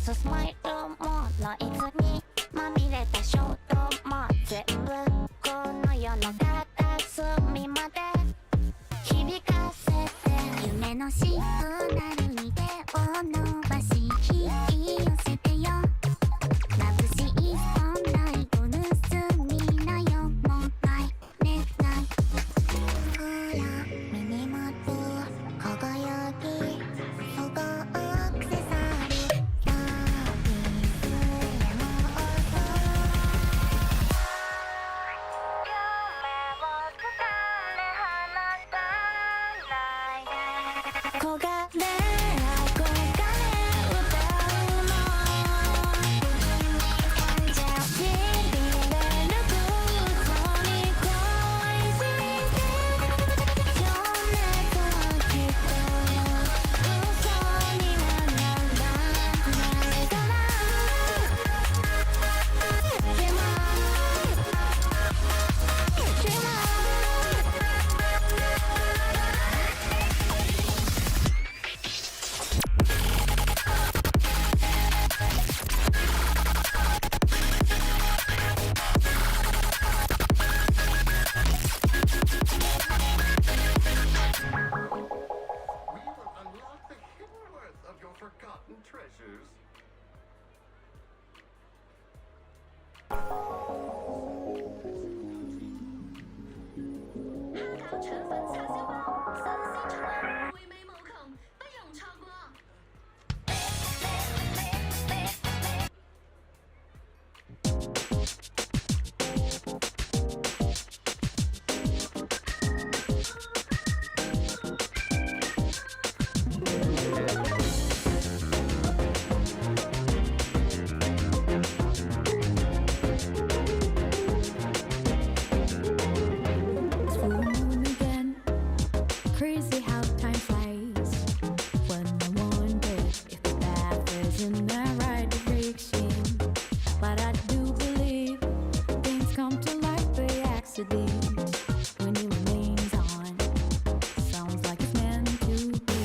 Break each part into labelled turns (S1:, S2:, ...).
S1: そスマイルもノイズにまみれたショートも全部この世の片隅まで響かせて夢のシグナルに手を伸ばし引き寄せてよ眩しいスポンライト盗みなよもうないねない暗闇にまと輝きそごアクセサリーダービーズへの音夢を疲れ放たないで焦がれ憧れ歌うのじゃあビビれることに恋して情熱はきっと嘘にはならないから決ま
S2: We will unlock the hidden worth of your forgotten treasures.
S3: 黑糖腸粉叉燒包，新鮮出爐，回味無窮，不容錯過。
S4: It's full moon again. Crazy how time flies. When I wonder if the path is in the right direction. But I do believe things come to light by accident. When it remains on, sounds like it's meant to be.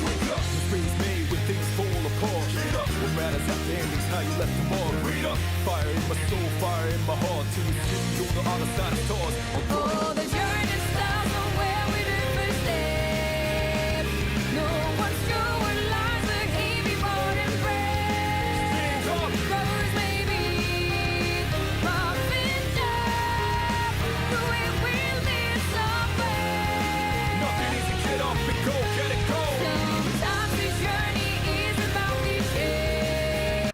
S5: Wake up, the spring's made when things fall apart. What matters at the ending's how you left them all. Fire in my soul, fire in my heart. Till we see on the other side of stars.
S4: Oh, the journey starts from where we did first step. No one's sure what lies ahead before them breath. Rose maybe, rough and tough, but we will live somewhere.
S5: Nothing easy, get up and go, get it go.
S4: Sometimes this journey is about reaching.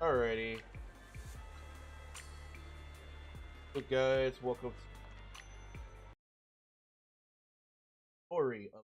S6: Alrighty. So guys, welcome to story of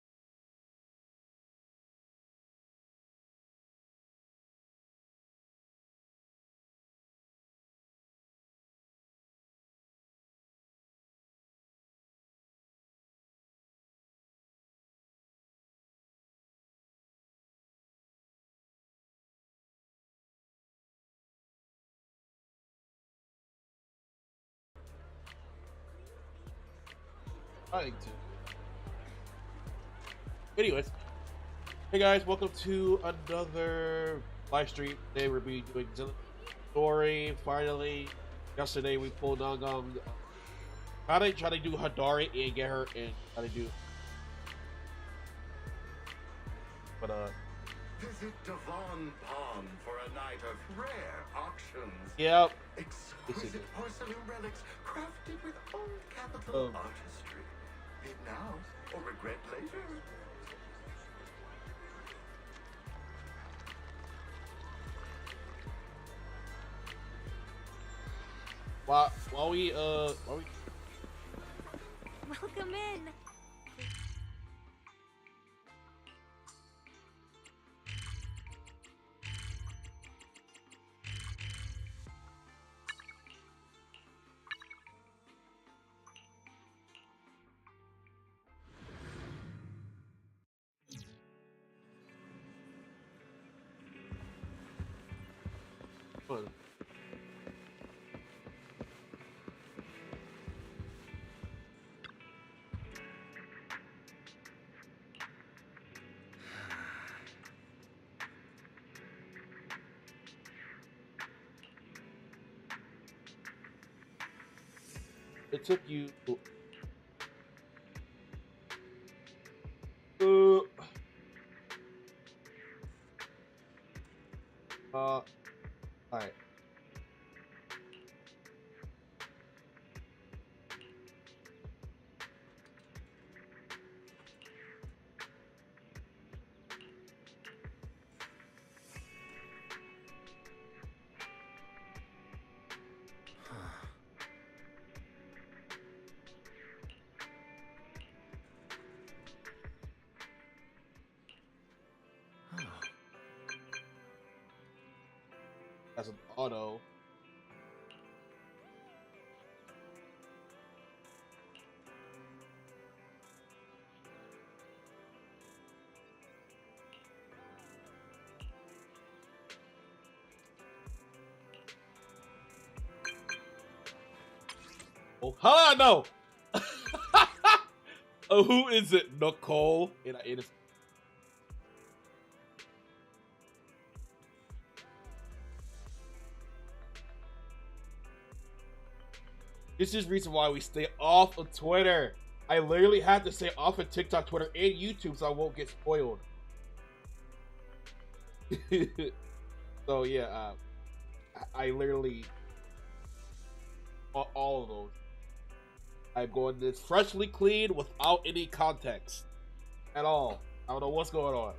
S6: trying to. Anyways, hey guys, welcome to another live stream. Today we're be doing Zenless story. Finally, yesterday we pulled on try to do Hadari and get her and try to do. But
S2: Visit Devon Pond for a night of rare auctions.
S6: yeah,
S2: Exquisite porcelain relics crafted with old capital artistry. Bid now or regret later.
S6: while we
S1: welcome in
S6: fun. It took you. All right. As an auto. Oh, how do I know? Oh, who is it? Nicole. And it is. This is the reason why we stay off of Twitter. I literally have to stay off of TikTok, Twitter, and YouTube so I won't get spoiled. So yeah, I literally all of those. I'm going this freshly clean without any context at all. I don't know what's going on.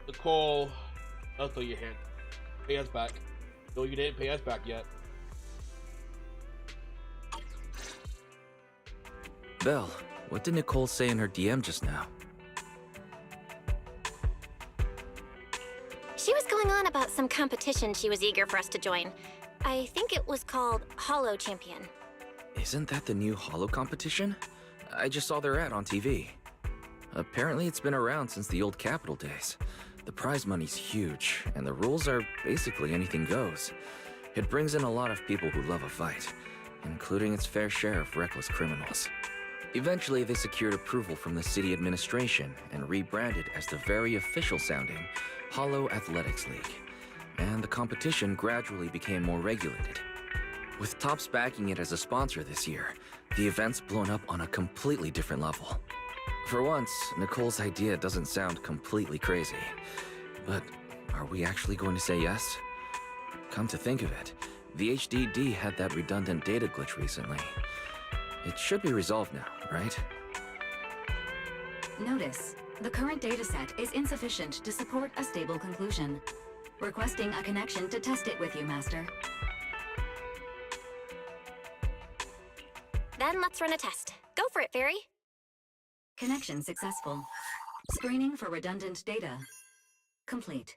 S6: Nicole, I'll throw your hand. Pay us back. No, you didn't pay us back yet.
S7: Belle, what did Nicole say in her DM just now?
S1: She was going on about some competition she was eager for us to join. I think it was called Hollow Champion.
S7: Isn't that the new Hollow competition? I just saw their ad on TV. Apparently it's been around since the old Capital days. The prize money's huge, and the rules are basically anything goes. It brings in a lot of people who love a fight, including its fair share of reckless criminals. Eventually, they secured approval from the city administration and rebranded as the very official-sounding Hollow Athletics League. And the competition gradually became more regulated. With Topps backing it as a sponsor this year, the event's blown up on a completely different level. For once, Nicole's idea doesn't sound completely crazy. But are we actually going to say yes? Come to think of it, the HDD had that redundant data glitch recently. It should be resolved now, right?
S8: Notice, the current dataset is insufficient to support a stable conclusion. Requesting a connection to test it with you, Master.
S1: Then let's run a test. Go for it, Fairy.
S8: Connection successful. Screening for redundant data. Complete.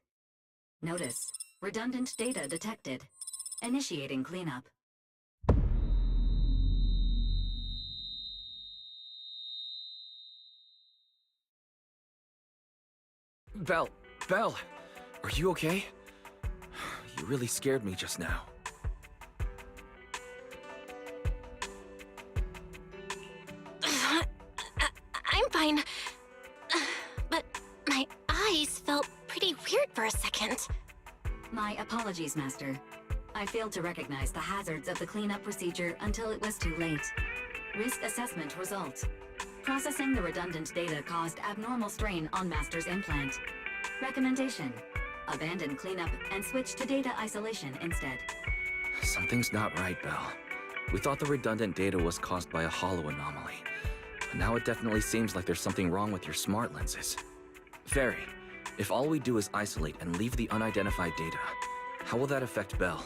S8: Notice, redundant data detected. Initiating cleanup.
S7: Belle, are you okay? You really scared me just now.
S1: I'm fine. But my eyes felt pretty weird for a second.
S8: My apologies, Master. I failed to recognize the hazards of the cleanup procedure until it was too late. Risk assessment result. Processing the redundant data caused abnormal strain on Master's implant. Recommendation: abandon cleanup and switch to data isolation instead.
S7: Something's not right, Belle. We thought the redundant data was caused by a hollow anomaly. But now it definitely seems like there's something wrong with your smart lenses. Fairy, if all we do is isolate and leave the unidentified data, how will that affect Belle?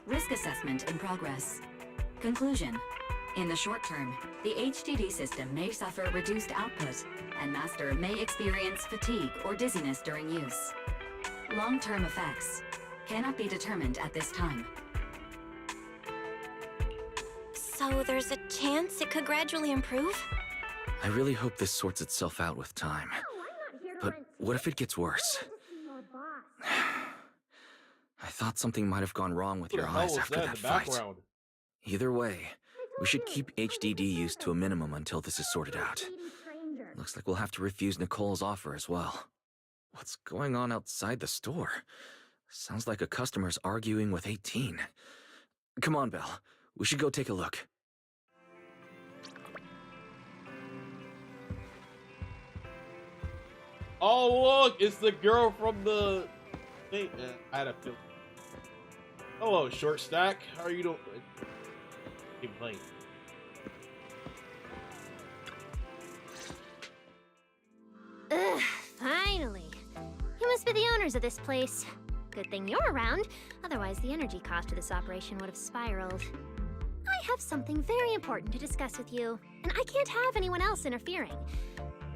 S8: Risk assessment in progress. Conclusion: In the short term, the HDD system may suffer reduced output, and Master may experience fatigue or dizziness during use. Long-term effects cannot be determined at this time.
S1: So there's a chance it could gradually improve?
S7: I really hope this sorts itself out with time. But what if it gets worse? I thought something might have gone wrong with
S6: Who the
S7: your
S6: hell
S7: eyes
S6: was
S7: after
S6: that in
S7: that
S6: the
S7: fight.
S6: background?
S7: Either way, we should keep HDD use to a minimum until this is sorted out. Looks like we'll have to refuse Nicole's offer as well. What's going on outside the store? Sounds like a customer's arguing with 18. Come on, Belle. We should go take a look.
S6: Oh look, it's the girl from the thing. I had a feel. Hello, short stack. How are you doing? Keep playing.
S9: Ugh, finally. You must be the owners of this place. Good thing you're around, otherwise the energy cost of this operation would have spiraled. I have something very important to discuss with you, and I can't have anyone else interfering.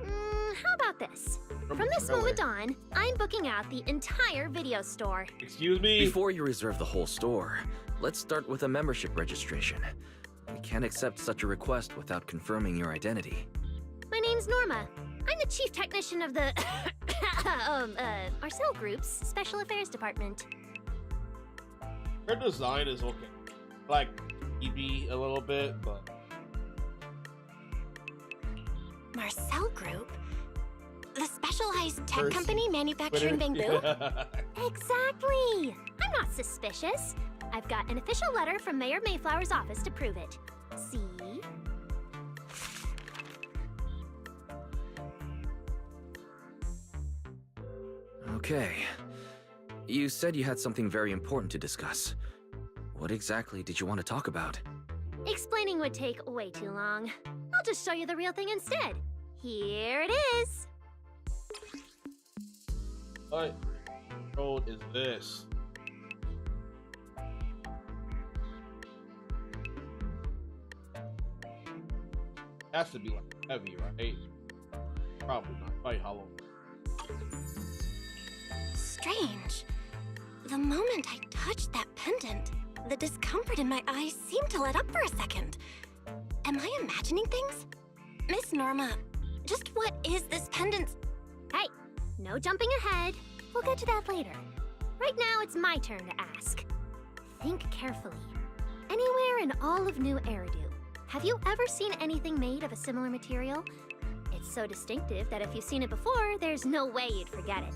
S9: How about this? From this moment on, I'm booking out the entire video store.
S6: Excuse me?
S7: Before you reserve the whole store, let's start with a membership registration. We can't accept such a request without confirming your identity.
S9: My name's Norma. I'm the chief technician of the Marcel Group's Special Affairs Department.
S6: Her design is okay. Like, EB a little bit, but...
S1: Marcel Group? The specialized tech
S6: First-
S1: company manufacturing bamboo?
S9: Exactly! I'm not suspicious. I've got an official letter from Mayor Mayflower's office to prove it. See?
S7: Okay. You said you had something very important to discuss. What exactly did you want to talk about?
S9: Explaining would take way too long. I'll just show you the real thing instead. Here it is.
S6: What road is this? Has to be like heavy, right? Probably not. Probably hollow.
S1: Strange. The moment I touched that pendant, the discomfort in my eyes seemed to let up for a second. Am I imagining things? Miss Norma, just what is this pendant?
S9: Hey, no jumping ahead. We'll get to that later. Right now, it's my turn to ask. Think carefully. Anywhere in all of New Eridu, have you ever seen anything made of a similar material? It's so distinctive that if you've seen it before, there's no way you'd forget it.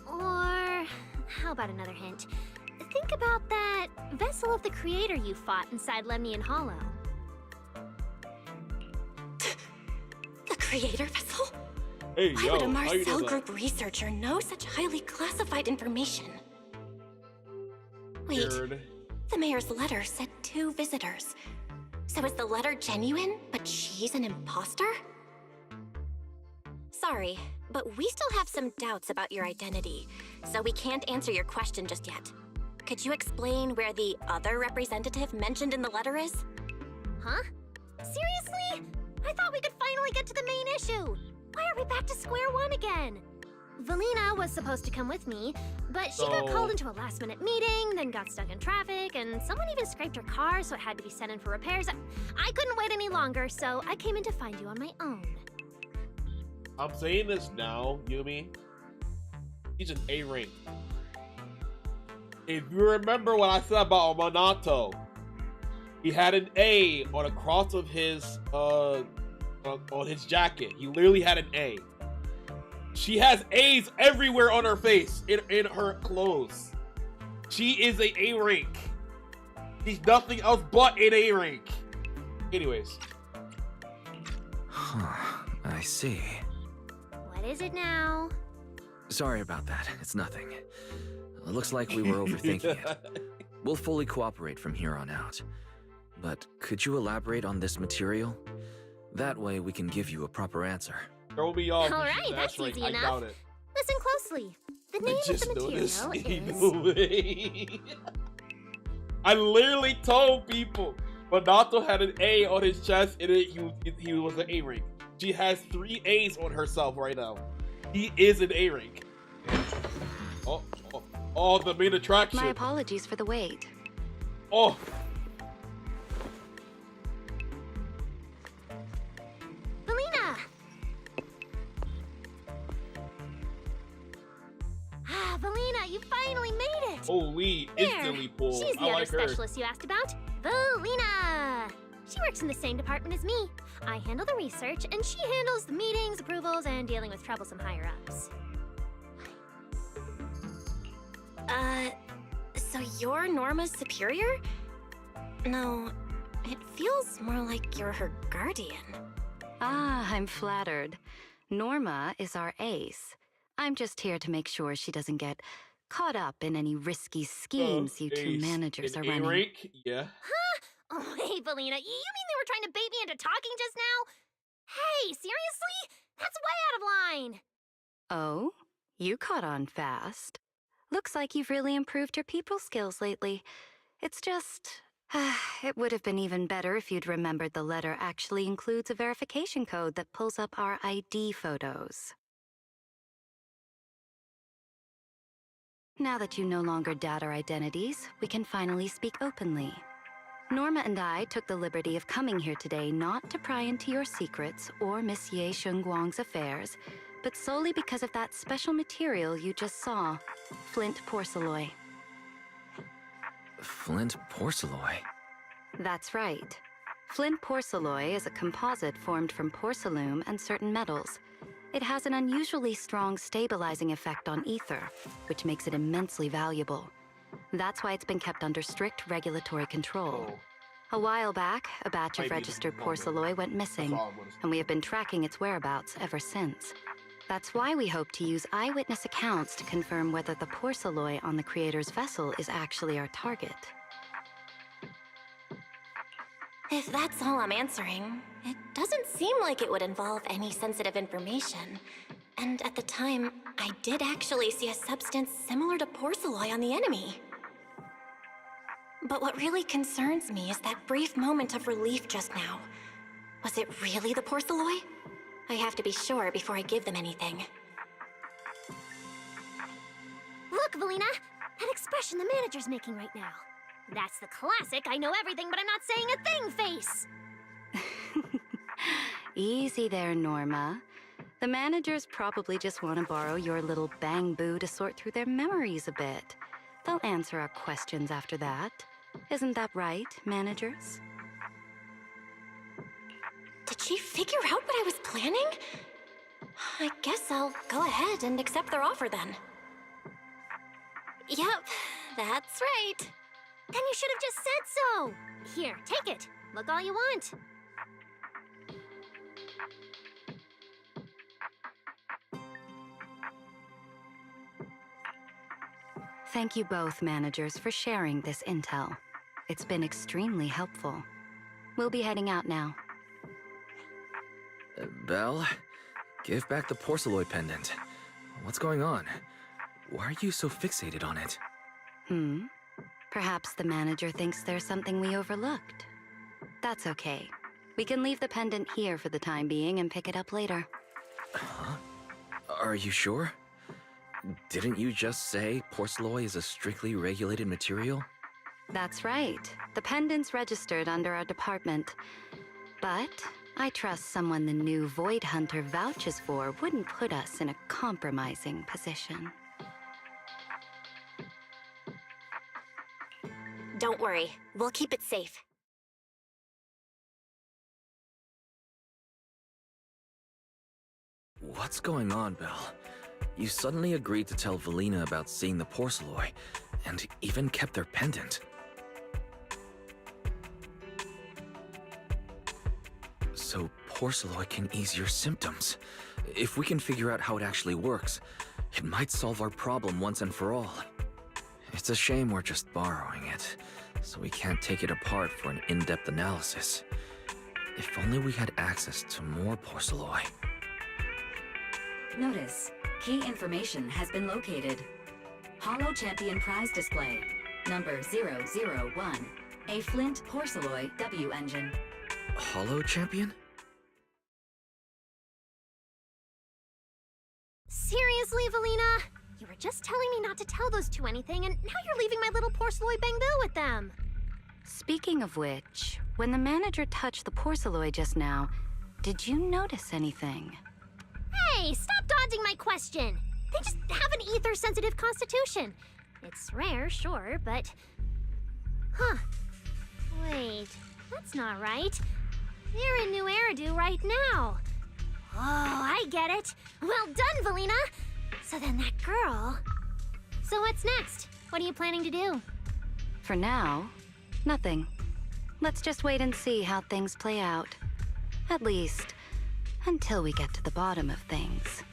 S9: Or, how about another hint? Think about that vessel of the Creator you fought inside Lemnian Hollow.
S1: The Creator vessel?
S6: Hey,
S1: Why
S6: yo,
S1: would a
S6: how you
S1: Marcel
S6: doing?
S1: Group researcher know such highly classified information? Wait,
S6: Weird.
S1: the mayor's letter said 2 visitors. So is the letter genuine, but she's an imposter? Sorry, but we still have some doubts about your identity, so we can't answer your question just yet. Could you explain where the other representative mentioned in the letter is?
S9: Huh? Seriously? I thought we could finally get to the main issue. Why are we back to square one again? Valina was supposed to come with me, but she got
S6: So-
S9: called into a last-minute meeting, then got stuck in traffic, and someone even scraped her car, so it had to be sent in for repairs. I couldn't wait any longer, so I came in to find you on my own.
S6: I'm saying this now, Yumi. He's an A rank. If you remember what I said about Minato, he had an A on across of his on his jacket. He literally had an A. She has A's everywhere on her face, in her clothes. She is a A rank. She's nothing else but an A rank. Anyways.
S7: Huh, I see.
S9: What is it now?
S7: Sorry about that. It's nothing. It looks like we were overthinking it. We'll fully cooperate from here on out. But could you elaborate on this material? That way we can give you a proper answer.
S6: Throw me off.
S9: All right, that's
S6: right.
S9: easy
S6: I
S9: enough.
S6: doubt it.
S9: Listen closely. The name of
S6: Just
S9: the
S6: noticed.
S9: material is...
S6: No way. I literally told people Minato had an A on his chest, and he was an A rank. She has 3 A's on herself right now. He is an A rank. Oh, the main attraction.
S8: My apologies for the wait.
S6: Oh.
S9: Valina! Ah, Valina, you finally made it!
S6: Holy, instantly pulled.
S9: She's the
S6: I
S9: other
S6: like her.
S9: specialist you asked about. Valina! She works in the same department as me. I handle the research, and she handles the meetings, approvals, and dealing with troublesome higher-ups.
S10: So you're Norma's superior? No, it feels more like you're her guardian.
S8: Ah, I'm flattered. Norma is our ace. I'm just here to make sure she doesn't get caught up in any risky schemes you two managers are running.
S6: A-rank? Yeah.
S9: Huh? Oh, hey, Valina, you mean they were trying to bait me into talking just now? Hey, seriously? That's way out of line!
S8: Oh? You caught on fast. Looks like you've really improved your people skills lately. It's just... it would have been even better if you'd remembered the letter actually includes a verification code that pulls up our ID photos. Now that you no longer doubt our identities, we can finally speak openly. Norma and I took the liberty of coming here today not to pry into your secrets or Miss Ye Shengguang's affairs, but solely because of that special material you just saw, flint porcelain.
S7: Flint porcelain?
S8: That's right. Flint porcelain is a composite formed from porcelain and certain metals. It has an unusually strong stabilizing effect on ether, which makes it immensely valuable. That's why it's been kept under strict regulatory control. A while back, a batch of registered porcelain went missing, and we have been tracking its whereabouts ever since. That's why we hope to use eyewitness accounts to confirm whether the porcelain on the creator's vessel is actually our target.
S10: If that's all I'm answering, it doesn't seem like it would involve any sensitive information. And at the time, I did actually see a substance similar to porcelain on the enemy. But what really concerns me is that brief moment of relief just now. Was it really the porcelain? I have to be sure before I give them anything.
S9: Look, Valina! That expression the manager's making right now. That's the classic I know everything but I'm not saying a thing face!
S8: Easy there, Norma. The managers probably just want to borrow your little bang boo to sort through their memories a bit. They'll answer our questions after that. Isn't that right, managers?
S10: Did she figure out what I was planning? I guess I'll go ahead and accept their offer then. Yep, that's right.
S9: Then you should have just said so! Here, take it. Look all you want.
S8: Thank you both, managers, for sharing this intel. It's been extremely helpful. We'll be heading out now.
S7: Belle, give back the porcelain pendant. What's going on? Why are you so fixated on it?
S8: Perhaps the manager thinks there's something we overlooked. That's okay. We can leave the pendant here for the time being and pick it up later.
S7: Huh? Are you sure? Didn't you just say porcelain is a strictly regulated material?
S8: That's right. The pendant's registered under our department. But I trust someone the new Void Hunter vouches for wouldn't put us in a compromising position.
S10: Don't worry, we'll keep it safe.
S7: What's going on, Belle? You suddenly agreed to tell Valina about seeing the porcelain, and even kept their pendant. So porcelain can ease your symptoms. If we can figure out how it actually works, it might solve our problem once and for all. It's a shame we're just borrowing it, so we can't take it apart for an in-depth analysis. If only we had access to more porcelain.
S8: Notice, key information has been located. Holo Champion prize display, number 001. A Flint Porceloid W engine.
S7: Holo champion?
S9: Seriously, Valina? You were just telling me not to tell those two anything, and now you're leaving my little porceloid bangbo with them.
S11: Speaking of which, when the manager touched the porceloid just now, did you notice anything?
S9: Hey, stop dodging my question! They just have an ether-sensitive constitution. It's rare, sure, but... Huh. Wait, that's not right. They're in New Eridu right now. Oh, I get it. Well done, Valina! So then that girl... So what's next? What are you planning to do?
S11: For now, nothing. Let's just wait and see how things play out. At least, until we get to the bottom of things.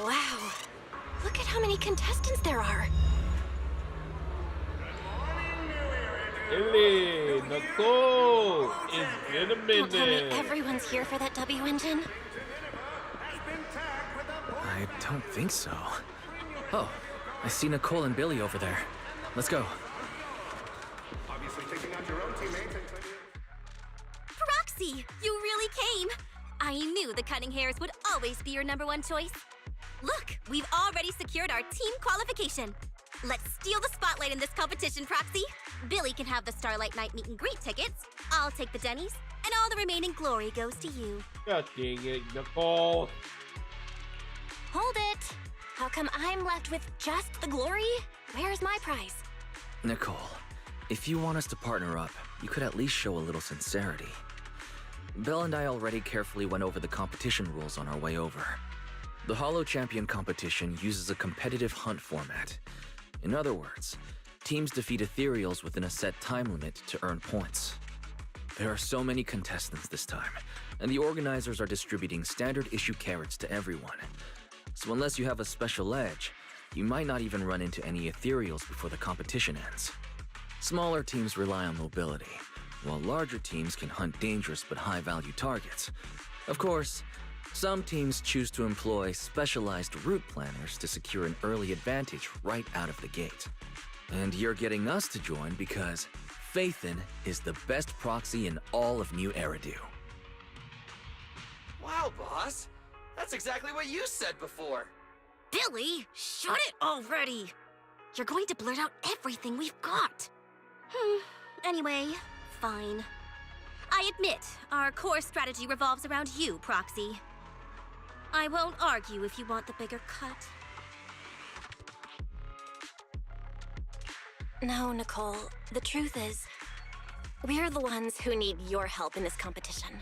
S10: Wow. Look at how many contestants there are.
S6: Hey, Nicole! It's been a
S10: Don't tell me
S6: minute.
S10: everyone's here for that W engine.
S7: I don't think so. Oh, I see Nicole and Billy over there. Let's go.
S2: Obviously taking out your own teammates and...
S12: Proxy, you really came! I knew the Cunning Hairs would always be your #1 choice. Look, we've already secured our team qualification. Let's steal the spotlight in this competition, Proxy. Billy can have the Starlight Night meet and greet tickets. I'll take the Denny's, and all the remaining glory goes to you.
S6: God dang it, Nicole.
S10: Hold it. How come I'm left with just the glory? Where's my prize?
S7: Nicole, if you want us to partner up, you could at least show a little sincerity. Belle and I already carefully went over the competition rules on our way over. The Holo Champion competition uses a competitive hunt format. In other words, teams defeat ethereals within a set time limit to earn points. There are so many contestants this time, and the organizers are distributing standard issue carrots to everyone. So unless you have a special edge, you might not even run into any ethereals before the competition ends. Smaller teams rely on mobility, while larger teams can hunt dangerous but high-value targets. Of course, some teams choose to employ specialized route planners to secure an early advantage right out of the gate. And you're getting us to join because Phaethon is the best proxy in all of New Eridu.
S13: Wow, boss. That's exactly what you said before.
S12: Billy, shut it already! You're going to blurt out everything we've got. Anyway, fine. I admit, our core strategy revolves around you, Proxy. I won't argue if you want the bigger cut.
S10: No, Nicole. The truth is, we're the ones who need your help in this competition.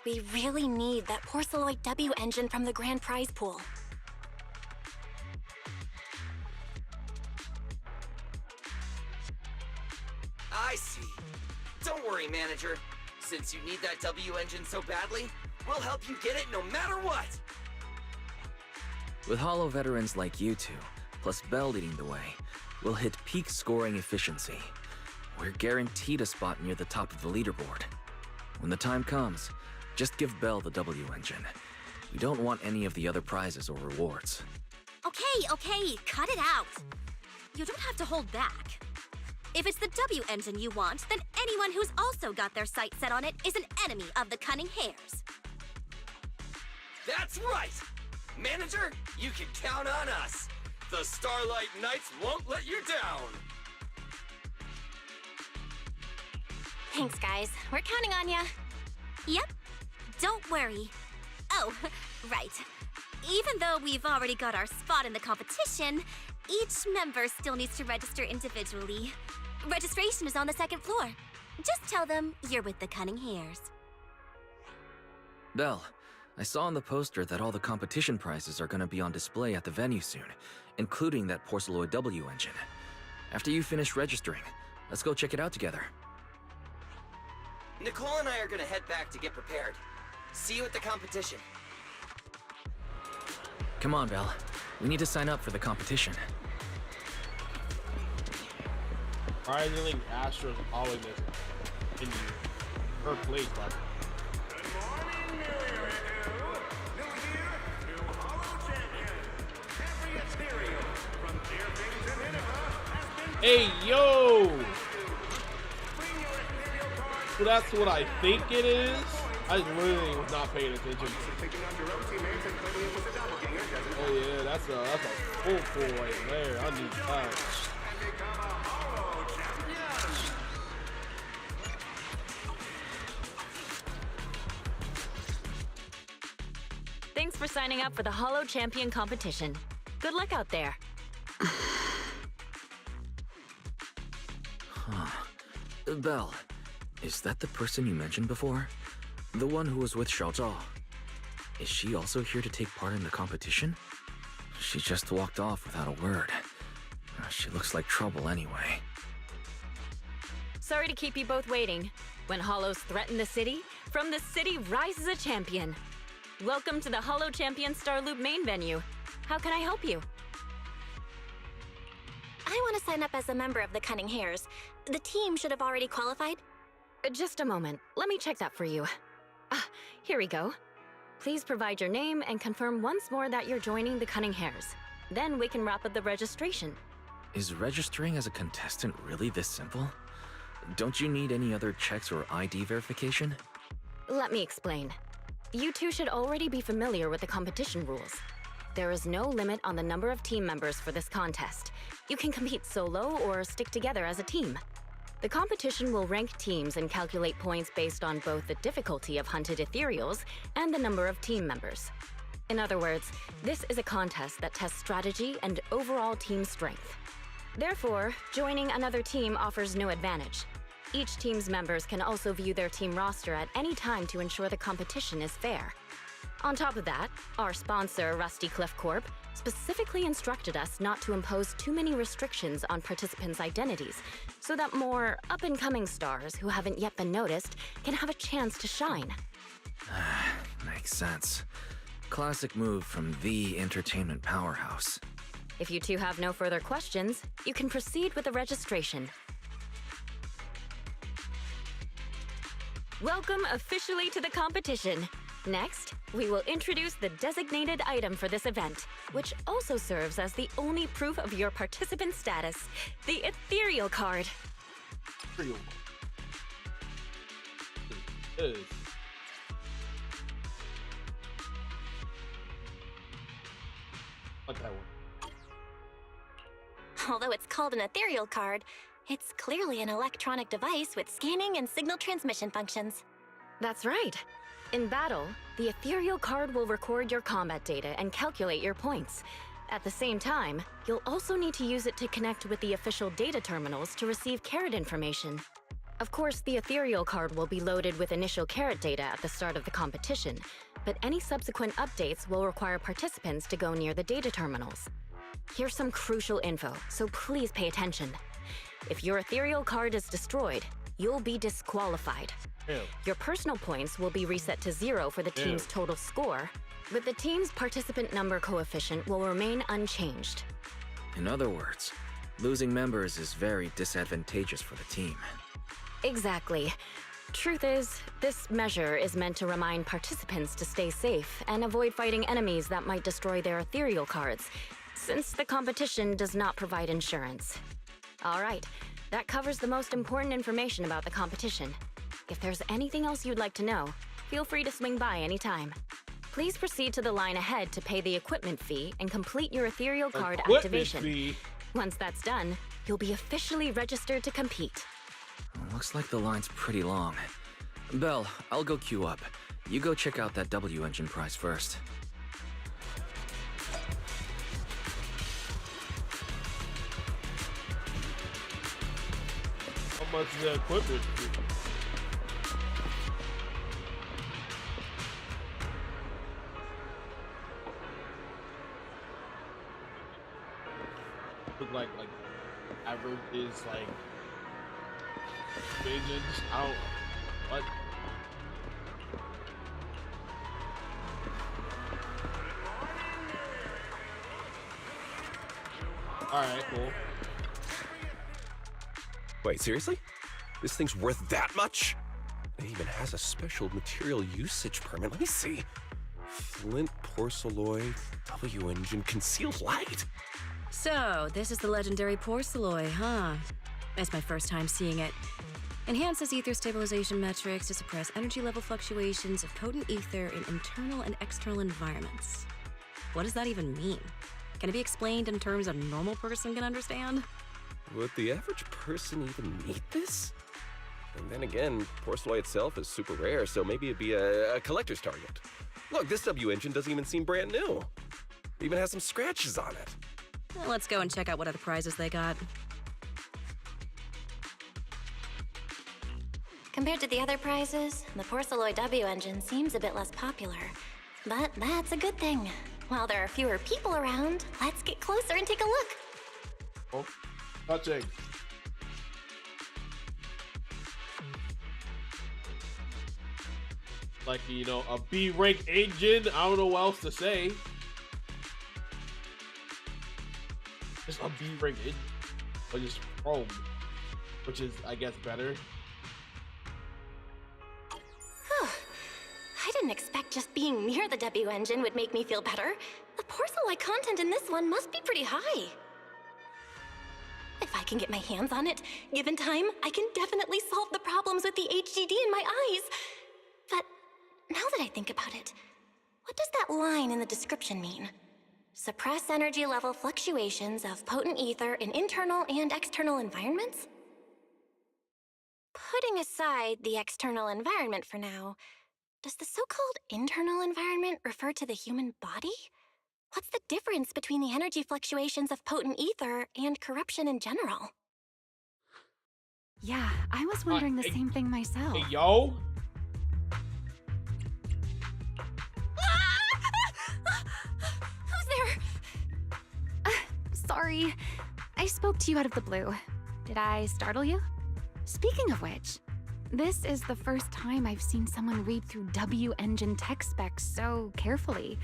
S10: We really need that Porceloid W engine from the grand prize pool.
S13: I see. Don't worry, manager. Since you need that W engine so badly, we'll help you get it no matter what.
S7: With Holo veterans like you two, plus Belle leading the way, we'll hit peak scoring efficiency. We're guaranteed a spot near the top of the leaderboard. When the time comes, just give Belle the W engine. We don't want any of the other prizes or rewards.
S12: Okay, cut it out. You don't have to hold back. If it's the W engine you want, then anyone who's also got their sights set on it is an enemy of the Cunning Hairs.
S13: That's right! Manager, you can count on us. The Starlight Knights won't let you down.
S10: Thanks, guys. We're counting on ya.
S12: Yep, don't worry. Oh, right. Even though we've already got our spot in the competition, each member still needs to register individually. Registration is on the second floor. Just tell them you're with the Cunning Hairs.
S7: Belle, I saw on the poster that all the competition prizes are gonna be on display at the venue soon, including that Porceloid W engine. After you finish registering, let's go check it out together.
S13: Nicole and I are gonna head back to get prepared. See you at the competition.
S7: Come on, Belle. We need to sign up for the competition.
S6: Surprisingly, Astros always miss in her place, but hey, yo! So that's what I think it is. I literally was not paying attention. Oh yeah, that's a full right there. I need that.
S14: Thanks for signing up for the Hollow Champion competition. Good luck out there.
S7: Belle, is that the person you mentioned before? The one who was with Xiao Zhao? Is she also here to take part in the competition? She just walked off without a word. She looks like trouble anyway.
S14: Sorry to keep you both waiting. When Hollows threaten the city, from the city rises a champion. Welcome to the Hollow Champion Star Loop main venue. How can I help you?
S10: I want to sign up as a member of the Cunning Hares. The team should have already qualified.
S14: Just a moment. Let me check that for you. Here we go. Please provide your name and confirm once more that you're joining the Cunning Hares. Then we can wrap up the registration.
S7: Is registering as a contestant really this simple? Don't you need any other checks or ID verification?
S14: Let me explain. You two should already be familiar with the competition rules. There is no limit on the number of team members for this contest. You can compete solo or stick together as a team. The competition will rank teams and calculate points based on both the difficulty of hunted ethereals and the number of team members. In other words, this is a contest that tests strategy and overall team strength. Therefore, joining another team offers no advantage. Each team's members can also view their team roster at any time to ensure the competition is fair. On top of that, our sponsor, Rusty Cliff Corp, specifically instructed us not to impose too many restrictions on participants' identities, so that more up-and-coming stars who haven't yet been noticed can have a chance to shine.
S7: Makes sense. Classic move from the entertainment powerhouse.
S14: If you two have no further questions, you can proceed with the registration. Welcome officially to the competition. Next, we will introduce the designated item for this event, which also serves as the only proof of your participant status, the ethereal card.
S6: Ethereal. Good. Like that one.
S10: Although it's called an ethereal card, it's clearly an electronic device with scanning and signal transmission functions.
S14: That's right. In battle, the ethereal card will record your combat data and calculate your points. At the same time, you'll also need to use it to connect with the official data terminals to receive carrot information. Of course, the ethereal card will be loaded with initial carrot data at the start of the competition, but any subsequent updates will require participants to go near the data terminals. Here's some crucial info, so please pay attention. If your ethereal card is destroyed, you'll be disqualified.
S6: Ew.
S14: Your personal points will be reset to 0 for the team's total score, but the team's participant number coefficient will remain unchanged.
S7: In other words, losing members is very disadvantageous for the team.
S14: Exactly. Truth is, this measure is meant to remind participants to stay safe and avoid fighting enemies that might destroy their ethereal cards, since the competition does not provide insurance. All right, that covers the most important information about the competition. If there's anything else you'd like to know, feel free to swing by anytime. Please proceed to the line ahead to pay the equipment fee and complete your ethereal card activation.
S6: Fee.
S14: Once that's done, you'll be officially registered to compete.
S7: Looks like the line's pretty long. Belle, I'll go queue up. You go check out that W engine prize first.
S6: How much is the equipment fee? look like average is like engines. I don't what. All right, cool.
S15: Wait, seriously? This thing's worth that much? It even has a special material usage permit. Let me see. Flint porcelloy, W engine, concealed light.
S16: So, this is the legendary porcelloy, huh? It's my first time seeing it. Enhances ether stabilization metrics to suppress energy level fluctuations of potent ether in internal and external environments. What does that even mean? Can it be explained in terms a normal person can understand?
S15: Would the average person even need this? And then again, porcelloy itself is super rare, so maybe it'd be a collector's target. Look, this W engine doesn't even seem brand new. It even has some scratches on it.
S16: Well, let's go and check out what other prizes they got.
S10: Compared to the other prizes, the porcelloy W engine seems a bit less popular. But that's a good thing. While there are fewer people around, let's get closer and take a look.
S6: Oh, touching. Like, you know, a B-rank engine. I don't know what else to say. Just a B-rank engine. But just chrome. Which is, I guess, better.
S10: I didn't expect just being near the W engine would make me feel better. The porcelloy content in this one must be pretty high. If I can get my hands on it, given time, I can definitely solve the problems with the HDD in my eyes. But now that I think about it, what does that line in the description mean? Suppress energy level fluctuations of potent ether in internal and external environments? Putting aside the external environment for now, does the so-called internal environment refer to the human body? What's the difference between the energy fluctuations of potent ether and corruption in general?
S17: Yeah, I was wondering the same thing myself.
S6: Hey, yo!
S10: Who's there?
S17: Sorry, I spoke to you out of the blue. Did I startle you? Speaking of which, this is the first time I've seen someone read through W engine tech specs so carefully.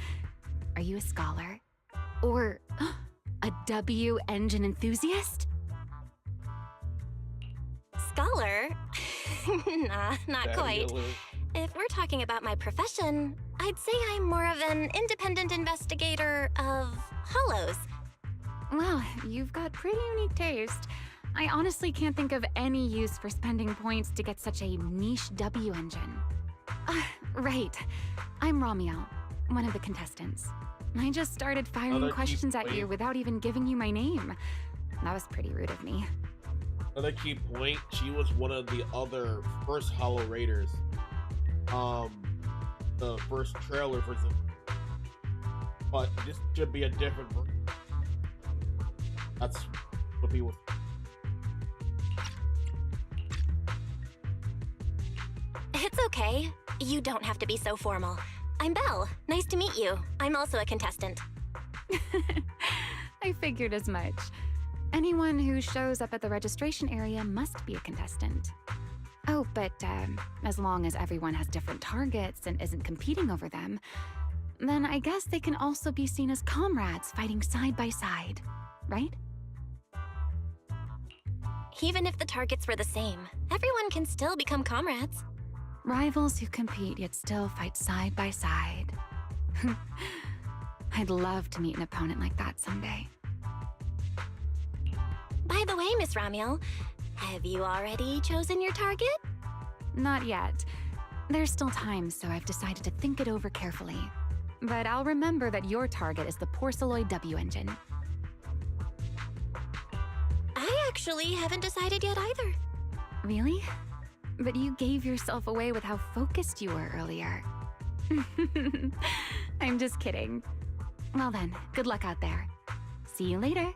S17: Are you a scholar? Or a W engine enthusiast?
S10: Scholar? Nah, not quite. If we're talking about my profession, I'd say I'm more of an independent investigator of hollows.
S17: Well, you've got pretty unique taste. I honestly can't think of any use for spending points to get such a niche W engine. Right. I'm Ramiel, one of the contestants. I just started firing questions at you without even giving you my name. That was pretty rude of me.
S6: Another key point, she was one of the other first Hollow Raiders. The first trailer for them. But this should be a different version. That's what people...
S10: It's okay. You don't have to be so formal. I'm Belle. Nice to meet you. I'm also a contestant.
S17: I figured as much. Anyone who shows up at the registration area must be a contestant. Oh, but as long as everyone has different targets and isn't competing over them, then I guess they can also be seen as comrades fighting side by side, right?
S10: Even if the targets were the same, everyone can still become comrades.
S17: Rivals who compete yet still fight side by side. I'd love to meet an opponent like that someday.
S10: By the way, Miss Ramiel, have you already chosen your target?
S17: Not yet. There's still time, so I've decided to think it over carefully. But I'll remember that your target is the porcelloy W engine.
S10: I actually haven't decided yet either.
S17: Really? But you gave yourself away with how focused you were earlier. I'm just kidding. Well then, good luck out there. See you later.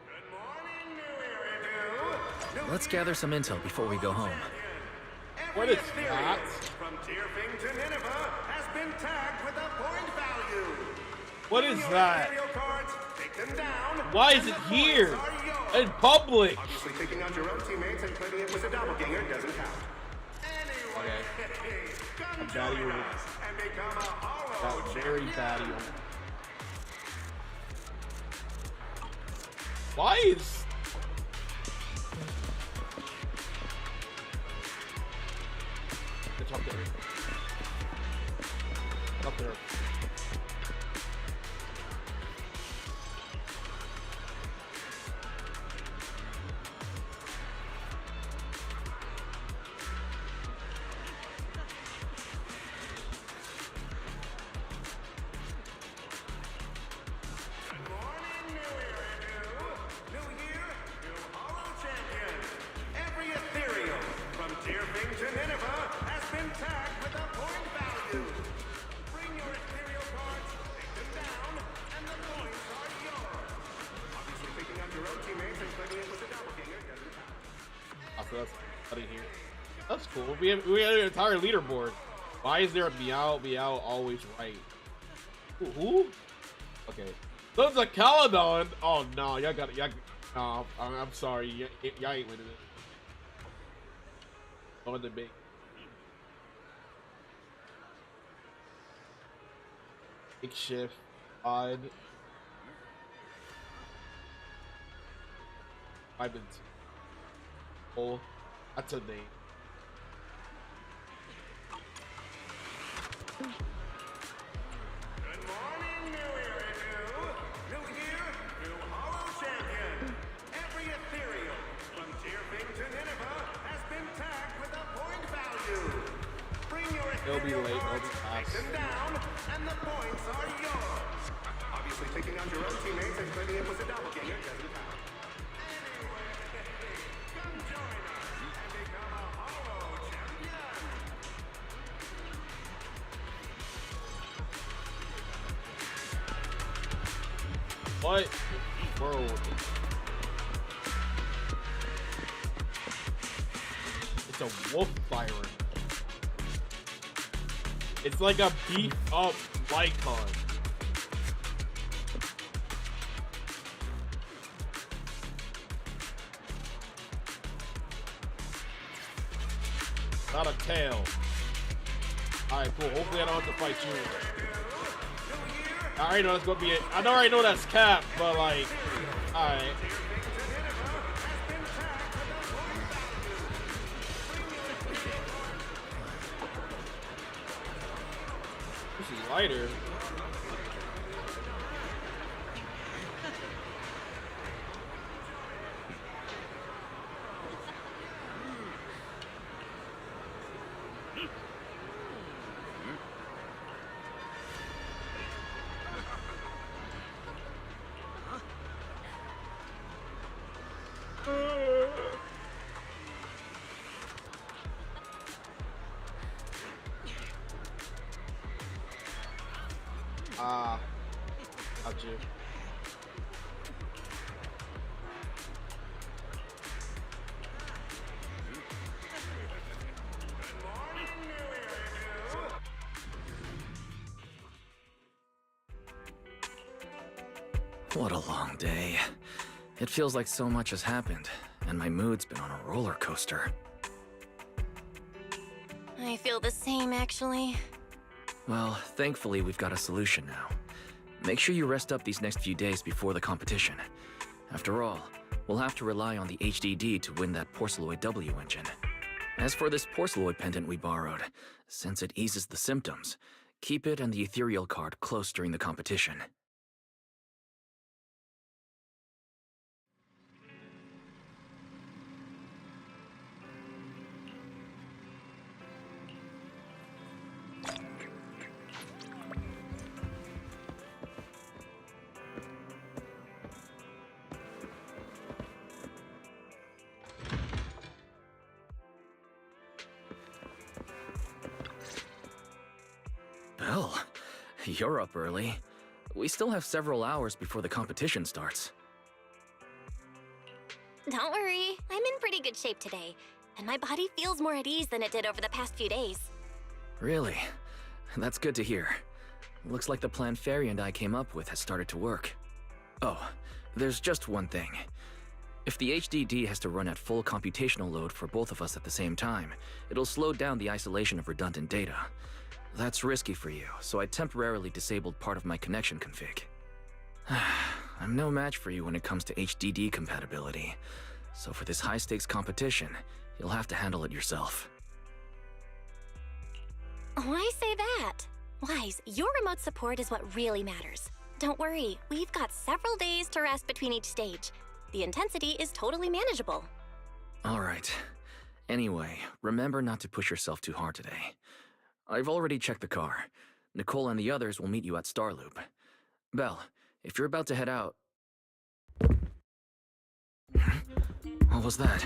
S2: Good morning, New Era.
S7: let's gather some intel before we go home.
S6: What is that?
S2: From Deerfing to Nineveh has been tagged with a point value.
S6: What is that?
S2: Imperial cards, take them down.
S6: Why is it here? In public?
S2: Obviously, taking out your own teammates and claiming it was a doppelganger doesn't count. Anyway, come join us and become a hollow
S6: Very
S2: champion.
S6: bad. Why is... It's up there. Up there.
S2: Every ethereal from Deerfing to Nineveh has been tagged with a point value. Bring your ethereal cards, take them down, and the points are yours. Obviously, picking out your own teammates and claiming it was a doppelganger doesn't count.
S6: So that's cutting here. That's cool. We have an entire leaderboard. Why is there a meow always right? Who? Okay. There's a Caledon. Oh no, y'all got it. No, I'm sorry. Y'all ain't winning it. On the big. Big shift. Odd. I've been. Oh, that's a name.
S2: Good morning, New Era New Year, new Hollow Champion. Every ethereal from Deerfing to Nineveh has been tagged with a point value. Bring your
S6: They'll be
S2: ethereal
S6: late, they'll
S2: cards,
S6: be
S2: take
S6: fast.
S2: them down, and the points are yours. Obviously, taking out your own teammates and claiming it was a doppelganger doesn't count. Anyway, come join us and become a Hollow Champion.
S6: What? Bro. It's a wolf siren. It's like a beat up Lycon. Not a tail. Alright, cool. Hopefully I don't have to fight you. I already know that's gonna be it. I already know that's Cap, but like, alright. This is lighter. Got you.
S7: What a long day. It feels like so much has happened, and my mood's been on a roller coaster.
S10: I feel the same, actually.
S7: Well, thankfully we've got a solution now. Make sure you rest up these next few days before the competition. After all, we'll have to rely on the HDD to win that Porceloid W engine. As for this Porceloid pendant we borrowed, since it eases the symptoms, keep it and the ethereal card close during the competition. Well, you're up early. We still have several hours before the competition starts.
S10: Don't worry, I'm in pretty good shape today, and my body feels more at ease than it did over the past few days.
S7: Really? That's good to hear. Looks like the plan Fairy and I came up with has started to work. Oh, there's just one thing. If the HDD has to run at full computational load for both of us at the same time, it'll slow down the isolation of redundant data. That's risky for you, so I temporarily disabled part of my connection config. I'm no match for you when it comes to HDD compatibility, so for this high-stakes competition, you'll have to handle it yourself.
S10: Why say that? Wise, your remote support is what really matters. Don't worry, we've got several days to rest between each stage. The intensity is totally manageable.
S7: Alright. Anyway, remember not to push yourself too hard today. I've already checked the car. Nicole and the others will meet you at Starloop. Belle, if you're about to head out... What was that?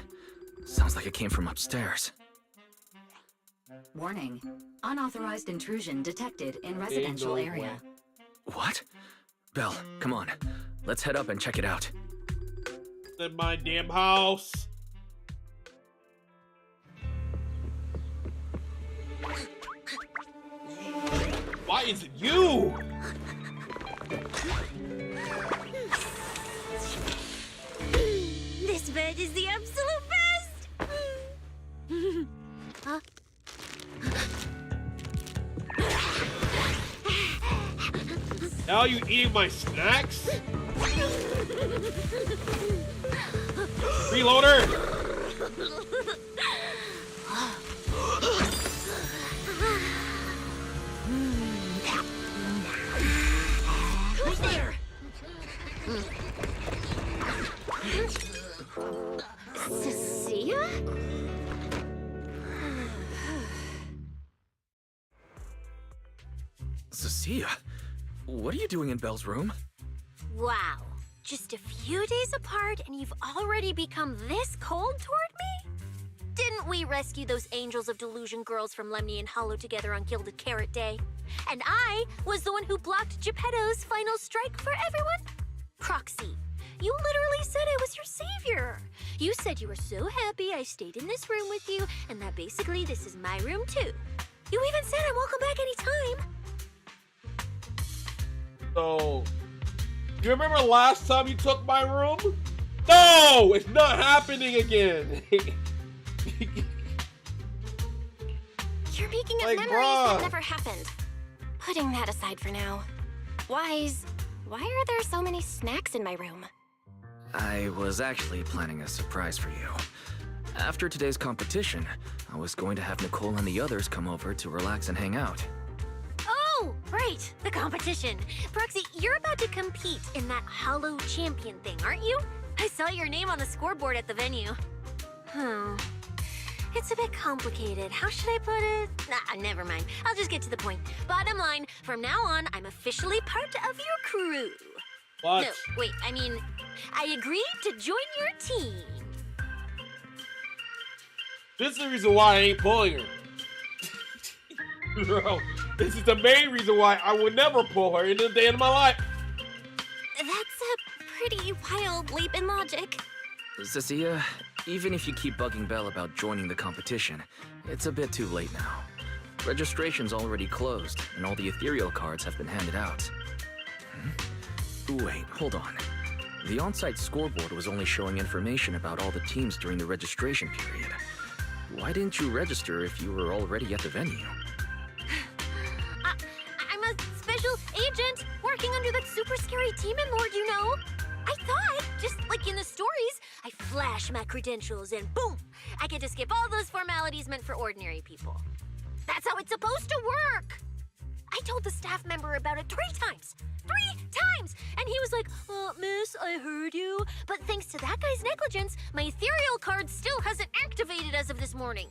S7: Sounds like it came from upstairs.
S8: Warning. Unauthorized intrusion detected in residential area.
S7: What? Belle, come on. Let's head up and check it out.
S6: In my damn house. Why is it you?
S12: This bed is the absolute best! Huh?
S6: Now you eating my snacks? Reloader!
S12: Who's there?
S9: Cecilia?
S7: Cecilia? What are you doing in Belle's room?
S9: Wow. Just a few days apart and you've already become this cold toward me? Didn't we rescue those Angels of Delusion girls from Lemny and Hollow together on Gilded Carrot Day? And I was the one who blocked Geppetto's final strike for everyone? Proxy, you literally said I was your savior. You said you were so happy I stayed in this room with you and that basically this is my room too. You even said I'm welcome back anytime.
S6: So, you remember last time you took my room? No, it's not happening again.
S10: You're making up
S6: Like,
S10: memories
S6: bruh.
S10: that never happened. Putting that aside for now. Wise, why are there so many snacks in my room?
S7: I was actually planning a surprise for you. After today's competition, I was going to have Nicole and the others come over to relax and hang out.
S9: Oh, right, the competition. Proxy, you're about to compete in that Hollow Champion thing, aren't you? I saw your name on the scoreboard at the venue. It's a bit complicated. How should I put it? Nah, never mind. I'll just get to the point. Bottom line, from now on, I'm officially part of your crew.
S6: What?
S9: No, wait, I mean, I agreed to join your team.
S6: This is the reason why I ain't pulling her. Bro, this is the main reason why I would never pull her into the day of my life.
S10: That's a pretty wild leap in logic.
S7: Cecilia, even if you keep bugging Belle about joining the competition, it's a bit too late now. Registration's already closed, and all the ethereal cards have been handed out. Wait, hold on. The on-site scoreboard was only showing information about all the teams during the registration period. Why didn't you register if you were already at the venue?
S9: I'm a special agent working under that super scary demon lord, you know. I thought, just like in the stories, I flash my credentials and boom, I get to skip all those formalities meant for ordinary people. That's how it's supposed to work. I told the staff member about it 3 times. 3 times! And he was like, miss, I heard you. But thanks to that guy's negligence, my ethereal card still hasn't activated as of this morning.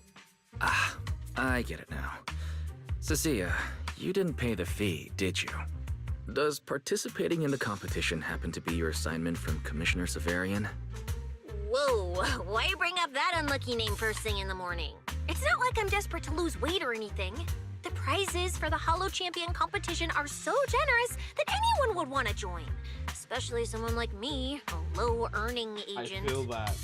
S7: Ah, I get it now. Cecilia, you didn't pay the fee, did you? Does participating in the competition happen to be your assignment from Commissioner Severian?
S9: Whoa, why bring up that unlucky name first thing in the morning? It's not like I'm desperate to lose weight or anything. The prizes for the Hollow Champion competition are so generous that anyone would want to join. Especially someone like me, a low-earning agent.
S6: I feel that.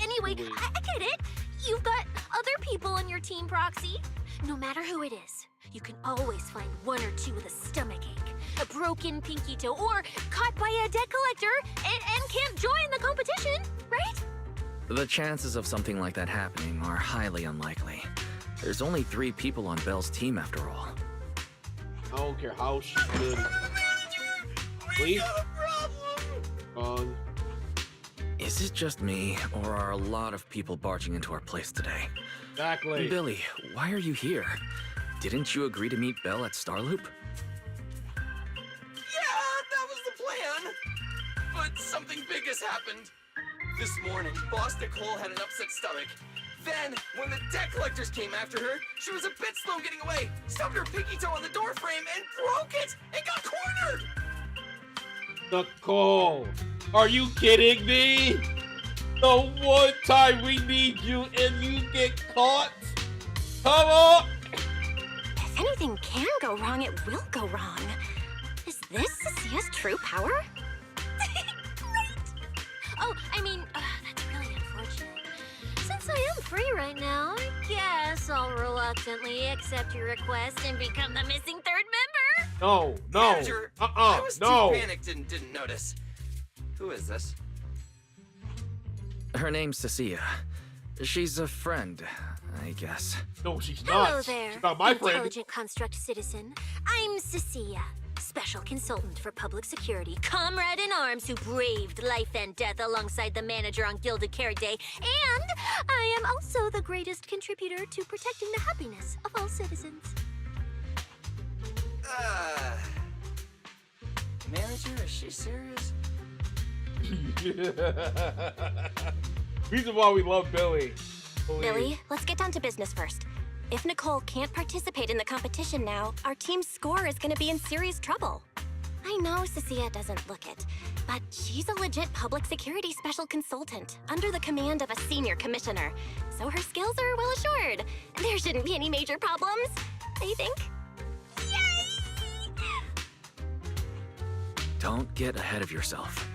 S9: Anyway,
S6: Wait.
S9: I get it. You've got other people on your team, Proxy. No matter who it is, you can always find one or two with a stomachache, a broken pinky toe, or caught by a debt collector and can't join the competition, right?
S7: The chances of something like that happening are highly unlikely. There's only 3 people on Belle's team after all.
S6: I don't care how she's good. Please?
S7: Is it just me, or are a lot of people barging into our place today?
S6: Exactly.
S7: Billy, why are you here? Didn't you agree to meet Belle at Starloop?
S13: Yeah, that was the plan. But something big has happened. This morning, Boss Nicole had an upset stomach. Then, when the debt collectors came after her, she was a bit slow getting away, stubbed her pinky toe on the door frame, and broke it, and got cornered!
S6: Nicole, are you kidding me? The one time we need you and you get caught? Come on!
S10: If anything can go wrong, it will go wrong. Is this Cecia's true power?
S9: Oh, I mean, that's really unfortunate. Since I am free right now, I guess I'll reluctantly accept your request and become the missing third member.
S6: No,
S13: Manager, I was
S6: no.
S13: too panicked and didn't notice. Who is this?
S7: Her name's Cecilia. She's a friend, I guess.
S6: No, she's
S9: Hello there,
S6: She's not my friend.
S9: intelligent construct citizen. I'm Cecilia, special consultant for public security, comrade in arms who braved life and death alongside the manager on Gilded Carrot Day, and I am also the greatest contributor to protecting the happiness of all citizens.
S13: Manager, is she serious?
S6: Reason why we love Billy.
S10: Billy, let's get down to business first. If Nicole can't participate in the competition now, our team's score is going to be in serious trouble. I know Cecilia doesn't look it, but she's a legit public security special consultant under the command of a senior commissioner, so her skills are well assured. There shouldn't be any major problems, I think.
S7: Don't get ahead of yourself.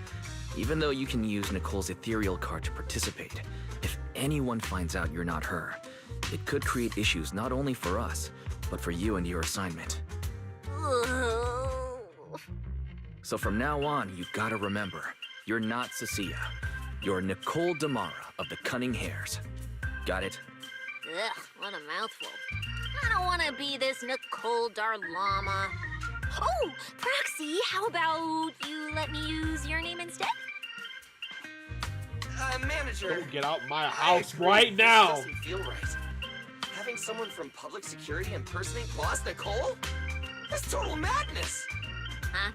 S7: Even though you can use Nicole's ethereal card to participate, if anyone finds out you're not her, it could create issues not only for us, but for you and your assignment. So from now on, you've got to remember, you're not Cecilia. You're Nicole Damara of the Cunning Hares. Got it?
S9: Ugh, what a mouthful. I don't want to be this Nicole Darlama. Oh, Proxy, how about you let me use your name instead?
S13: Manager.
S6: Don't get out my house right now.
S13: This doesn't feel right. Having someone from public security impersonate Boss Nicole? That's total madness.
S9: Huh?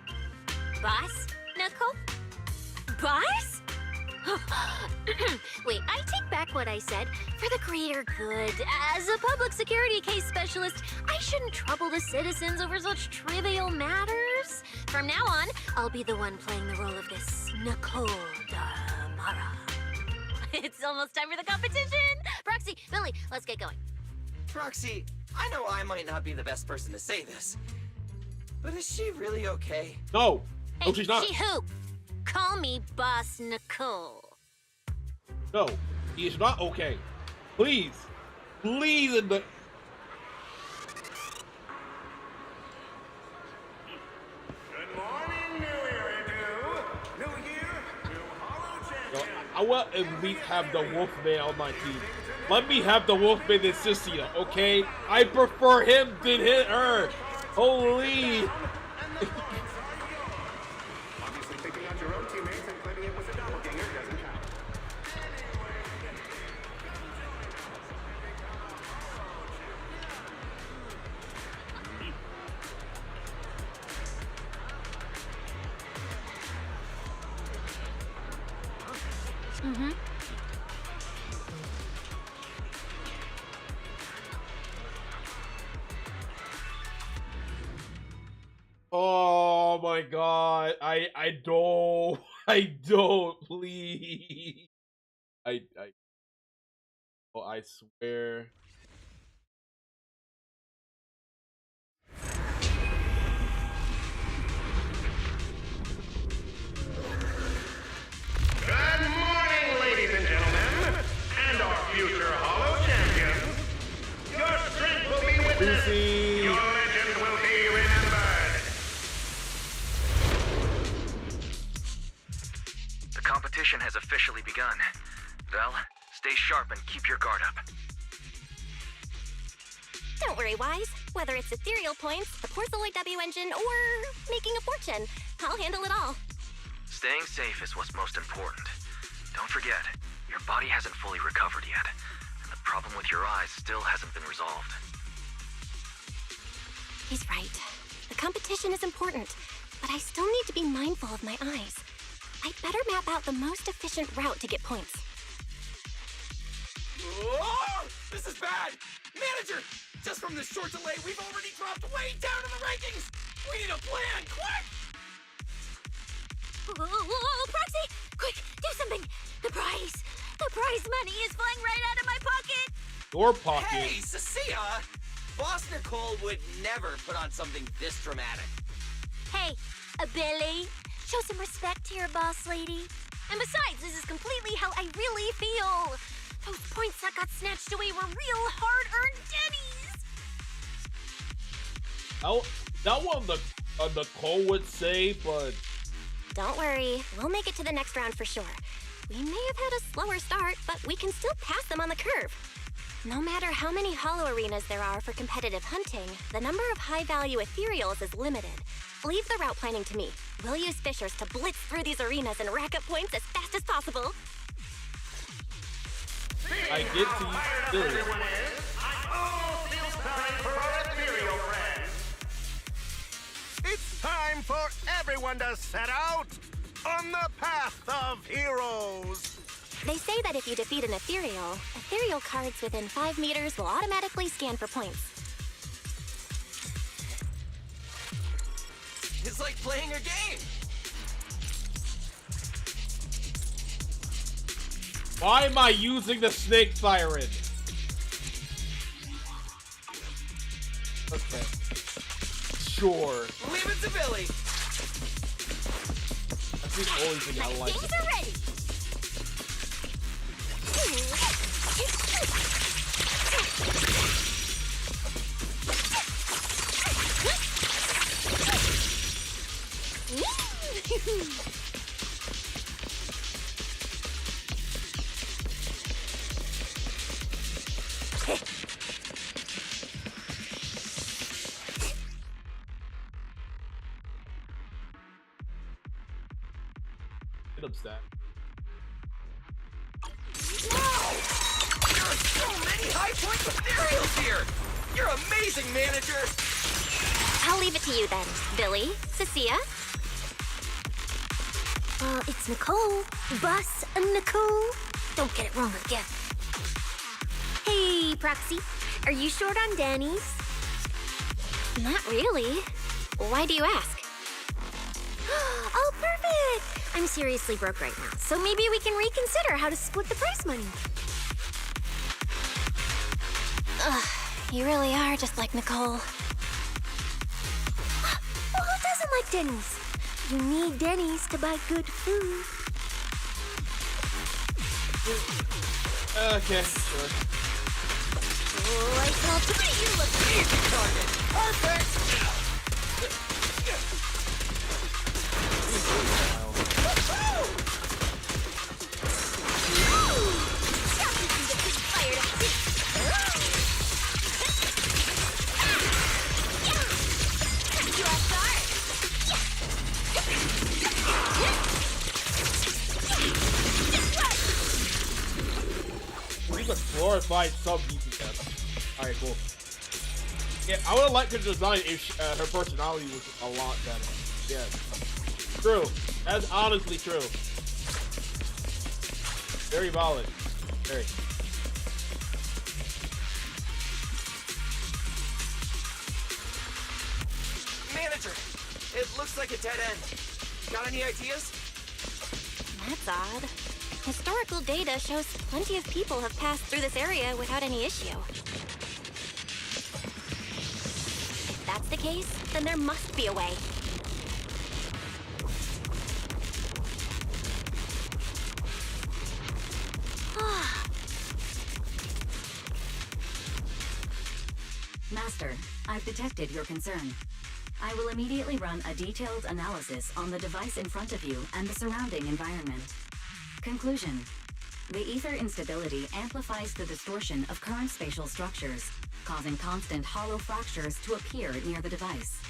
S9: Boss, Nicole? Boss? Wait, I take back what I said. For the greater good, as a public security case specialist, I shouldn't trouble the citizens over such trivial matters. From now on, I'll be the one playing the role of this Nicole Damara. It's almost time for the competition! Proxy, Billy, let's get going.
S13: Proxy, I know I might not be the best person to say this, but is she really okay?
S6: No, no, she's not.
S9: She who? Call me Boss Nicole.
S6: No, he is not okay. Please, please, in the.
S2: Good morning, New Iridu. New year, new hollow champion.
S6: I will at least have the Wolfman on my team. Let me have the Wolfman than Cecilia, okay? I prefer him than her. Holy.
S2: Obviously, picking out your own teammates and claiming it was a doppelganger doesn't count.
S9: Mm-hmm.
S6: Oh my god. I don't. I don't. Please. Oh, I swear.
S2: Good morning, ladies and gentlemen.
S7: begun. Vel, stay sharp and keep your guard up.
S10: Don't worry, Wise. Whether it's ethereal points, the Porceloid W engine, or making a fortune, I'll handle it all.
S7: Staying safe is what's most important. Don't forget, your body hasn't fully recovered yet, and the problem with your eyes still hasn't been resolved.
S10: He's right. The competition is important, but I still need to be mindful of my eyes. I'd better map out the most efficient route to get points.
S13: Oh, this is bad! Manager! Just from this short delay, we've already dropped way down in the rankings! We need a plan, quick!
S12: Whoa, Proxy! Quick, do something! The prize money is flying right out of my pocket!
S6: Your pocket?
S13: Hey, Cecilia! Boss Nicole would never put on something this dramatic.
S12: Hey, Billy, show some respect to your boss lady. And besides, this is completely how I really feel. Those points that got snatched away were real hard-earned Denny's.
S6: Oh, that one Nicole would say, but...
S10: Don't worry, we'll make it to the next round for sure. We may have had a slower start, but we can still pass them on the curve. No matter how many hollow arenas there are for competitive hunting, the number of high-value ethereals is limited. Leave the route planning to me. We'll use fishers to blitz through these arenas and rack up points as fast as possible.
S6: I get to use Billy.
S2: Everyone is. Oh, feels time for our ethereal friends. It's time for everyone to set out on the path of heroes.
S10: They say that if you defeat an ethereal cards within 5 meters will automatically scan for points.
S13: It's like playing a game!
S6: Why am I using the snake siren? Okay. Sure.
S13: Leave it to Billy!
S6: That's the only thing I like.
S12: Things are ready.
S6: Get upset.
S13: Wow! There are so many high point ethereals here! You're amazing, manager!
S10: I'll leave it to you then, Billy, Cecilia.
S9: It's Nicole. Bus Nicole. Don't get it wrong again. Hey, Proxy. Are you short on Danny's?
S10: Not really. Why do you ask?
S9: Oh, perfect! I'm seriously broke right now, so maybe we can reconsider how to split the prize money.
S10: Ugh, you really are just like Nicole.
S9: Well, who doesn't like Denny's? You need Denny's to buy good food.
S6: Okay, sure.
S12: I saw 3 you look
S13: Easy target! Perfect!
S6: We could glorify some DPS. Alright, cool. Yeah, I would have liked her design if her personality was a lot better. Yeah. True. That's honestly true. Very valid. Very.
S13: Manager, it looks like a dead end. Got any ideas?
S10: That's odd. Historical data shows plenty of people have passed through this area without any issue. If that's the case, then there must be a way.
S8: Master, I've detected your concern. I will immediately run a detailed analysis on the device in front of you and the surrounding environment. Conclusion: The ether instability amplifies the distortion of current spatial structures, causing constant hollow fractures to appear near the device.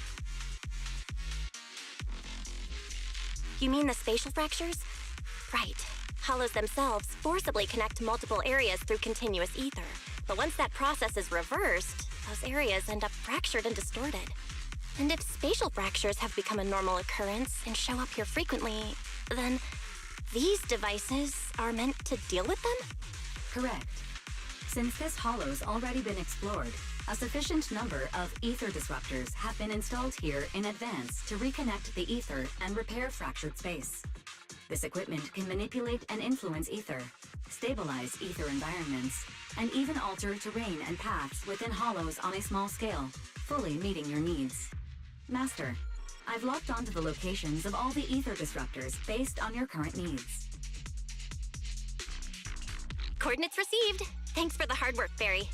S10: You mean the spatial fractures? Right. Hollows themselves forcibly connect multiple areas through continuous ether. But once that process is reversed, those areas end up fractured and distorted. And if spatial fractures have become a normal occurrence and show up here frequently, then these devices are meant to deal with them?
S8: Correct. Since this hollow's already been explored, a sufficient number of ether disruptors have been installed here in advance to reconnect the ether and repair fractured space. This equipment can manipulate and influence ether, stabilize ether environments, and even alter terrain and paths within hollows on a small scale, fully meeting your needs. Master, I've locked onto the locations of all the ether disruptors based on your current needs.
S10: Coordinates received. Thanks for the hard work, Barry.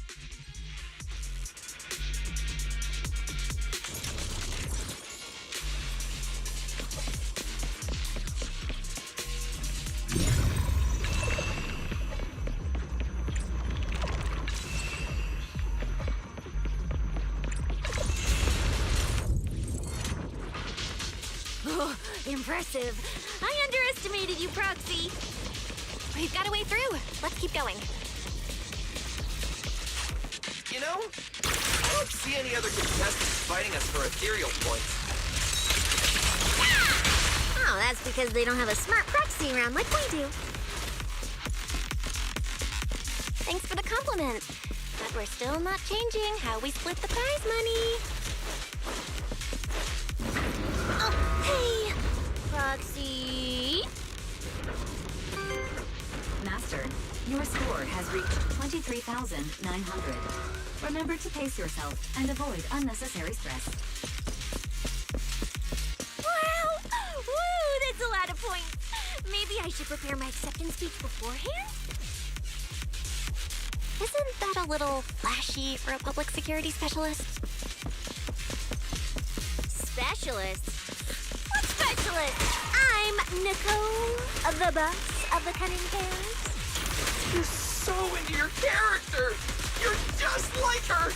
S9: Oh, impressive. I underestimated you, Proxy.
S10: We've got a way through. Let's keep going.
S13: You know, I don't see any other contestants fighting us for ethereal points.
S9: Oh, that's because they don't have a smart proxy around like we do.
S10: Thanks for the compliment. But we're still not changing how we split the prize money.
S9: Oh, hey! Proxy!
S8: Master, your score has reached 23,900. Remember to pace yourself and avoid unnecessary stress.
S9: Wow! Woo! That's a lot of points. Maybe I should prepare my acceptance speech beforehand?
S10: Isn't that a little flashy for a public security specialist?
S9: Specialist? What specialist? I'm Nicole, the boss of the Cunning Hares.
S13: You're so into your character! You're just like her!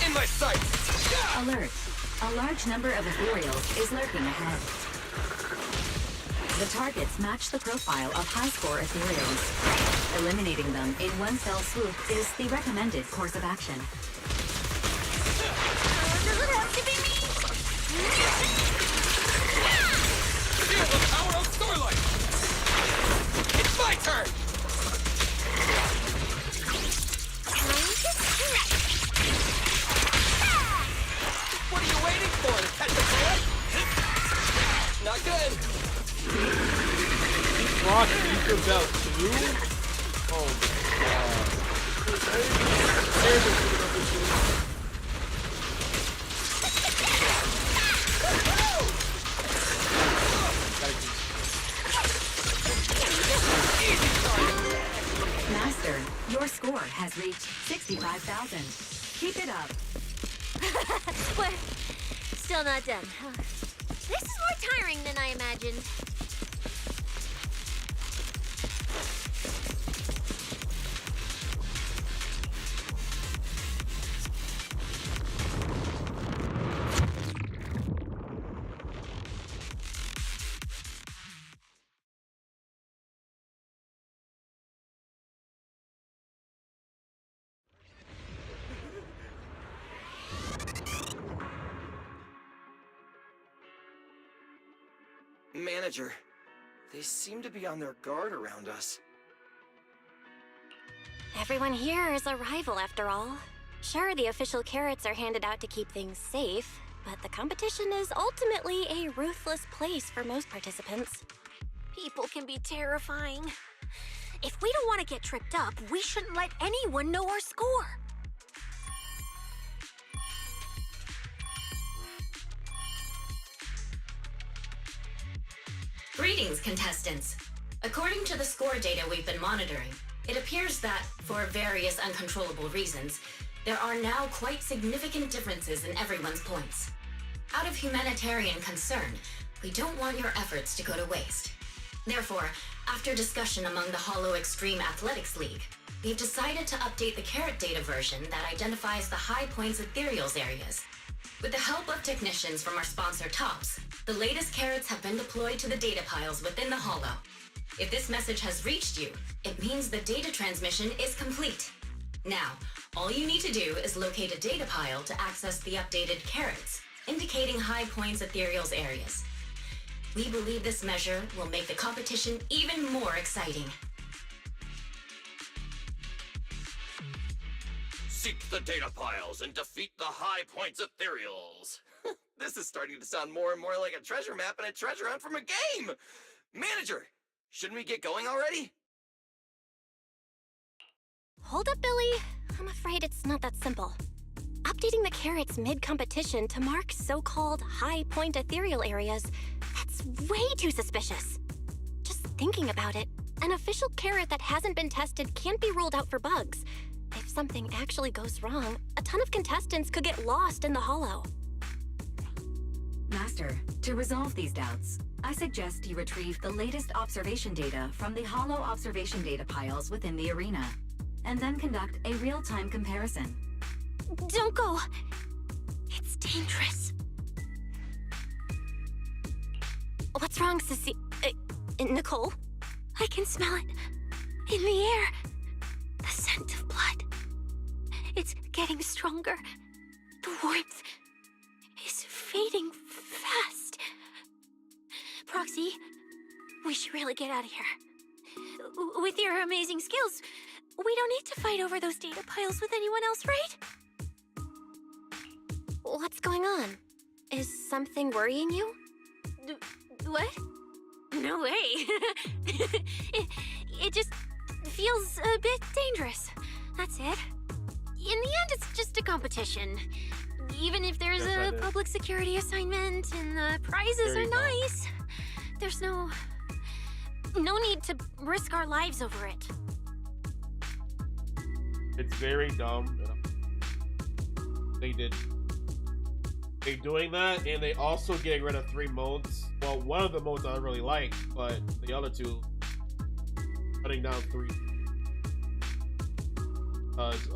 S13: In my sights!
S8: Alert! A large number of ethereals is lurking ahead. The targets match the profile of high-score ethereals. Eliminating them in one fell swoop is the recommended course of action.
S9: Does it have to be me?
S13: Feel the power of Starlight! It's my turn! What are you waiting for? To catch a bullet? Not good.
S6: Rock, you could belt too? Oh my god. There's a
S8: Master, your score has reached 65,000. Keep it up.
S9: We're still not done. This is more tiring than I imagined.
S13: Manager, they seem to be on their guard around us.
S10: Everyone here is a rival, after all. Sure, the official carrots are handed out to keep things safe, but the competition is ultimately a ruthless place for most participants.
S9: People can be terrifying. If we don't want to get tripped up, we shouldn't let anyone know our score.
S14: Greetings, contestants. According to the score data we've been monitoring, it appears that, for various uncontrollable reasons, there are now quite significant differences in everyone's points. Out of humanitarian concern, we don't want your efforts to go to waste. Therefore, after discussion among the Hollow Extreme Athletics League, we've decided to update the carrot data version that identifies the high points ethereals areas. With the help of technicians from our sponsor TOPS, the latest carrots have been deployed to the data piles within the Hollow. If this message has reached you, it means the data transmission is complete. Now, all you need to do is locate a data pile to access the updated carrots, indicating high points ethereals areas. We believe this measure will make the competition even more exciting.
S13: Seek the data piles and defeat the high points ethereals. This is starting to sound more and more like a treasure map and a treasure hunt from a game! Manager, shouldn't we get going already?
S10: Hold up, Billy. I'm afraid it's not that simple. Updating the carrots mid-competition to mark so-called high-point ethereal areas, that's way too suspicious. Just thinking about it, an official carrot that hasn't been tested can't be ruled out for bugs. If something actually goes wrong, a ton of contestants could get lost in the Hollow.
S8: Master, to resolve these doubts, I suggest you retrieve the latest observation data from the Hollow observation data piles within the arena, and then conduct a real-time comparison.
S10: Don't go! It's dangerous. What's wrong, Sissy? Nicole? I can smell it. In the air. The scent of blood. It's getting stronger. The warmth is fading fast. Proxy, we should really get out of here. With your amazing skills, we don't need to fight over those data piles with anyone else, right? What's going on? Is something worrying you? What? No way. it just feels a bit dangerous. That's it. In the end, it's just a competition. Even if there's a public security assignment and the prizes are nice, there's no need to risk our lives over it.
S6: It's very dumb. They doing that, and they also getting rid of 3 modes. Well, one of the modes I really like, but the other 2 cutting down 3. Because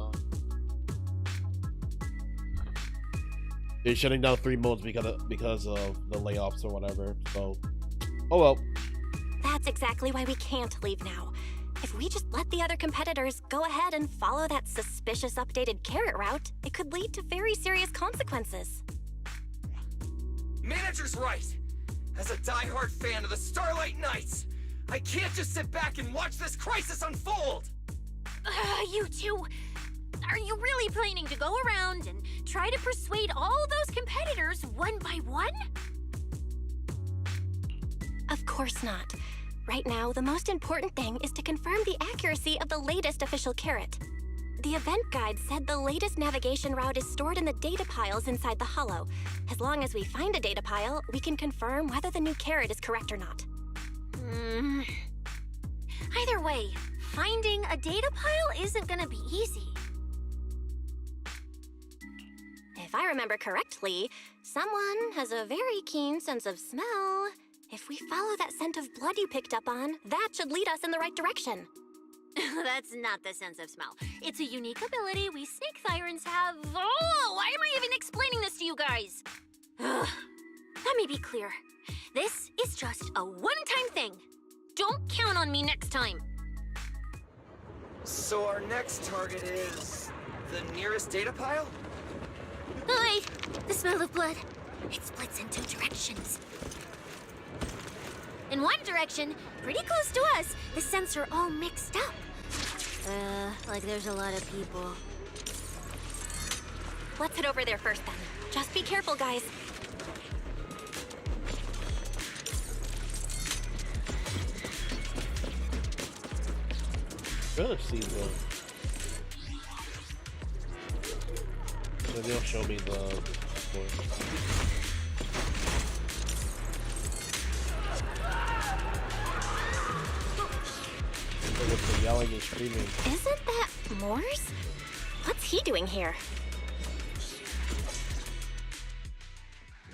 S6: they're shutting down 3 modes because of the layoffs or whatever. So, oh well.
S10: That's exactly why we can't leave now. If we just let the other competitors go ahead and follow that suspicious updated carrot route, it could lead to very serious consequences.
S13: Manager's right! As a die-hard fan of the Starlight Knights, I can't just sit back and watch this crisis unfold!
S10: You two, are you really planning to go around and try to persuade all those competitors one by one? Of course not. Right now, the most important thing is to confirm the accuracy of the latest official carrot. The event guide said the latest navigation route is stored in the data piles inside the Hollow. As long as we find a data pile, we can confirm whether the new carrot is correct or not. Either way, finding a data pile isn't gonna be easy. If I remember correctly, someone has a very keen sense of smell. If we follow that scent of blood you picked up on, that should lead us in the right direction.
S9: That's not the sense of smell. It's a unique ability we snake sirens have. Oh, why am I even explaining this to you guys? Let me be clear. This is just a one-time thing. Don't count on me next time.
S13: So our next target is the nearest data pile?
S9: Hi! The smell of blood. It splits in 2 directions. In one direction, pretty close to us, the scents are all mixed up. Like there's a lot of people.
S10: Let's head over there first then. Just be careful, guys.
S6: I've seen the. So they'll show me the. With the yelling and screaming.
S10: Isn't that Morse? What's he doing here?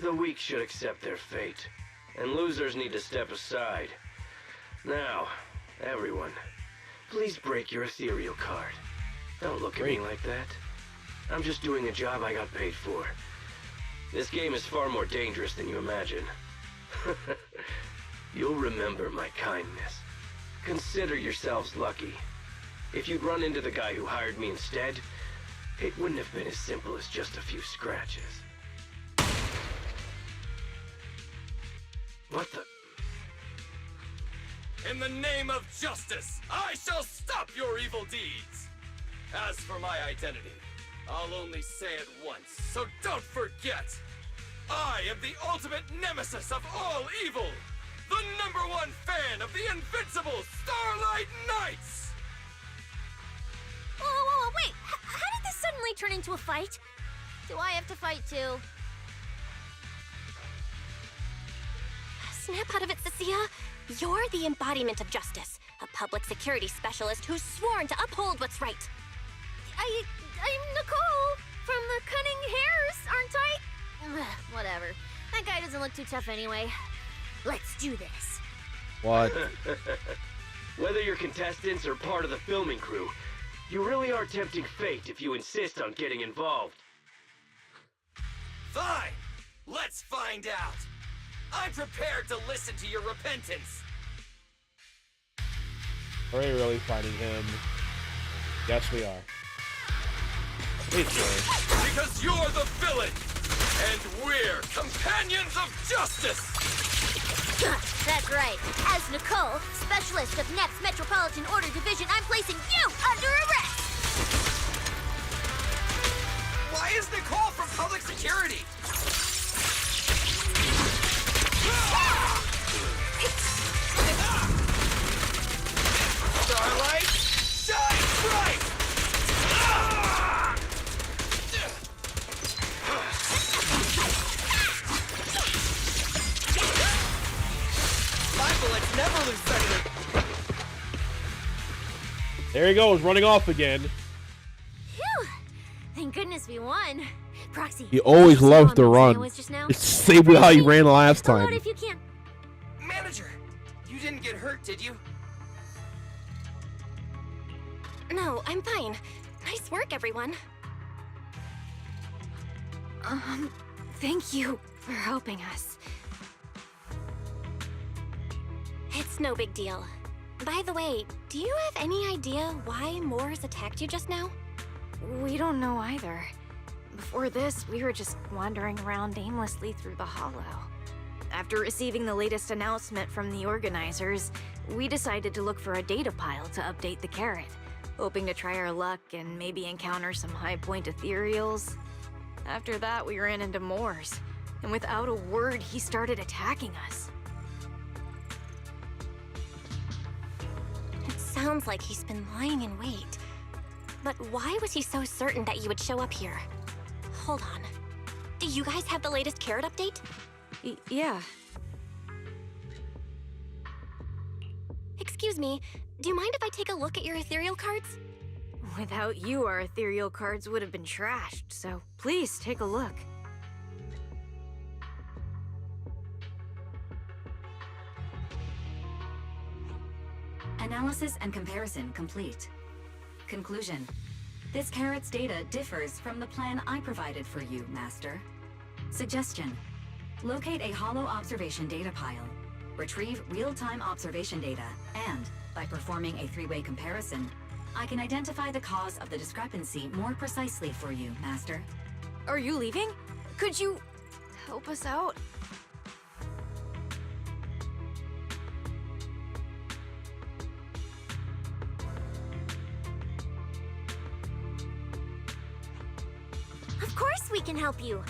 S18: The weak should accept their fate, and losers need to step aside. Now, everyone, please break your ethereal card. Don't look at me like that. I'm just doing a job I got paid for. This game is far more dangerous than you imagine. You'll remember my kindness. Consider yourselves lucky. If you'd run into the guy who hired me instead, it wouldn't have been as simple as just a few scratches. What the?
S13: In the name of justice, I shall stop your evil deeds! As for my identity, I'll only say it once, so don't forget! I am the ultimate nemesis of all evil! The #1 fan of the invincible Starlight Knights!
S12: Whoa, wait! How did this suddenly turn into a fight? Do I have to fight too?
S10: Snap out of it, Cecilia. You're the embodiment of justice, a public security specialist who's sworn to uphold what's right.
S9: I'm Nicole from the Cunning Hairs, aren't I?
S12: Whatever. That guy doesn't look too tough anyway. Let's do this.
S6: What?
S18: Whether you're contestants or part of the filming crew, you really are tempting fate if you insist on getting involved.
S13: Fine! Let's find out! I'm prepared to listen to your repentance!
S6: Are we really fighting him? Yes, we are. Please,
S13: Because you're the villain! And we're companions of justice!
S12: That's right. As Nicole, specialist of NEP's Metropolitan Order Division, I'm placing you under arrest!
S13: Why is Nicole from public security? Starlight, shine bright! My bullets never lose sight of it.
S6: There he goes, running off again.
S12: Phew! Thank goodness we won. Proxy.
S6: He always
S12: you
S6: loves
S12: saw
S6: to
S12: me as I
S6: run.
S12: was just now?
S6: It's the same way how he ran last
S12: Reload
S6: time.
S12: if you can.
S13: Manager, you didn't get hurt, did you?
S10: No, I'm fine. Nice work, everyone.
S9: Thank you for helping us.
S10: It's no big deal. By the way, do you have any idea why Moores attacked you just now?
S14: We don't know either. Before this, we were just wandering around aimlessly through the hollow. After receiving the latest announcement from the organizers, we decided to look for a data pile to update the carrot, hoping to try our luck and maybe encounter some high-point ethereals. After that, we ran into Moores, and without a word, he started attacking us.
S10: It sounds like he's been lying in wait. But why was he so certain that you would show up here? Hold on. Do you guys have the latest carrot update?
S14: Yeah.
S10: Excuse me, do you mind if I take a look at your ethereal cards?
S14: Without you, our ethereal cards would have been trashed, so please take a look.
S8: Analysis and comparison complete. Conclusion. This carrot's data differs from the plan I provided for you, Master. Suggestion. Locate a hollow observation data pile. Retrieve real-time observation data, and, by performing a three-way comparison, I can identify the cause of the discrepancy more precisely for you, Master.
S14: Are you leaving? Could you help us out?
S12: Of course we can help you.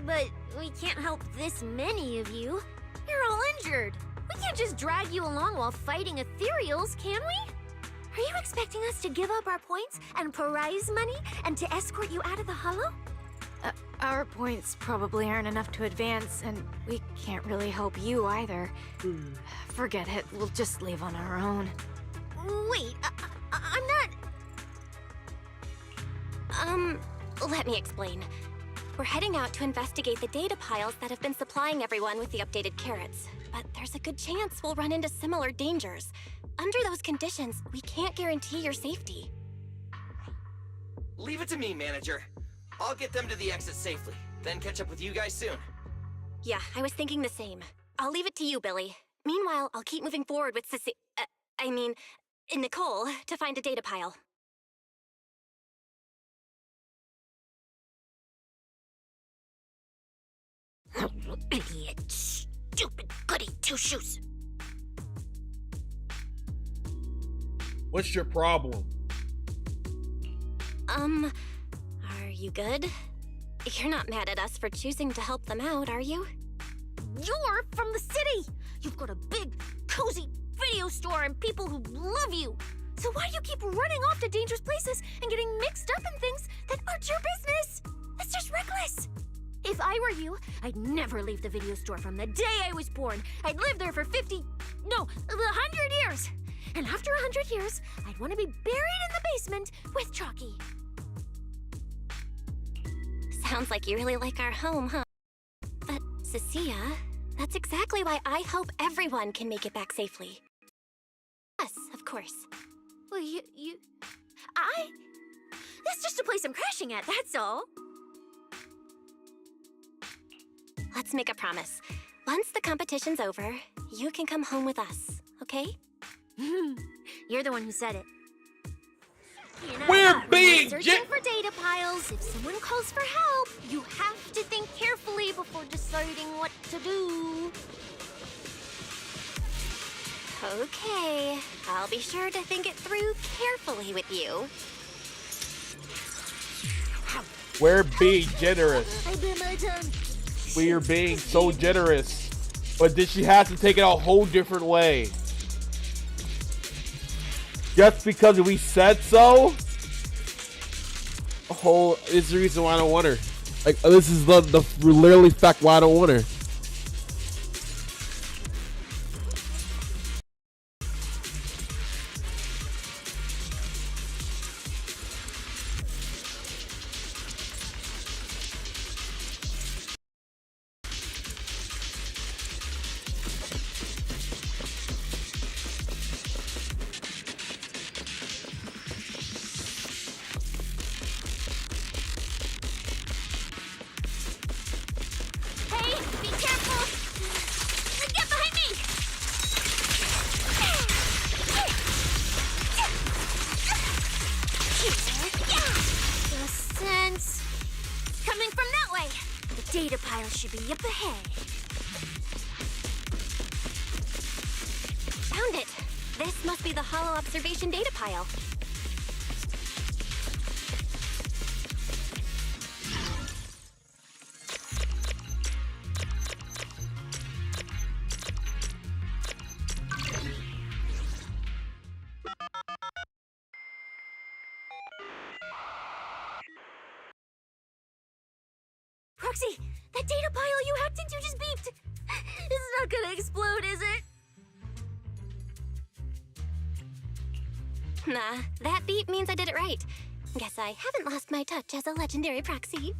S12: But we can't help this many of you. You're all injured. We can't just drag you along while fighting ethereals, can we? Are you expecting us to give up our points and prize money and to escort you out of the hollow?
S14: Our points probably aren't enough to advance, and we can't really help you either. Forget it, we'll just leave on our own.
S12: Wait, I'm not...
S10: Let me explain. We're heading out to investigate the data piles that have been supplying everyone with the updated carrots. But there's a good chance we'll run into similar dangers. Under those conditions, we can't guarantee your safety.
S13: Leave it to me, manager. I'll get them to the exit safely, then catch up with you guys soon.
S10: Yeah, I was thinking the same. I'll leave it to you, Billy. Meanwhile, I'll keep moving forward with Nicole, to find a data pile.
S9: Idiot. Stupid goody two-shoes.
S6: What's your problem?
S10: Are you good? You're not mad at us for choosing to help them out, are you?
S9: You're from the city! You've got a big, cozy video store and people who love you! So why do you keep running off to dangerous places and getting mixed up in things that aren't your business? That's just reckless! If I were you, I'd never leave the video store from the day I was born. I'd live there for 100 years! And after 100 years, I'd want to be buried in the basement with Chalky.
S10: Sounds like you really like our home, huh? But, Cecilia, that's exactly why I hope everyone can make it back safely. Yes, of course.
S9: Well, That's just a place I'm crashing at, that's all.
S10: Let's make a promise. Once the competition's over, you can come home with us, okay?
S9: You're the one who said it.
S6: We're being
S9: searching for data piles. If someone calls for help, you have to think carefully before deciding what to do.
S10: Okay, I'll be sure to think it through carefully with you.
S6: We're being generous.
S9: I bit my tongue.
S6: We are being so generous. But then she has to take it a whole different way. Just because we said so? This is the reason why I don't want her. Like, this is the literally fact why I don't want her.
S9: Hey, be careful! Get behind me! The sense coming from that way. The data pile should be up ahead.
S10: Found it! This must be the hollow observation data pile.
S9: Proxy, that data pile you hacked into just beeped. It's not gonna explode, is it?
S10: Nah, that beep means I did it right. Guess I haven't lost my touch as a legendary proxy.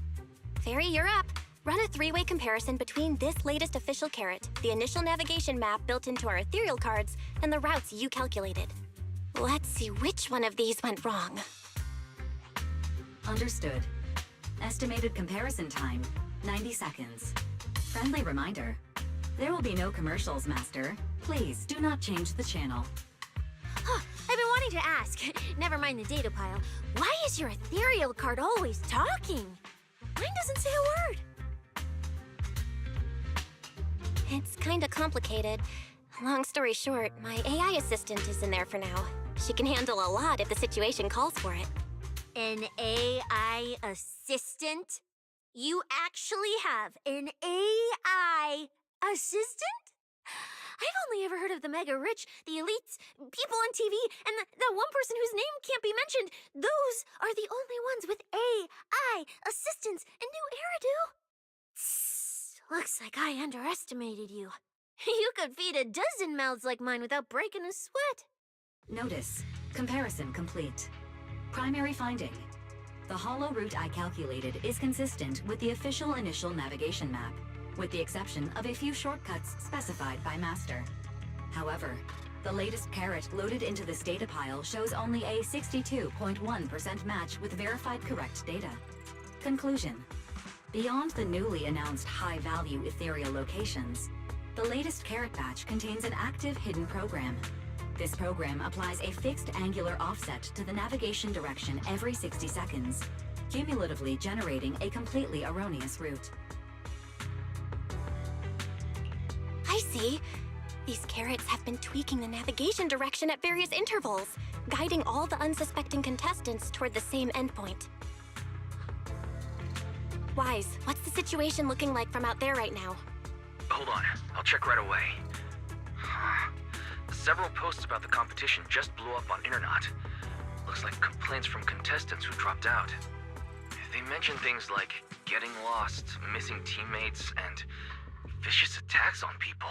S10: Fairy, you're up. Run a three-way comparison between this latest official carrot, the initial navigation map built into our ethereal cards, and the routes you calculated. Let's see which one of these went wrong.
S8: Understood. Estimated comparison time, 90 seconds. Friendly reminder. There will be no commercials, Master. Please do not change the channel.
S9: I've been wanting to ask, never mind the data pile, why is your ethereal card always talking? Mine doesn't say a word.
S10: It's kinda complicated. Long story short, my AI assistant is in there for now. She can handle a lot if the situation calls for it.
S9: An AI assistant? You actually have an AI assistant? I've only ever heard of the mega rich, the elites, people on TV, and that one person whose name can't be mentioned. Those are the only ones with AI assistants in New Eridu. Tss, looks like I underestimated you. You could feed a dozen mouths like mine without breaking a sweat.
S8: Notice. Comparison complete. Primary finding. The hollow route I calculated is consistent with the official initial navigation map, with the exception of a few shortcuts specified by Master. However, the latest carrot loaded into this data pile shows only a 62.1% match with verified correct data. Conclusion. Beyond the newly announced high-value ethereal locations, the latest carrot batch contains an active hidden program. This program applies a fixed angular offset to the navigation direction every 60 seconds, cumulatively generating a completely erroneous route.
S10: I see. These carrots have been tweaking the navigation direction at various intervals, guiding all the unsuspecting contestants toward the same endpoint. Wise, what's the situation looking like from out there right now?
S7: Hold on, I'll check right away. Several posts about the competition just blew up on Internet. Looks like complaints from contestants who dropped out. They mention things like getting lost, missing teammates, and vicious attacks on people.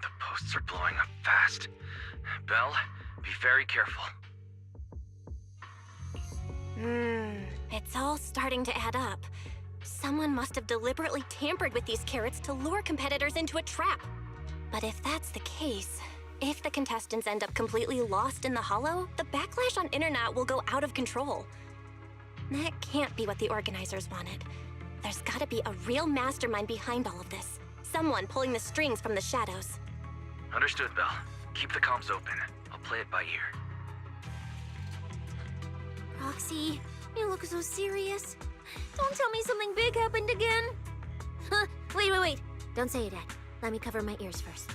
S7: The posts are blowing up fast. Belle, be very careful.
S10: It's all starting to add up. Someone must have deliberately tampered with these carrots to lure competitors into a trap. But if that's the case, if the contestants end up completely lost in the hollow, the backlash on Internet will go out of control. That can't be what the organizers wanted. There's gotta be a real mastermind behind all of this. Someone pulling the strings from the shadows.
S7: Understood, Belle. Keep the comms open. I'll play it by ear.
S9: Roxy, you look so serious. Don't tell me something big happened again. Huh, wait. Don't say it, Ed. Let me cover my ears first.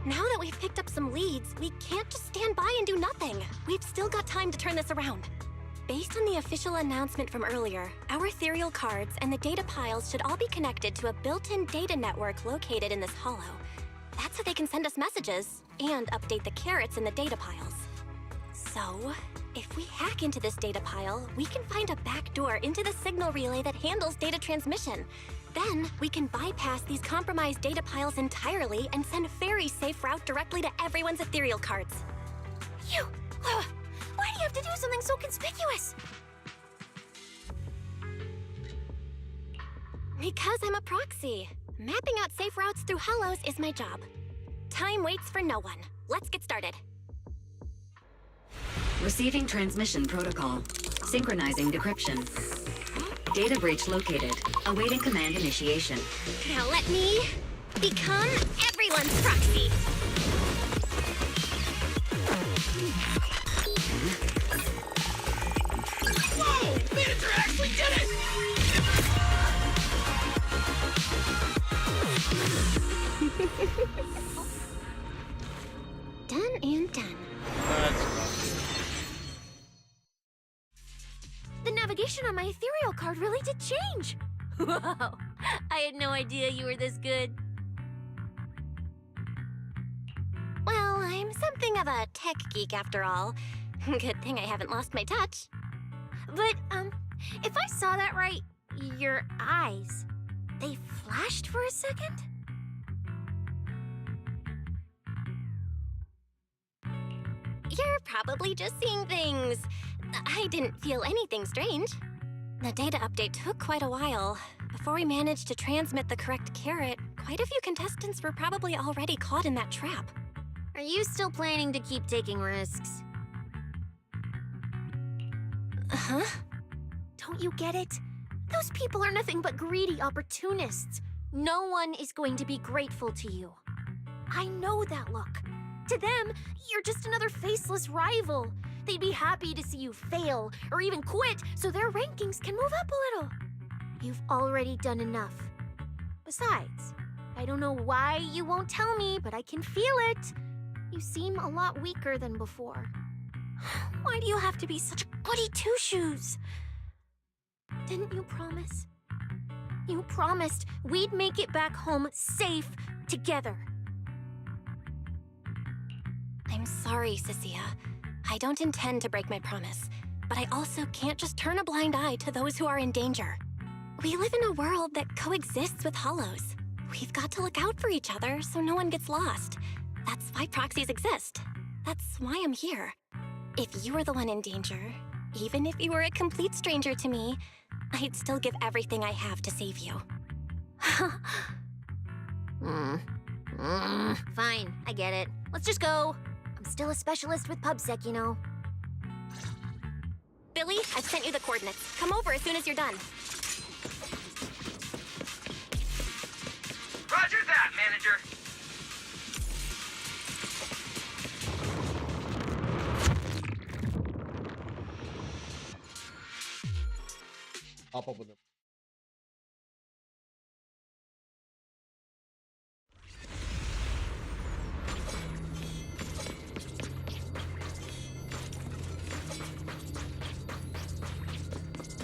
S10: Now that we've picked up some leads, we can't just stand by and do nothing. We've still got time to turn this around. Based on the official announcement from earlier, our ethereal cards and the data piles should all be connected to a built-in data network located in this hollow. That's how they can send us messages and update the carrots in the data piles. So, if we hack into this data pile, we can find a back door into the signal relay that handles data transmission. Then, we can bypass these compromised data piles entirely and send a very safe route directly to everyone's ethereal cards.
S9: Why do you have to do something so conspicuous?
S10: Because I'm a proxy. Mapping out safe routes through hollows is my job. Time waits for no one. Let's get started.
S8: Receiving transmission protocol. Synchronizing decryption. Data breach located. Awaiting command initiation.
S10: Now let me become everyone's proxy.
S13: Whoa! Manager actually did it!
S10: Done and done.
S9: The navigation on my ethereal card really did change.
S3: Wow, I had no idea you were this good.
S10: Well, I'm something of a tech geek after all. Good thing I haven't lost my touch.
S9: But, if I saw that right, your eyes, they flashed for a second?
S10: You're probably just seeing things. I didn't feel anything strange. The data update took quite a while. Before we managed to transmit the correct carrot, quite a few contestants were probably already caught in that trap.
S9: Are you still planning to keep taking risks?
S10: Huh?
S9: Don't you get it? Those people are nothing but greedy opportunists. No one is going to be grateful to you. I know that look. To them, you're just another faceless rival. They'd be happy to see you fail or even quit so their rankings can move up a little. You've already done enough. Besides, I don't know why you won't tell me, but I can feel it. You seem a lot weaker than before. Why do you have to be such a goody two-shoes? Didn't you promise? You promised we'd make it back home safe together.
S10: I'm sorry, Cecilia. I don't intend to break my promise, but I also can't just turn a blind eye to those who are in danger. We live in a world that coexists with hollows. We've got to look out for each other so no one gets lost. That's why proxies exist. That's why I'm here. If you were the one in danger, even if you were a complete stranger to me, I'd still give everything I have to save you.
S9: Fine, I get it. Let's just go. I'm still a specialist with PubSec, you know.
S10: Billy, I've sent you the coordinates. Come over as soon as you're done.
S13: Roger that, manager.
S6: Hop up with them.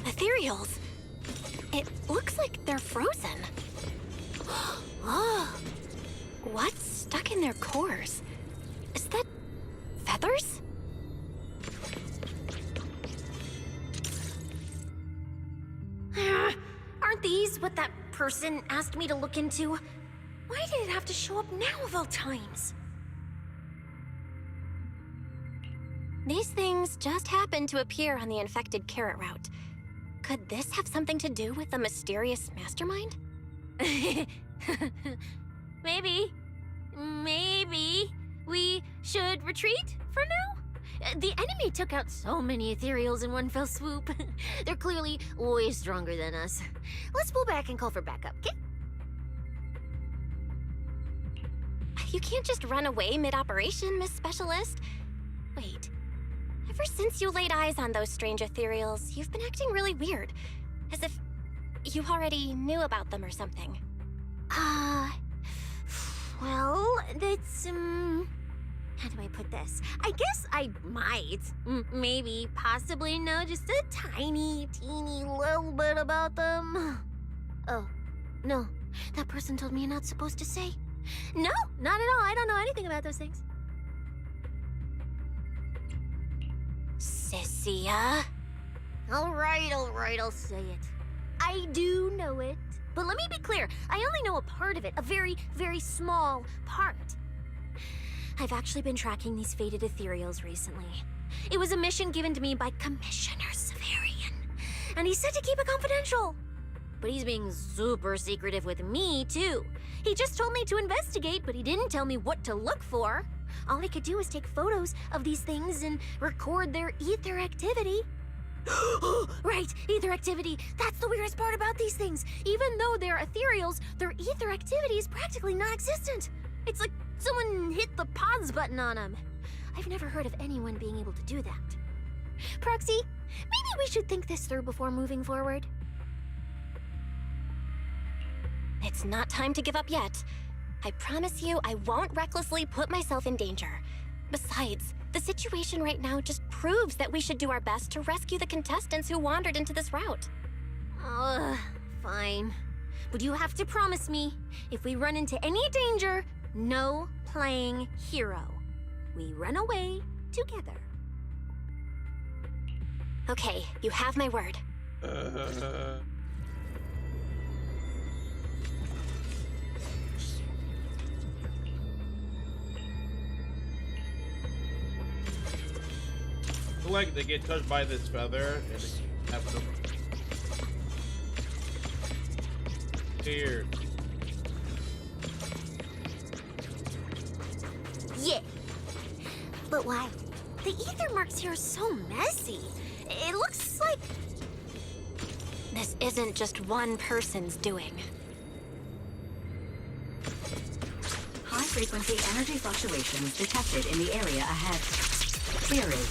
S10: Ethereals. It looks like they're frozen. Oh, what's stuck in their cores? Is that feathers?
S9: Aren't these what that person asked me to look into? Why did it have to show up now of all times?
S10: These things just happened to appear on the infected carrot route. Could this have something to do with the mysterious mastermind?
S9: Maybe. Maybe we should retreat for now? The enemy took out so many ethereals in one fell swoop. They're clearly way stronger than us. Let's pull back and call for backup, okay?
S10: You can't just run away mid-operation, Miss Specialist. Wait. Ever since you laid eyes on those strange ethereals, you've been acting really weird. As if you already knew about them or something.
S9: Well, that's, how do I put this? I guess I might, maybe, possibly know just a tiny, teeny little bit about them. Oh, no. That person told me you're not supposed to say. No, not at all. I don't know anything about those things.
S10: Sissia?
S9: All right, I'll say it. I do know it. But let me be clear, I only know a part of it, a very, very small part. I've actually been tracking these fated ethereals recently. It was a mission given to me by Commissioner Severian, and he said to keep it confidential. But he's being super secretive with me, too. He just told me to investigate, but he didn't tell me what to look for. All he could do was take photos of these things and record their ether activity. Right, ether activity. That's the weirdest part about these things. Even though they're ethereals, their ether activity is practically non-existent. It's like someone hit the pause button on them. I've never heard of anyone being able to do that. Proxy, maybe we should think this through before moving forward.
S10: It's not time to give up yet. I promise you I won't recklessly put myself in danger. Besides, the situation right now just proves that we should do our best to rescue the contestants who wandered into this route.
S9: Fine. But you have to promise me, if we run into any danger, no playing hero. We run away together.
S10: Okay, you have my word.
S6: Like they get touched by this feather and they have no here.
S9: Yeah. But why? The ether marks here are so messy. It looks like...
S10: This isn't just one person's doing.
S8: High-frequency energy fluctuations detected in the area ahead. Theory.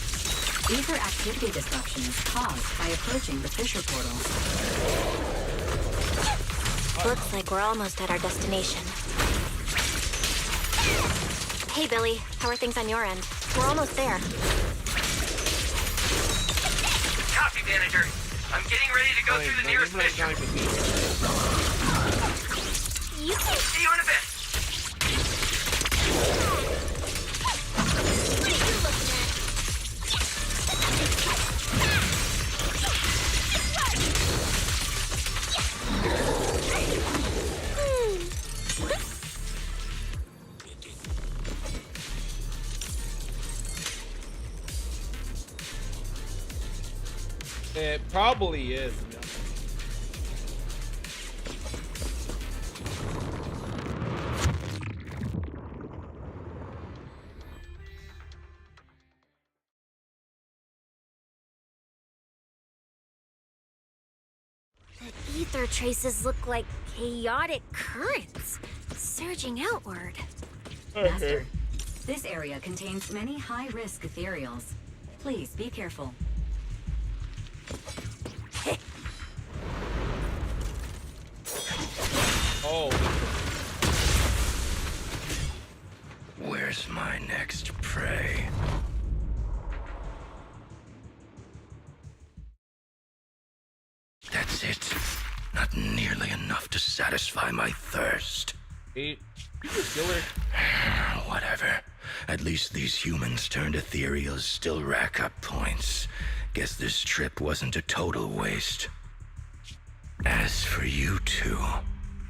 S8: Ether activity disruptions caused by approaching the fissure portal.
S10: Looks like we're almost at our destination. Hey, Billy. How are things on your end? We're almost there.
S13: Copy, manager. I'm getting ready to go through the nearest fissure. See you in a bit.
S6: It probably is. To be honest.
S9: The ether traces look like chaotic currents surging outward.
S8: Master, this area contains many high-risk ethereals. Please be careful.
S6: Oh.
S18: Where's my next prey? That's it. Not nearly enough to satisfy my thirst.
S6: Eat. Killer.
S18: Whatever. At least these humans turned ethereals still rack up points. Guess this trip wasn't a total waste. As for you two,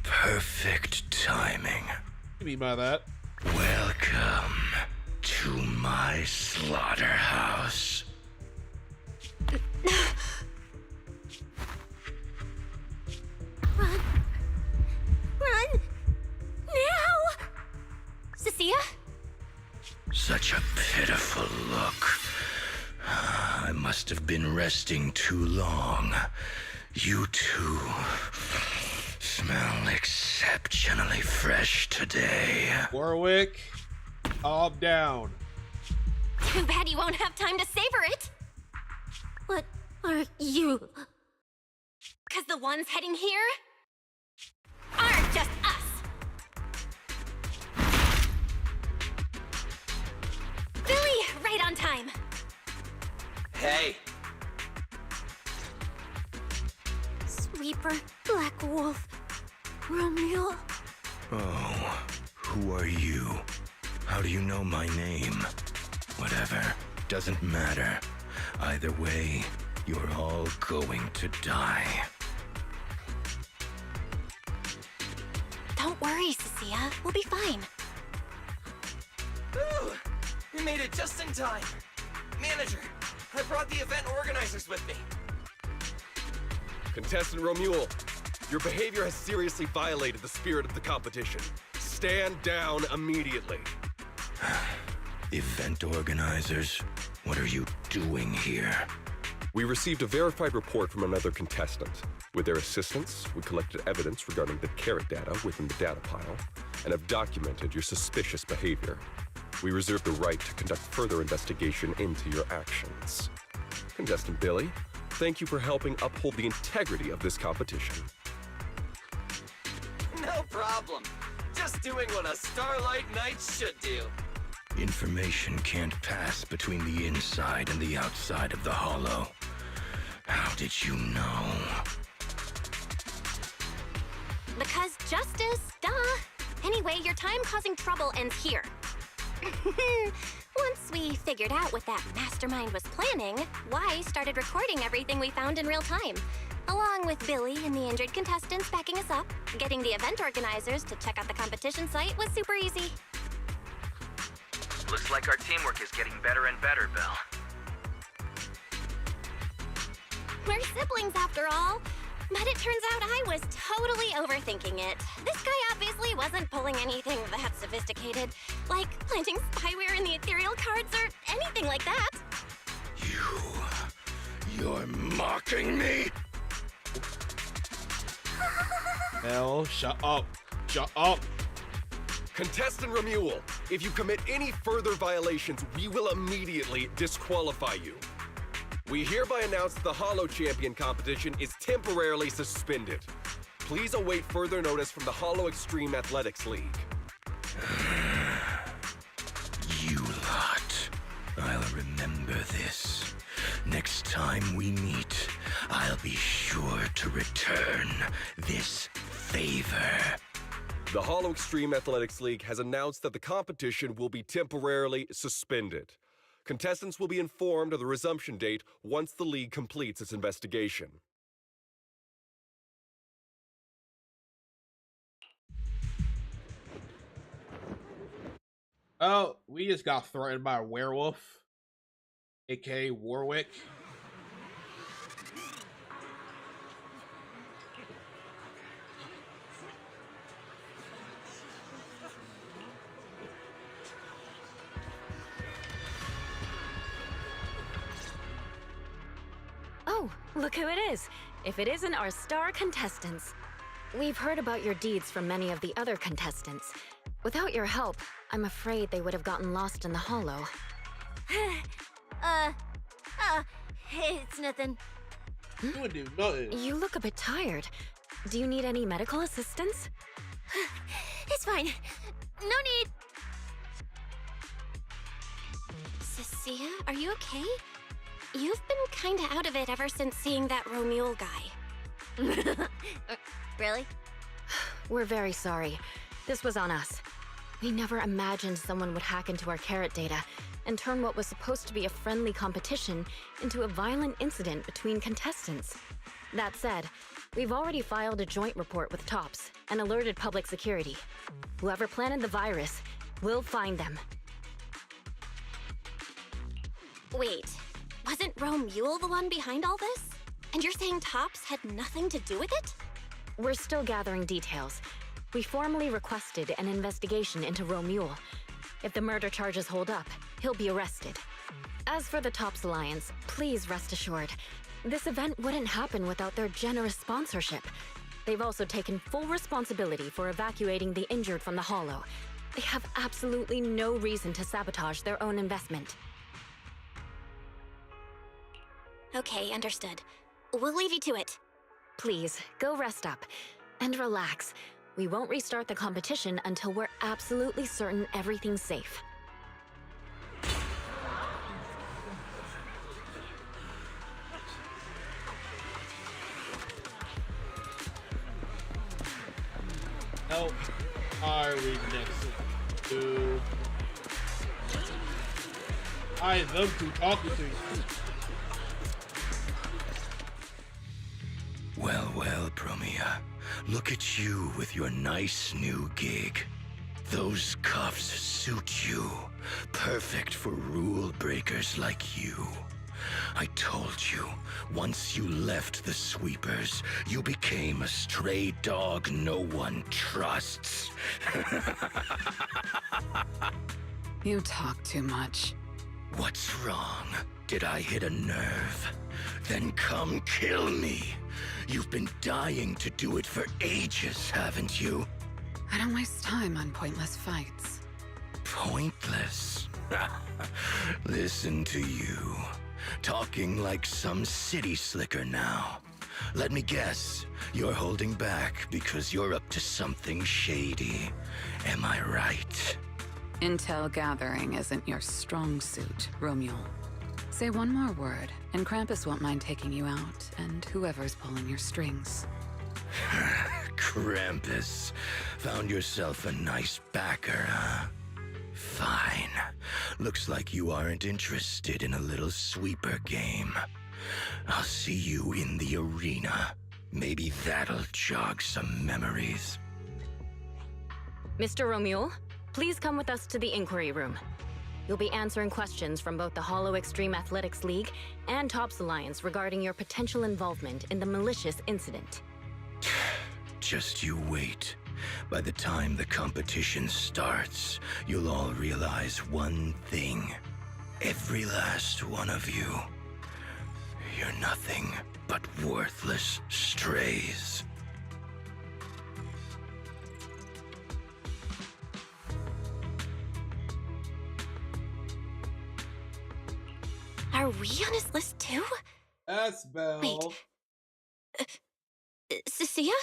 S18: perfect timing.
S6: What do you mean by that?
S18: Welcome to my slaughterhouse.
S9: Run! Run! Now! Cecilia?
S18: Such a pitiful look. I must have been resting too long. You two smell exceptionally fresh today.
S6: Warwick, calm down.
S9: Too bad you won't have time to savor it. What are you? Because the ones heading here aren't just us. Billy, right on time.
S13: Hey!
S9: Sweeper, Black Wolf, Romeo.
S18: Oh, who are you? How do you know my name? Whatever, doesn't matter. Either way, you're all going to die.
S10: Don't worry, Cecilia. We'll be fine.
S13: Ooh, we made it just in time. Manager, I brought the event organizers with me.
S15: Contestant Romuald, your behavior has seriously violated the spirit of the competition. Stand down immediately.
S18: Event organizers, what are you doing here?
S15: We received a verified report from another contestant. With their assistance, we collected evidence regarding the carrot data within the data pile and have documented your suspicious behavior. We reserve the right to conduct further investigation into your actions. Contestant Billy, thank you for helping uphold the integrity of this competition.
S13: No problem. Just doing what a Starlight Knight should do.
S18: Information can't pass between the inside and the outside of the hollow. How did you know?
S9: Because justice, duh. Anyway, your time causing trouble ends here. Once we figured out what that mastermind was planning, Y started recording everything we found in real time. Along with Billy and the injured contestants backing us up, getting the event organizers to check out the competition site was super easy.
S7: Looks like our teamwork is getting better and better, Bill.
S9: We're siblings after all. But it turns out I was totally overthinking it. This guy obviously wasn't pulling anything that sophisticated, like planting spyware in the ethereal cards or anything like that.
S18: You're mocking me?
S6: Hell, shut up. Shut up.
S15: Contestant Romuald, if you commit any further violations, we will immediately disqualify you. We hereby announce that the Hollow Champion competition is temporarily suspended. Please await further notice from the Hollow Extreme Athletics League.
S18: You lot. I'll remember this. Next time we meet, I'll be sure to return this favor.
S15: The Hollow Extreme Athletics League has announced that the competition will be temporarily suspended. Contestants will be informed of the resumption date once the league completes its investigation.
S6: Oh, we just got threatened by a werewolf, aka Warwick.
S14: Look who it is. If it isn't our star contestants. We've heard about your deeds from many of the other contestants. Without your help, I'm afraid they would have gotten lost in the hollow.
S12: It's nothing.
S6: You would do nothing.
S14: You look a bit tired. Do you need any medical assistance?
S12: It's fine. No need.
S10: Cecilia, are you okay? You've been kinda out of it ever since seeing that Romule guy.
S12: Really?
S14: We're very sorry. This was on us. We never imagined someone would hack into our carrot data and turn what was supposed to be a friendly competition into a violent incident between contestants. That said, we've already filed a joint report with TOPS and alerted public security. Whoever planted the virus, we'll find them.
S10: Wait, wasn't Romule the one behind all this? And you're saying TOPS had nothing to do with it?
S14: We're still gathering details. We formally requested an investigation into Romule. If the murder charges hold up, he'll be arrested. As for the TOPS Alliance, please rest assured, this event wouldn't happen without their generous sponsorship. They've also taken full responsibility for evacuating the injured from the hollow. They have absolutely no reason to sabotage their own investment.
S10: Okay, understood. We'll leave you to it.
S14: Please, go rest up. And relax. We won't restart the competition until we're absolutely certain everything's safe.
S6: How are we next to? I them two talking to you.
S19: Well, Promia. Look at you with your nice new gig. Those cuffs suit you. Perfect for rule breakers like you. I told you, once you left the sweepers, you became a stray dog no one trusts.
S20: You talk too much.
S19: What's wrong? Did I hit a nerve? Then come kill me. You've been dying to do it for ages, haven't you?
S20: I don't waste time on pointless fights.
S19: Pointless? Listen to you. Talking like some city slicker now. Let me guess, you're holding back because you're up to something shady. Am I right?
S20: Intel gathering isn't your strong suit, Romule. Say one more word, and Krampus won't mind taking you out, and whoever's pulling your strings.
S19: Krampus. Found yourself a nice backer, huh? Fine. Looks like you aren't interested in a little sweeper game. I'll see you in the arena. Maybe that'll jog some memories.
S14: Mr. Romule, please come with us to the inquiry room. You'll be answering questions from both the Hollow Extreme Athletics League and TOPS Alliance regarding your potential involvement in the malicious incident.
S19: Just you wait. By the time the competition starts, you'll all realize one thing. Every last one of you. You're nothing but worthless strays.
S10: Are we on his list too?
S6: That's Belle.
S10: Wait. Cecilia?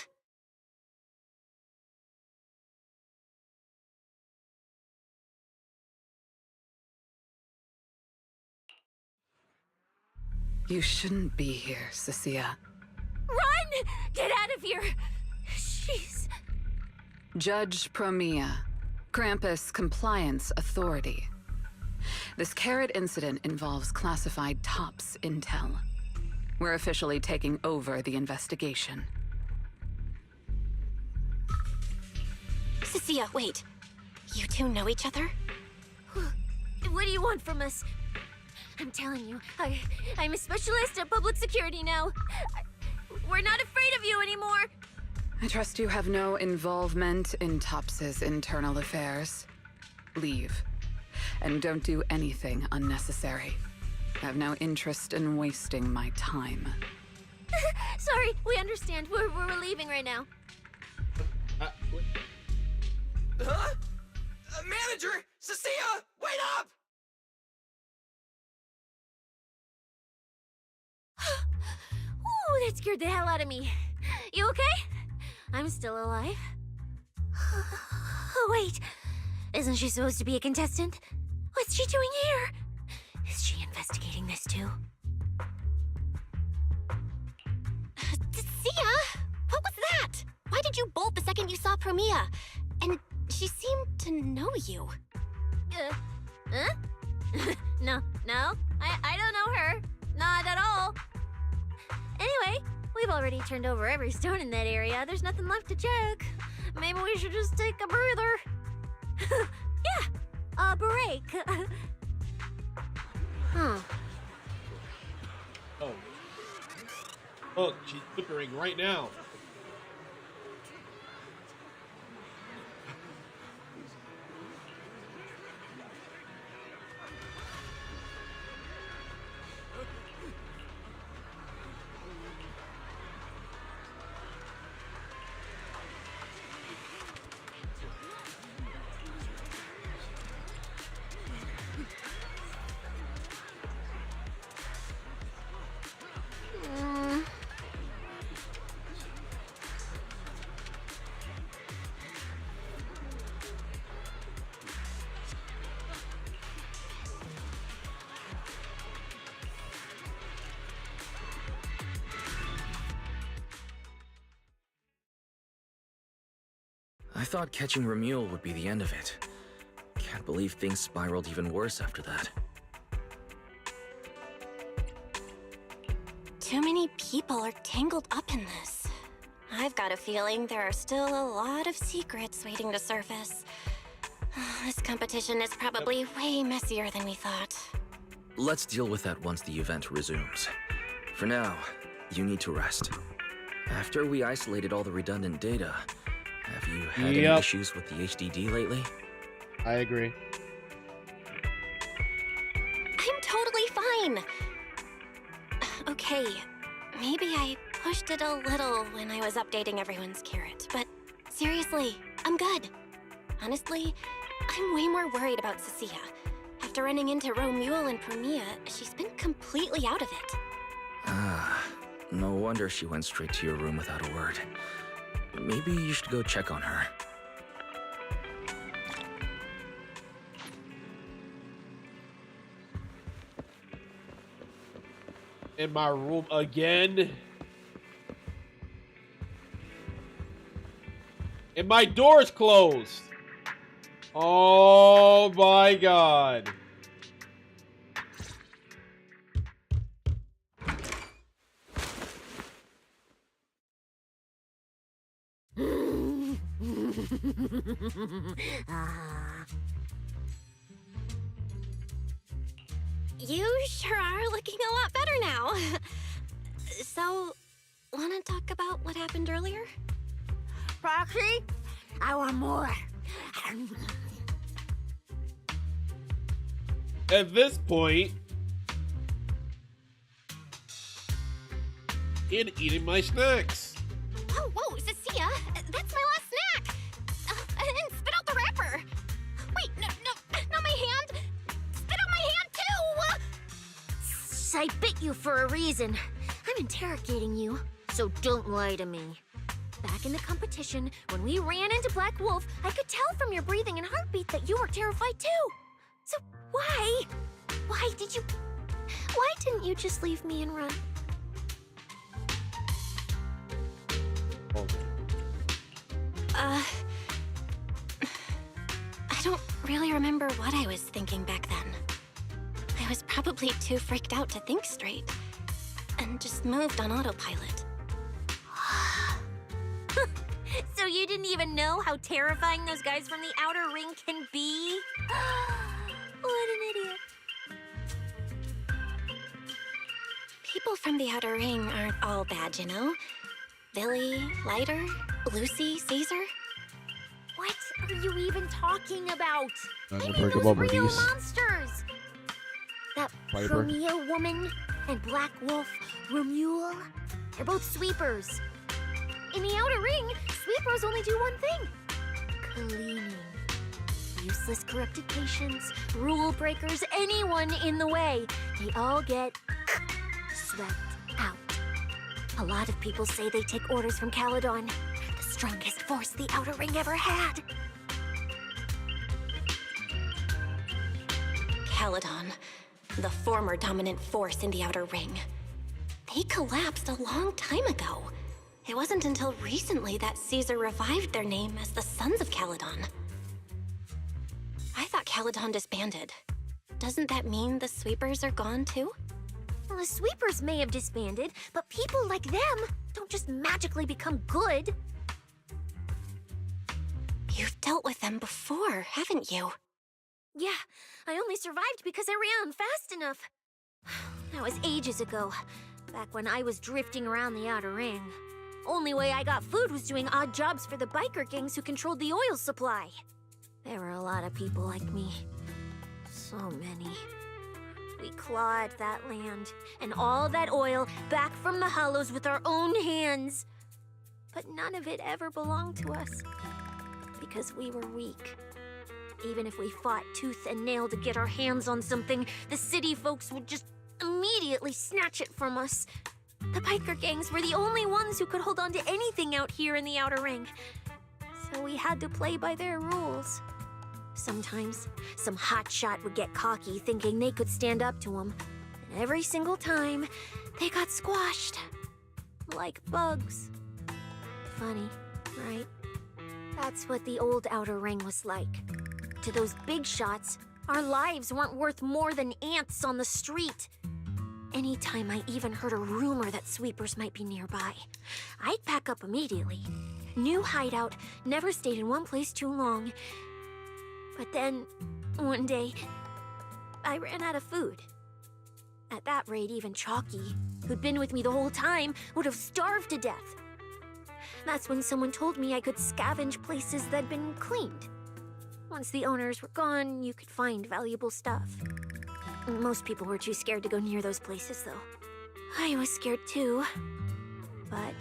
S20: You shouldn't be here, Cecilia.
S12: Run! Get out of here! Jeez.
S20: Judge Promia, Krampus Compliance Authority. This carrot incident involves classified TOPS intel. We're officially taking over the investigation.
S10: Cecilia, wait. You two know each other?
S12: What do you want from us? I'm telling you, I'm a specialist at public security now. We're not afraid of you anymore.
S20: I trust you have no involvement in TOPS's internal affairs. Leave. And don't do anything unnecessary. I have no interest in wasting my time.
S9: Sorry, we understand. We're leaving right now.
S13: Huh? Manager! Cecilia! Wait up!
S9: Ooh, that scared the hell out of me. You okay? I'm still alive. Oh, wait. Isn't she supposed to be a contestant? What's she doing here? Is she investigating this too?
S10: Sia! What was that? Why did you bolt the second you saw Promia? And she seemed to know you.
S9: Huh? No, I don't know her. Not at all. Anyway, we've already turned over every stone in that area. There's nothing left to check. Maybe we should just take a breather. Yeah, a break.
S10: Huh.
S6: Oh. Look, she's flickering right now.
S7: I thought catching Remuel would be the end of it. Can't believe things spiraled even worse after that.
S10: Too many people are tangled up in this. I've got a feeling there are still a lot of secrets waiting to surface. This competition is probably way messier than we thought.
S7: Let's deal with that once the event resumes. For now, you need to rest. After we isolated all the redundant data, have you had any issues with the HDD lately?
S6: I agree.
S10: I'm totally fine. Okay, maybe I pushed it a little when I was updating everyone's carrot, but seriously, I'm good. Honestly, I'm way more worried about Cecilia. After running into Romuel and Promia, she's been completely out of it.
S7: Ah, no wonder she went straight to your room without a word. Maybe you should go check on her.
S6: In my room again. And my door's closed. Oh my god.
S10: You sure are looking a lot better now. So, wanna talk about what happened earlier?
S9: Proxy, I want more.
S6: At this point, in eating my snacks.
S10: Oh, whoa, Cecilia, that's my last snack. And spit out the wrapper. Wait, no, not my hand. Spit out my hand too.
S9: I bit you for a reason. I'm interrogating you, so don't lie to me. Back in the competition, when we ran into Black Wolf, I could tell from your breathing and heartbeat that you were terrified too. So why didn't you just leave me and run?
S10: I don't really remember what I was thinking back then. I was probably too freaked out to think straight, and just moved on autopilot.
S9: So you didn't even know how terrifying those guys from the outer ring can be? What an idiot.
S10: People from the outer ring aren't all bad, you know? Billy, Lighter, Lucy, Caesar.
S9: What are you even talking about?
S6: I'm
S9: I
S6: gonna
S9: mean
S6: break
S9: those
S6: up over
S9: real
S6: these.
S9: monsters. That
S6: Viper.
S9: Promia woman and Black Wolf, Romuel. They're both sweepers. In the outer ring, sweepers only do one thing. Cleaning. Useless corrupted patients, rule breakers, anyone in the way. They all get swept out. A lot of people say they take orders from Caledon, the strongest force the outer ring ever had.
S10: Caledon, the former dominant force in the outer ring. They collapsed a long time ago. It wasn't until recently that Caesar revived their name as the Sons of Caledon. I thought Caledon disbanded. Doesn't that mean the sweepers are gone too?
S9: Well, the sweepers may have disbanded, but people like them don't just magically become good.
S10: You've dealt with them before, haven't you?
S9: Yeah, I only survived because I ran fast enough. That was ages ago, back when I was drifting around the outer ring. Only way I got food was doing odd jobs for the biker gangs who controlled the oil supply. There were a lot of people like me. So many. We clawed that land and all that oil back from the hollows with our own hands. But none of it ever belonged to us. Because we were weak. Even if we fought tooth and nail to get our hands on something, the city folks would just immediately snatch it from us. The biker gangs were the only ones who could hold on to anything out here in the outer ring. So we had to play by their rules. Sometimes, some hotshot would get cocky thinking they could stand up to him. And every single time, they got squashed. Like bugs. Funny, right? That's what the old outer ring was like. To those big shots, our lives weren't worth more than ants on the street. Anytime I even heard a rumor that sweepers might be nearby, I'd pack up immediately. New hideout, never stayed in one place too long. But then, one day, I ran out of food. At that rate, even Chalky, who'd been with me the whole time, would have starved to death. That's when someone told me I could scavenge places that'd been cleaned. Once the owners were gone, you could find valuable stuff. Most people were too scared to go near those places, though. I was scared too, but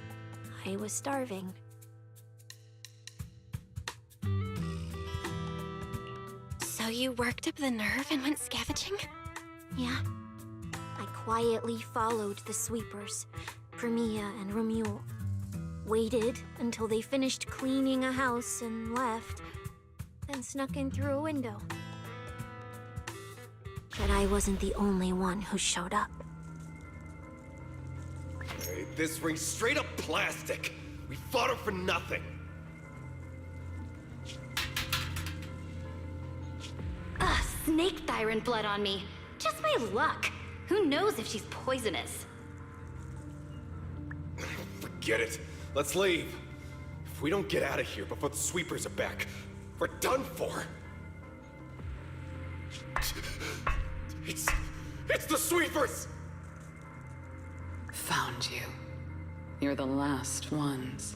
S9: I was starving.
S10: So you worked up the nerve and went scavenging?
S9: Yeah. I quietly followed the sweepers, Premia and Romuald. Waited until they finished cleaning a house and left, then snuck in through a window. But I wasn't the only one who showed up.
S15: Hey, this ring's straight up plastic. We fought it for nothing.
S11: Snake thyron blood on me. Just my luck. Who knows if she's poisonous?
S15: Forget it. Let's leave. If we don't get out of here before the sweepers are back, we're done for. It's the sweepers!
S20: Found you. You're the last ones.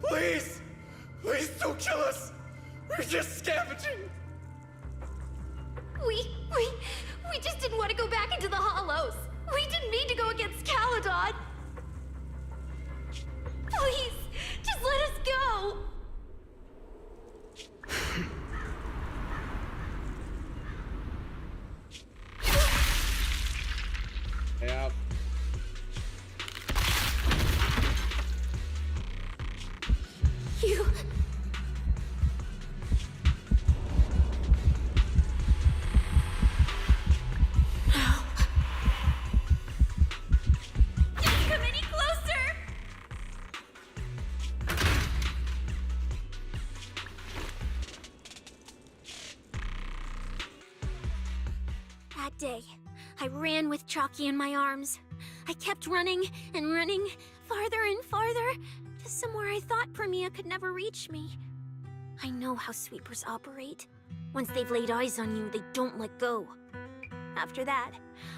S15: Please! Please don't kill us! We're just scavenging!
S11: We just didn't want to go back into the hollows. We didn't mean to go against Caledon. Please, just let us go.
S6: Yeah.
S9: You...
S12: Don't come any closer!
S9: That day, I ran with Chalky in my arms. I kept running and running, farther and farther, to somewhere I thought Premia could never reach me. I know how sweepers operate. Once they've laid eyes on you, they don't let go. After that,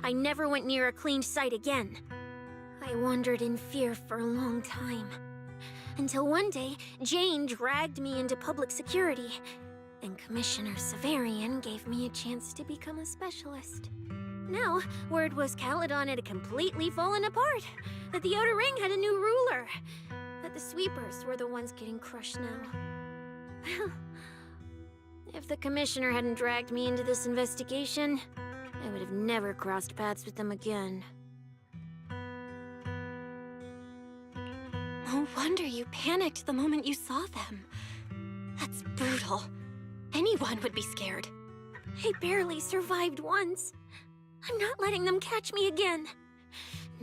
S9: I never went near a cleaned site again. I wandered in fear for a long time. Until one day, Jane dragged me into public security. and Commissioner Severian gave me a chance to become a specialist. Now, word was Caledon had completely fallen apart, that the Outer Ring had a new ruler, that the sweepers were the ones getting crushed now. Well, if the Commissioner hadn't dragged me into this investigation, I would have never crossed paths with them again.
S10: No wonder you panicked the moment you saw them. That's brutal. Anyone would be scared.
S9: I barely survived once. I'm not letting them catch me again.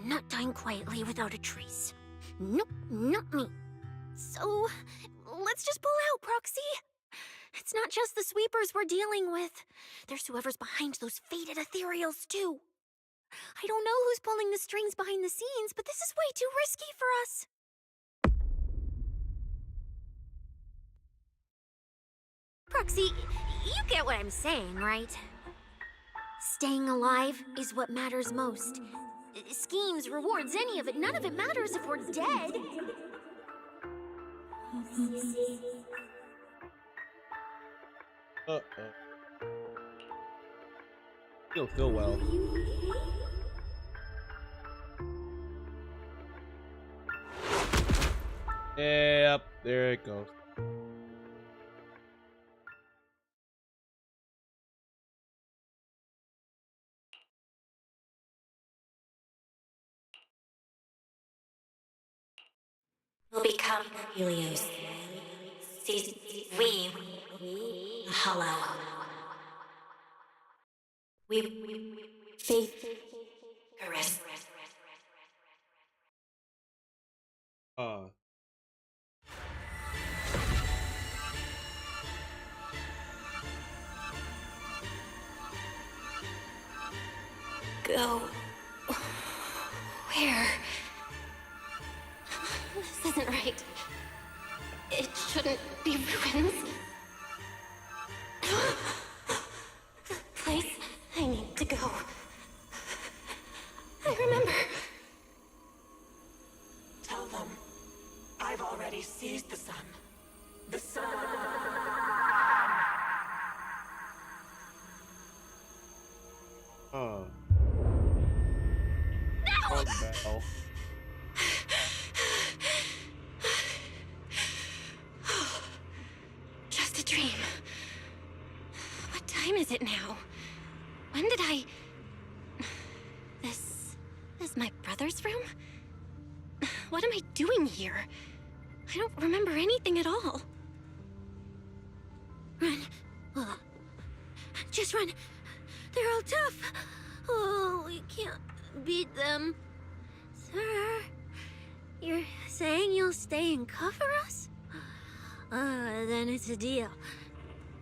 S9: Not dying quietly without a trace. Nope, not me. So, let's just pull out, Proxy. It's not just the sweepers we're dealing with. There's whoever's behind those faded ethereals, too. I don't know who's pulling the strings behind the scenes, but this is way too risky for us. Proxy, you get what I'm saying, right? Staying alive is what matters most. Schemes, rewards, any of it, none of it matters if we're dead.
S6: Uh-oh. You'll feel well. Yep, there it goes.
S10: We'll become Helios. We, hollow. We, faith, caress. Go. Where? This isn't right. It shouldn't be ruins. The place I need to go. I remember.
S13: Tell them I've already seized the sun. The sun.
S6: Oh.
S9: No!
S6: Oh,
S10: Just a dream. What time is it now? When did I... This is my brother's room? What am I doing here? I don't remember anything at all.
S9: Run. Just run. They're all tough. Oh, we can't beat them. Sir, you're saying you'll stay and cover us? Then it's a deal.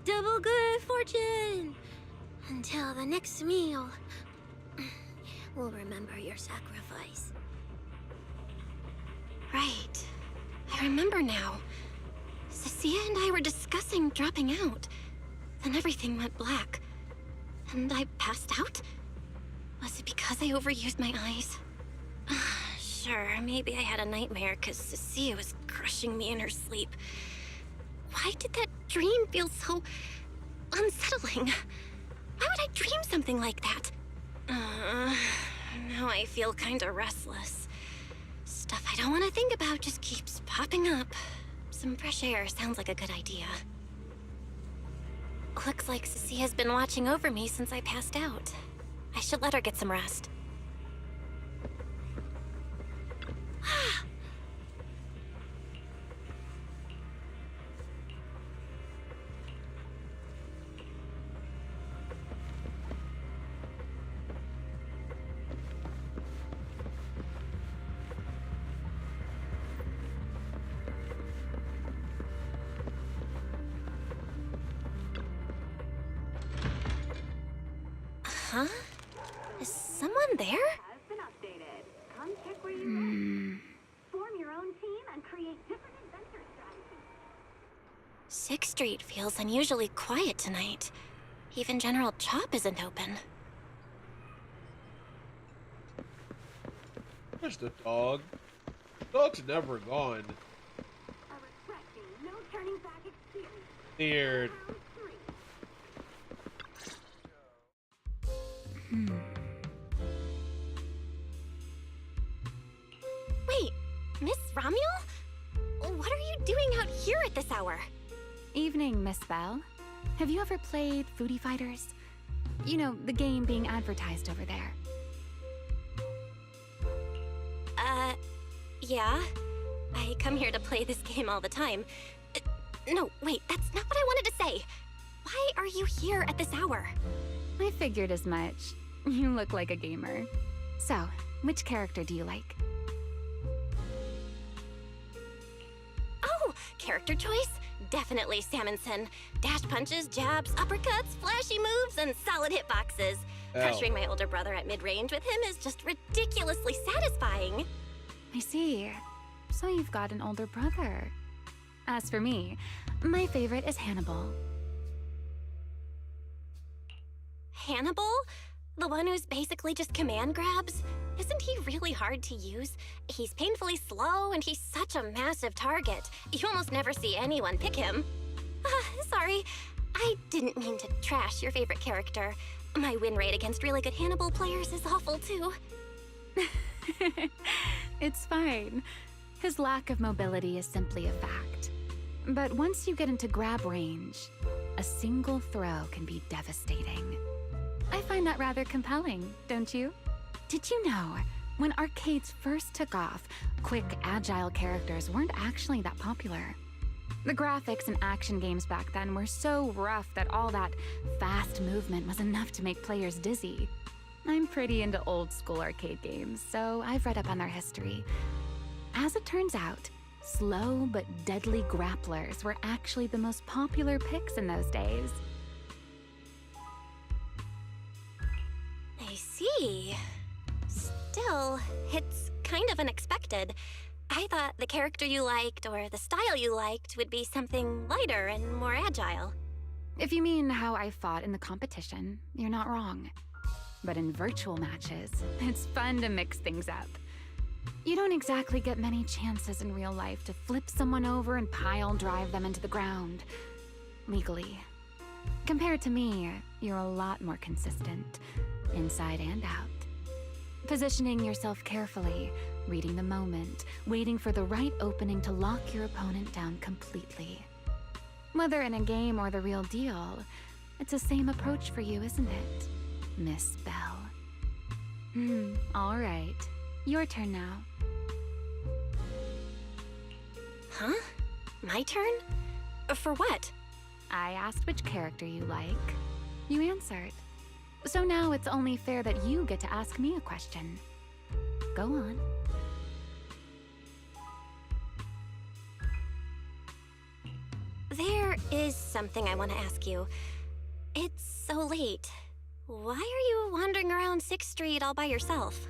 S9: Double good fortune. Until the next meal. We'll remember your sacrifice.
S10: Right. I remember now. Cecilia and I were discussing dropping out. Then everything went black. And I passed out? Was it because I overused my eyes? Sure, maybe I had a nightmare because Cecilia was crushing me in her sleep. Why did that dream feel so unsettling? Why would I dream something like that? Now I feel kinda restless. Stuff I don't want to think about just keeps popping up. Some fresh air sounds like a good idea. Looks like Cecilia's been watching over me since I passed out. I should let her get some rest. Huh? Is someone there?
S3: Has been updated. Come check where you live. Form your own team and create different adventure strategies.
S10: 6th Street feels unusually quiet tonight. Even General Chop isn't open.
S6: Where's the dog? The dog's never gone.
S3: A refreshing, no turning back experience.
S6: Weird.
S3: Round 3.
S10: hour.
S17: Evening, Miss Bell. Have you ever played Foodie Fighters? You know, the game being advertised over there.
S10: Yeah. I come here to play this game all the time. No, wait, that's not what I wanted to say. Why are you here at this hour?
S17: I figured as much. You look like a gamer. So, which character do you like?
S10: Oh, character choice? Definitely Salmonson. Dash punches, jabs, uppercuts, flashy moves, and solid hitboxes.
S6: Ow.
S10: Pressuring my older brother at mid-range with him is just ridiculously satisfying.
S17: I see. So you've got an older brother. As for me, my favorite is Hannibal.
S10: Hannibal? The one who's basically just command grabs? Isn't he really hard to use? He's painfully slow, and he's such a massive target. You almost never see anyone pick him. Sorry, I didn't mean to trash your favorite character. My win rate against really good Hannibal players is awful, too.
S17: It's fine. His lack of mobility is simply a fact. But once you get into grab range, a single throw can be devastating. I find that rather compelling, don't you? Did you know, when arcades first took off, quick, agile characters weren't actually that popular. The graphics in action games back then were so rough that all that fast movement was enough to make players dizzy. I'm pretty into old school arcade games, so I've read up on their history. As it turns out, slow but deadly grapplers were actually the most popular picks in those days.
S10: I see. Still, it's kind of unexpected. I thought the character you liked or the style you liked would be something lighter and more agile.
S17: If you mean how I fought in the competition, you're not wrong. But in virtual matches, it's fun to mix things up. You don't exactly get many chances in real life to flip someone over and pile drive them into the ground. Legally. Compared to me, you're a lot more consistent, inside and out. Positioning yourself carefully, reading the moment, waiting for the right opening to lock your opponent down completely. Whether in a game or the real deal, it's the same approach for you, isn't it, Miss Bell? All right. Your turn now.
S10: Huh? My turn? For what?
S17: I asked which character you like. You answered. So now it's only fair that you get to ask me a question. Go on.
S10: There is something I want to ask you. It's so late. Why are you wandering around 6th Street all by yourself?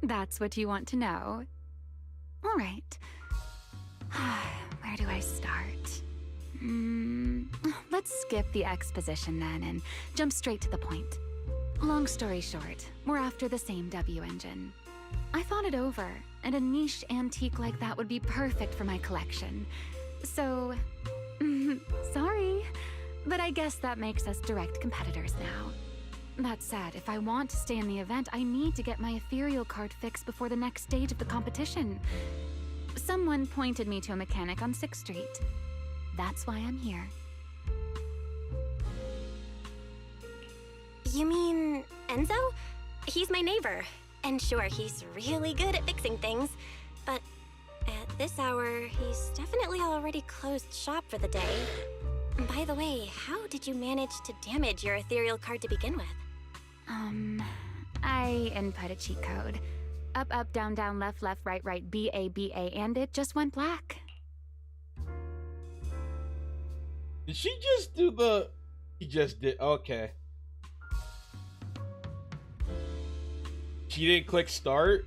S17: That's what you want to know. All right. Where do I start? Let's skip the exposition then and jump straight to the point. Long story short, we're after the same W engine. I thought it over, and a niche antique like that would be perfect for my collection. So, sorry, but I guess that makes us direct competitors now. That said, if I want to stay in the event, I need to get my ethereal card fixed before the next stage of the competition. Someone pointed me to a mechanic on 6th Street. That's why I'm here.
S10: You mean Enzo? He's my neighbor. And sure, he's really good at fixing things, but at this hour, he's definitely already closed shop for the day. By the way, how did you manage to damage your ethereal card to begin with?
S17: I input a cheat code. Up, up, down, down, left, left, right, right, B-A, B-A, and it just went black.
S6: Did she just do the... She just did... Okay. She didn't click start?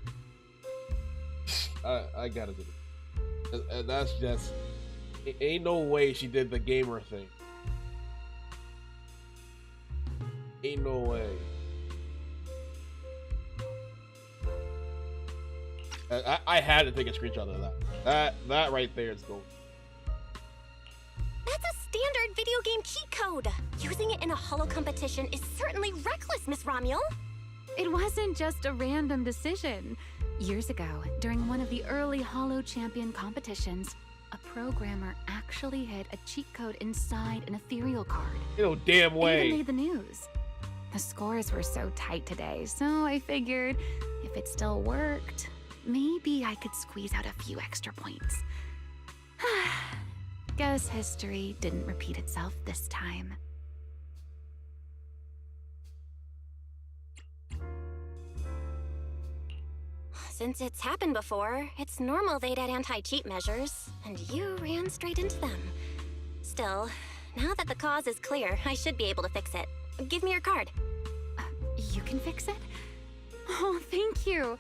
S6: I gotta do it. And that's just... Ain't no way she did the gamer thing. Ain't no way. I had to take a screenshot of that. That right there is gold.
S10: That's a standard video game cheat code. Using it in a holo competition is certainly reckless, Miss Romuel.
S17: It wasn't just a random decision. Years ago, during one of the early Holo Champion competitions, a programmer actually hid a cheat code inside an ethereal card.
S6: No damn
S17: It
S6: way.
S17: even made the news. The scores were so tight today, so I figured if it still worked, maybe I could squeeze out a few extra points. Guess history didn't repeat itself this time.
S10: Since it's happened before, it's normal they'd add anti-cheat measures, and you ran straight into them. Still, now that the cause is clear, I should be able to fix it. Give me your card.
S17: You can fix it? Oh, thank you.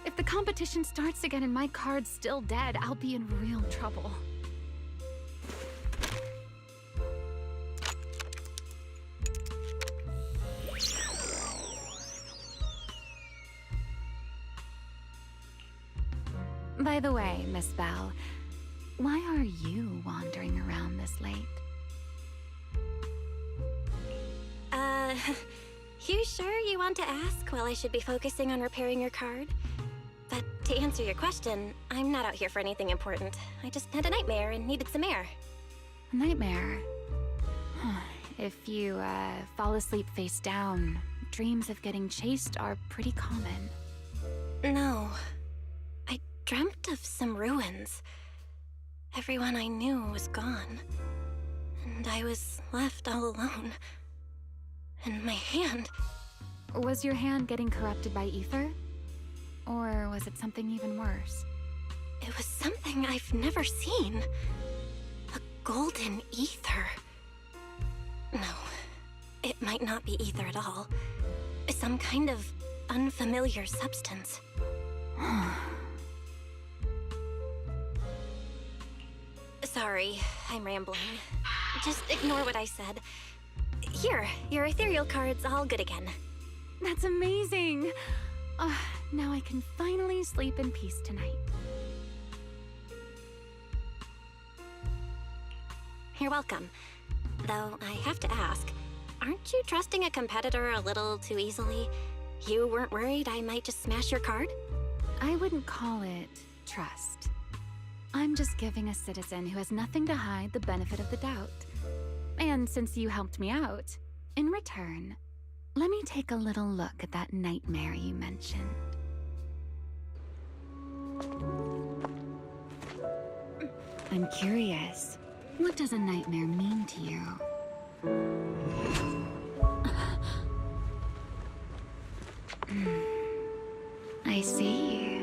S17: If the competition starts again and my card's still dead, I'll be in real trouble. By the way, Miss Bell, why are you wandering around this late?
S10: You sure you want to ask while I should be focusing on repairing your card? But to answer your question, I'm not out here for anything important. I just had a nightmare and needed some air.
S17: A nightmare? If you, fall asleep face down, dreams of getting chased are pretty common.
S10: No. I dreamt of some ruins. Everyone I knew was gone. And I was left all alone. And my hand...
S17: Was your hand getting corrupted by ether? Or was it something even worse?
S10: It was something I've never seen. A golden ether. No, it might not be ether at all. Some kind of unfamiliar substance. Sorry, I'm rambling. Just ignore what I said. Here, your ethereal card's all good again.
S17: That's amazing! Now I can finally sleep in peace tonight.
S10: You're welcome. Though I have to ask, aren't you trusting a competitor a little too easily? You weren't worried I might just smash your card?
S17: I wouldn't call it trust. I'm just giving a citizen who has nothing to hide the benefit of the doubt. And since you helped me out, in return, let me take a little look at that nightmare you mentioned. I'm curious, what does a nightmare mean to you? I see.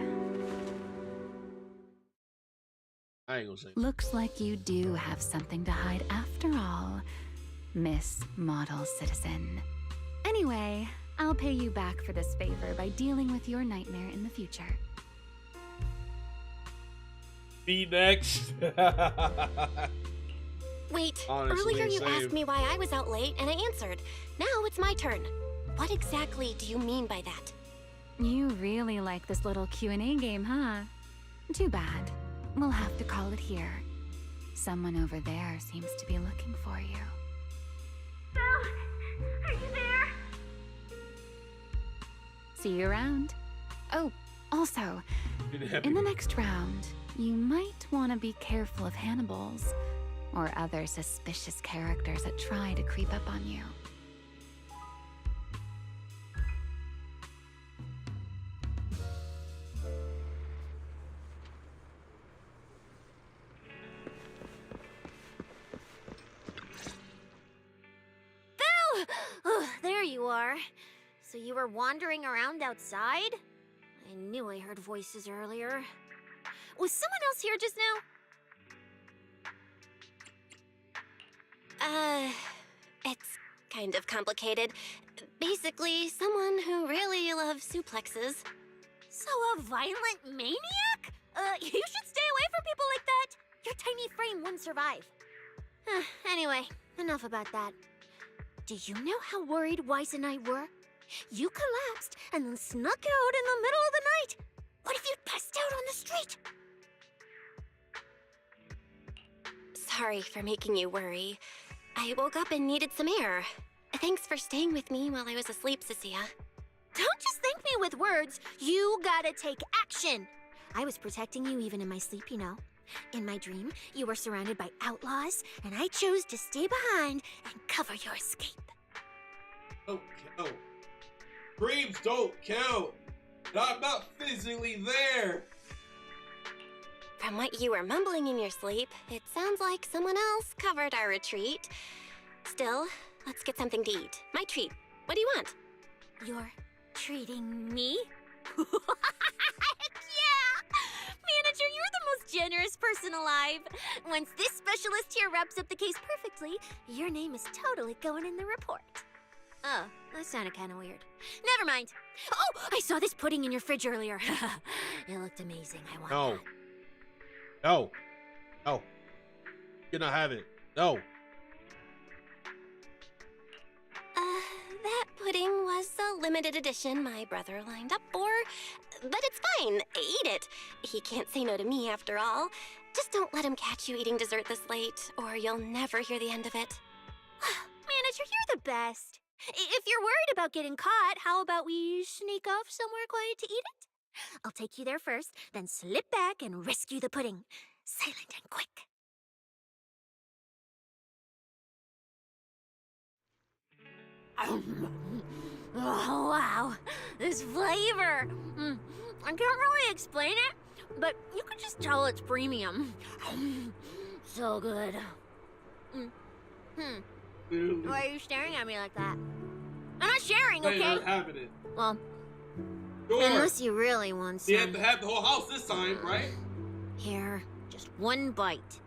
S6: I ain't gonna say.
S17: Looks like you do have something to hide after all, Miss Model Citizen. Anyway, I'll pay you back for this favor by dealing with your nightmare in the future.
S6: Be next.
S10: Wait,
S6: Honestly,
S10: earlier you
S6: same.
S10: asked me why I was out late, and I answered. Now it's my turn. What exactly do you mean by that?
S17: You really like this little Q&A game, huh? Too bad. We'll have to call it here. Someone over there seems to be looking for you.
S3: Belle, are you there?
S17: See you around. Oh, also, in the next round, you might want to be careful of Hannibals or other suspicious characters that try to creep up on you.
S9: Belle! Oh, there you are. So you were wandering around outside? I knew I heard voices earlier. Was someone else here just now?
S10: It's kind of complicated. Basically, someone who really loves suplexes.
S9: So a violent maniac? You should stay away from people like that. Your tiny frame wouldn't survive. Anyway, enough about that. Do you know how worried Weiss and I were? You collapsed and then snuck out in the middle of the night. What if you'd passed out on the street?
S10: Sorry for making you worry. I woke up and needed some air. Thanks for staying with me while I was asleep, Cecilia.
S9: Don't just thank me with words. You gotta take action. I was protecting you even in my sleep, you know. In my dream, you were surrounded by outlaws, and I chose to stay behind and cover your escape.
S6: Don't count. Dreams don't count. And I'm not physically there.
S10: From what you were mumbling in your sleep, it sounds like someone else covered our retreat. Still, let's get something to eat. My treat. What do you want?
S9: You're treating me?
S12: Heck yeah! Manager, you're the most generous person alive. Once this specialist here wraps up the case perfectly, your name is totally going in the report. Oh, that sounded kind of weird. Never mind. Oh, I saw this pudding in your fridge earlier. It looked amazing. I want
S6: No.
S12: that.
S6: No. No. You're gonna have it. No.
S10: That pudding was a limited edition my brother lined up for, but it's fine. Eat it. He can't say no to me after all. Just don't let him catch you eating dessert this late, or you'll never hear the end of it.
S9: Manager, you're the best. If you're worried about getting caught, how about we sneak off somewhere quiet to eat it? I'll take you there first, then slip back and rescue the pudding. Silent and quick. Oh, wow. This flavor. I can't really explain it, but you can just tell it's premium. So good. Why are you staring at me like that? I'm not sharing, okay?
S6: Hey, I'm having it.
S9: Well,
S6: Sure.
S9: unless you really want some.
S6: You have to have the whole house this time, right?
S9: Here, just one bite.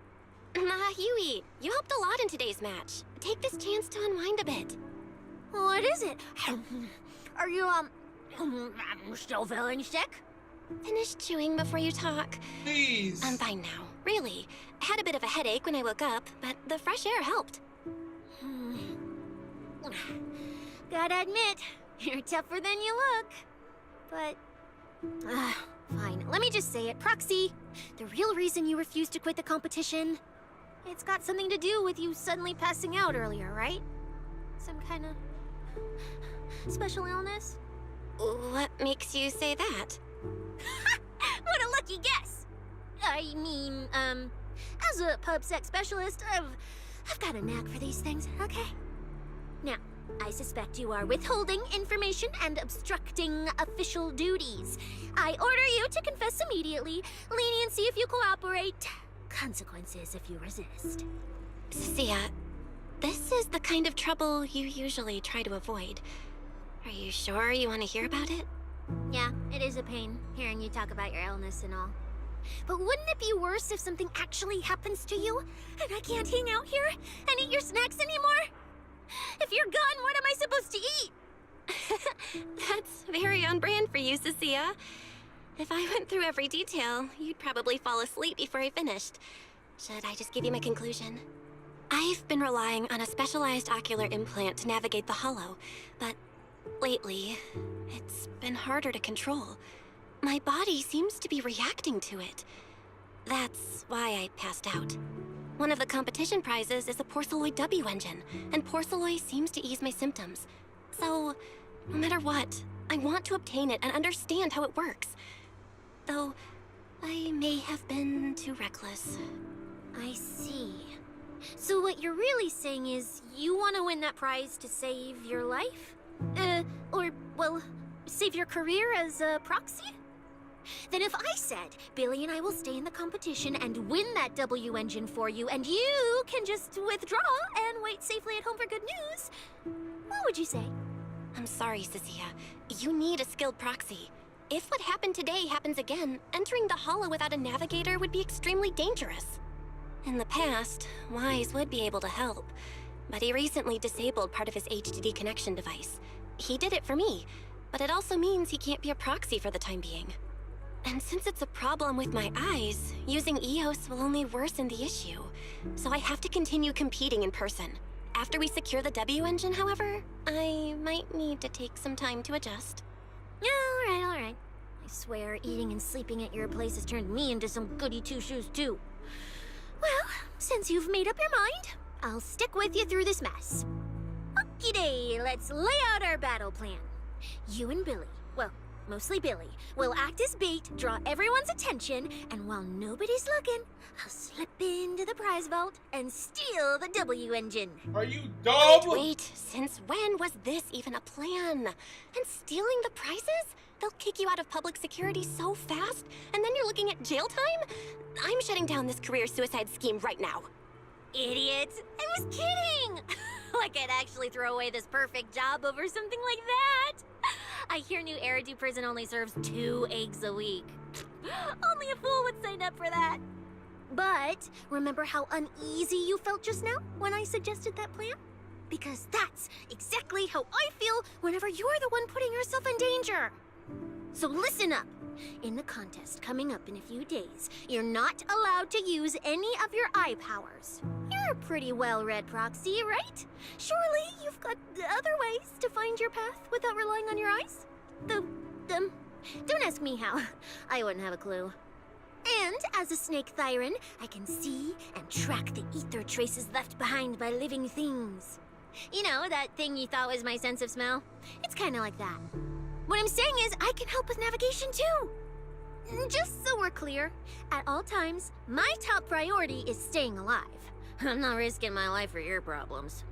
S10: Nah, you eat. You helped a lot in today's match. Take this chance to unwind a bit.
S9: What is it? Are you, still feeling sick?
S10: Finish chewing before you talk.
S6: Please.
S10: I'm fine now. Really. I had a bit of a headache when I woke up, but the fresh air helped.
S9: Gotta admit, you're tougher than you look. But, fine. Let me just say it. Proxy, the real reason you refused to quit the competition, it's got something to do with you suddenly passing out earlier, right? Some kind of special illness?
S10: What makes you say that?
S9: What a lucky guess! I mean, as a pub sex specialist, I've got a knack for these things, okay? Now, I suspect you are withholding information and obstructing official duties. I order you to confess immediately, leniency if you cooperate, consequences if you resist.
S10: Sia, this is the kind of trouble you usually try to avoid. Are you sure you want to hear about it?
S9: Yeah, it is a pain, hearing you talk about your illness and all. But wouldn't it be worse if something actually happens to you, and I can't hang out here and eat your snacks anymore? If you're gone, what am I supposed to eat?
S10: That's very on brand for you, Sia. If I went through every detail, you'd probably fall asleep before I finished. Should I just give you my conclusion? I've been relying on a specialized ocular implant to navigate the hollow, but lately, it's been harder to control. My body seems to be reacting to it. That's why I passed out. One of the competition prizes is a Porceloid W engine, and Porceloid seems to ease my symptoms. So, no matter what, I want to obtain it and understand how it works. Though, I may have been too reckless.
S9: I see. So what you're really saying is you want to win that prize to save your life? Or, well, save your career as a proxy? Then if I said, Billy and I will stay in the competition and win that W engine for you, and you can just withdraw and wait safely at home for good news, what would you say?
S10: I'm sorry, Sia. You need a skilled proxy. If what happened today happens again, entering the hollow without a navigator would be extremely dangerous. In the past, Wise would be able to help, but he recently disabled part of his HDD connection device. He did it for me, but it also means he can't be a proxy for the time being. And since it's a problem with my eyes, using EOS will only worsen the issue. So I have to continue competing in person. After we secure the W engine, however, I might need to take some time to adjust.
S9: All right. I swear eating and sleeping at your place has turned me into some goody two-shoes too. Well, since you've made up your mind, I'll stick with you through this mess. Okie day, let's lay out our battle plan. You and Billy, well, mostly Billy, will act as bait, draw everyone's attention, and while nobody's looking, I'll slip into the prize vault and steal the W engine.
S6: Are you dumb?
S10: Wait, since when was this even a plan? And stealing the prizes? They'll kick you out of public security so fast, and then you're looking at jail time? I'm shutting down this career suicide scheme right now.
S9: Idiot! I was kidding! Like I'd actually throw away this perfect job over something like that. I hear New Eridu Prison only serves 2 eggs a week. Only a fool would sign up for that. But remember how uneasy you felt just now when I suggested that plan? Because that's exactly how I feel whenever you're the one putting yourself in danger. So listen up. In the contest coming up in a few days, you're not allowed to use any of your eye powers. You're a pretty well-read proxy, right? Surely you've got other ways to find your path without relying on your eyes? Don't ask me how. I wouldn't have a clue. And as a snake Thyron, I can see and track the ether traces left behind by living things. You know, that thing you thought was my sense of smell? It's kind of like that. What I'm saying is, I can help with navigation too. Just so we're clear, at all times, my top priority is staying alive. I'm not risking my life for your problems.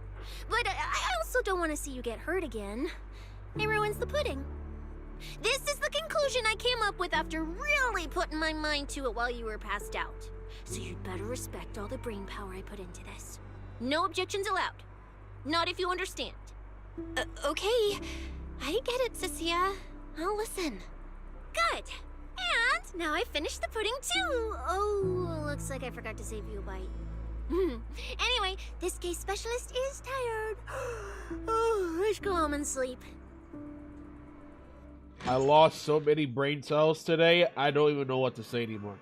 S9: But I also don't want to see you get hurt again. It ruins the pudding. This is the conclusion I came up with after really putting my mind to it while you were passed out. So you'd better respect all the brain power I put into this. No objections allowed. Not if you understand.
S10: Okay. I get it, Cecilia. I'll listen.
S9: Good. And now I finished the pudding too. Oh, looks like I forgot to save you a bite. Anyway, this case specialist is tired. Oh, let's go home and sleep.
S6: I lost so many brain cells today, I don't even know what to say anymore.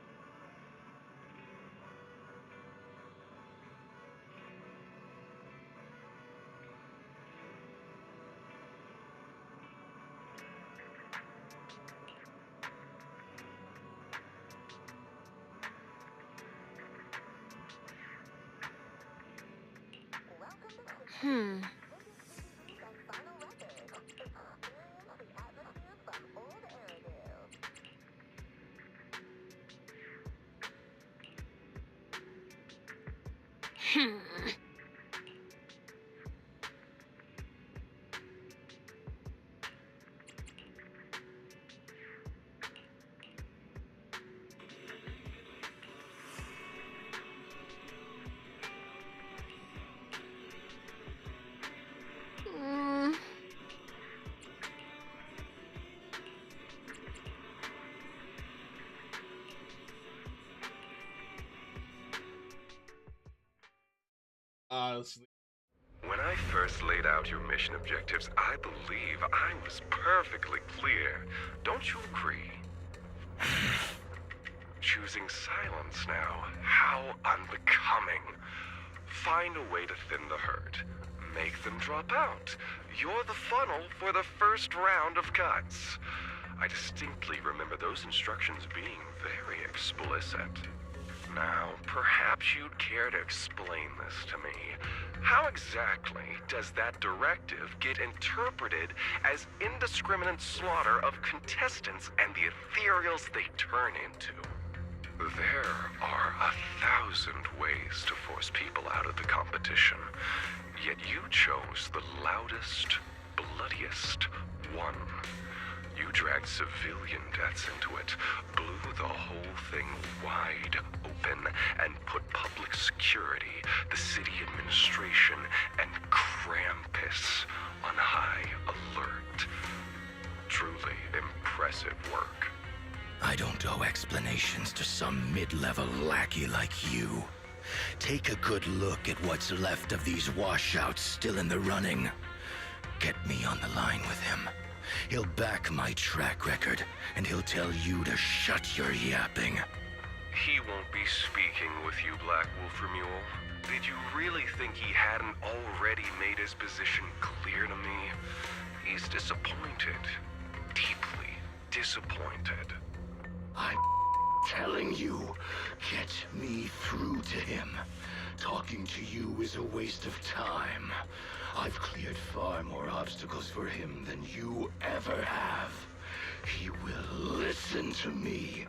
S21: When I first laid out your mission objectives, I believe I was perfectly clear. Don't you agree? Choosing silence now. How unbecoming. Find a way to thin the herd. Make them drop out. You're the funnel for the first round of cuts. I distinctly remember those instructions being very explicit. Now, perhaps you'd care to explain this to me. How exactly does that directive get interpreted as indiscriminate slaughter of contestants and the ethereals they turn into? There are 1,000 ways to force people out of the competition, yet you chose the loudest, bloodiest one. You dragged civilian deaths into it, blew the whole thing wide open, and put public security, the city administration, and Krampus on high alert. Truly impressive work.
S19: I don't owe explanations to some mid-level lackey like you. Take a good look at what's left of these washouts still in the running. Get me on the line with him. He'll back my track record, and he'll tell you to shut your yapping.
S21: He won't be speaking with you, Black Wolf Mule. Did you really think he hadn't already made his position clear to me? He's disappointed. Deeply disappointed.
S19: I'm telling you, get me through to him. Talking to you is a waste of time. I've cleared far more obstacles for him than you ever have. he will listen to me.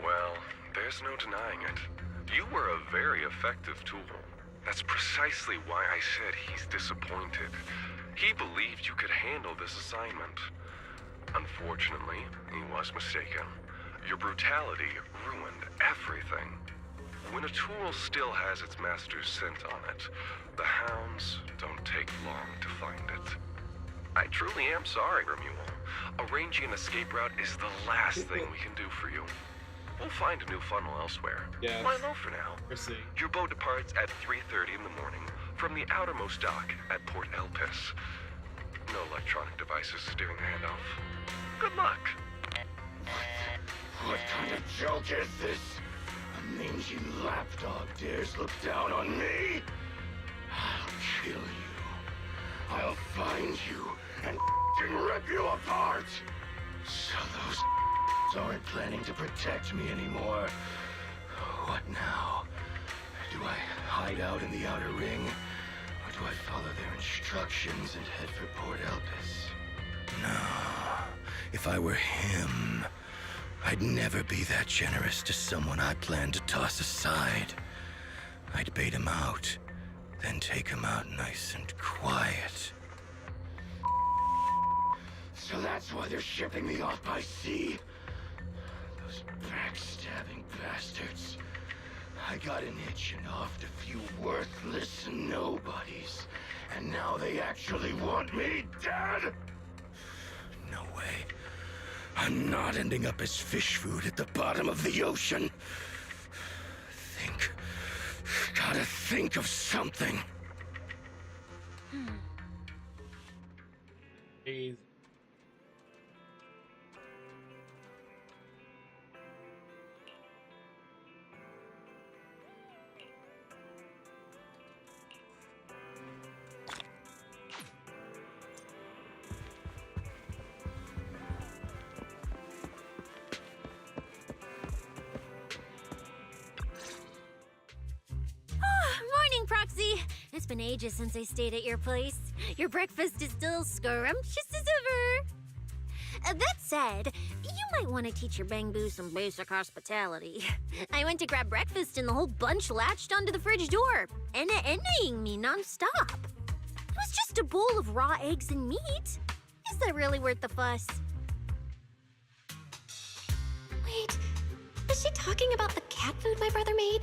S21: Well, there's no denying it. You were a very effective tool. That's precisely why I said he's disappointed. He believed you could handle this assignment. Unfortunately, he was mistaken. Your brutality ruined everything. When a tool still has its master's scent on it, the hounds don't take long to find it. I truly am sorry, Romuald. Arranging an escape route is the last thing we can do for you. We'll find a new funnel elsewhere.
S6: Yes.
S21: Lie low for now.
S6: Proceed.
S21: Your boat departs at 3:30 in the morning from the outermost dock at Port Elpis. No electronic devices steering the handoff. Good luck.
S19: What kind of joke is this? A mangy lapdog dares look down on me? I'll kill you. I'll find you and rip you apart. So those aren't planning to protect me anymore. What now? Do I hide out in the outer ring? Or do I follow their instructions and head for Port Elpis? No. If I were him, I'd never be that generous to someone I planned to toss aside. I'd bait him out, then take him out nice and quiet. So that's why they're shipping me off by sea. Those backstabbing bastards. I got an itch and offed a few worthless nobodies, and now they actually want me dead? No way. I'm not ending up as fish food at the bottom of the ocean. Gotta think of something.
S6: Easy.
S12: Morning, Proxy. It's been ages since I stayed at your place. Your breakfast is still scrumptious as ever. That said, you might want to teach your Bangbu some basic hospitality. I went to grab breakfast and the whole bunch latched onto the fridge door, envying me nonstop. It was just a bowl of raw eggs and meat. Is that really worth the fuss?
S10: Wait, is she talking about the cat food my brother made?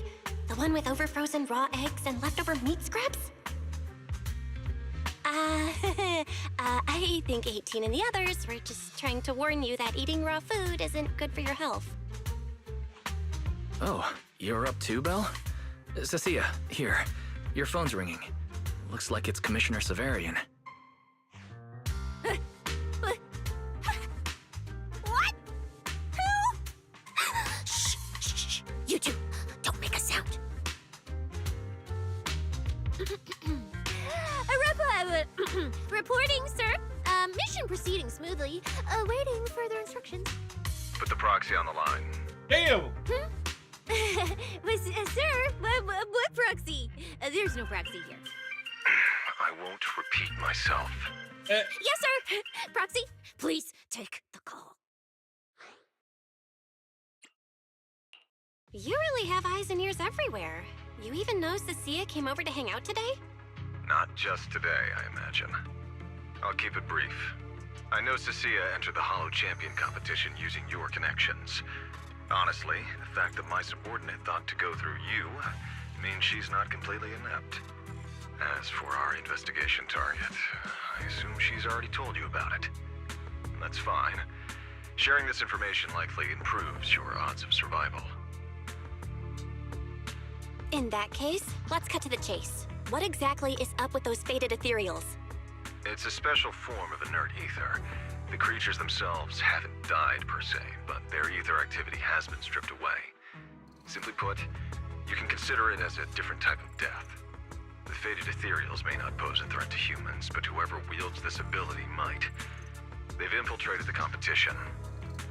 S10: The one with overfrozen raw eggs and leftover meat scraps? I think 18 and the others were just trying to warn you that eating raw food isn't good for your health.
S7: Oh, you're up too, Belle? Cecilia, here. Your phone's ringing. Looks like it's Commissioner Severian.
S12: What? Who? Shh. You two, don't make a sound. Reporting, sir. Mission proceeding smoothly. Awaiting further instructions.
S21: Put the proxy on the line.
S6: Damn!
S12: Sir, what proxy? There's no proxy here.
S21: I won't repeat myself.
S12: Yes, sir. Proxy, please take the call.
S10: You really have eyes and ears everywhere. You even know Cecilia came over to hang out today?
S21: Not just today, I imagine. I'll keep it brief. I know Cecilia entered the Hollow Champion competition using your connections. Honestly, the fact that my subordinate thought to go through you means she's not completely inept. As for our investigation target, I assume she's already told you about it. That's fine. Sharing this information likely improves your odds of survival.
S10: In that case, let's cut to the chase. What exactly is up with those faded ethereals?
S21: It's a special form of inert ether. The creatures themselves haven't died per se, but their ether activity has been stripped away. Simply put, you can consider it as a different type of death. The faded ethereals may not pose a threat to humans, but whoever wields this ability might. They've infiltrated the competition,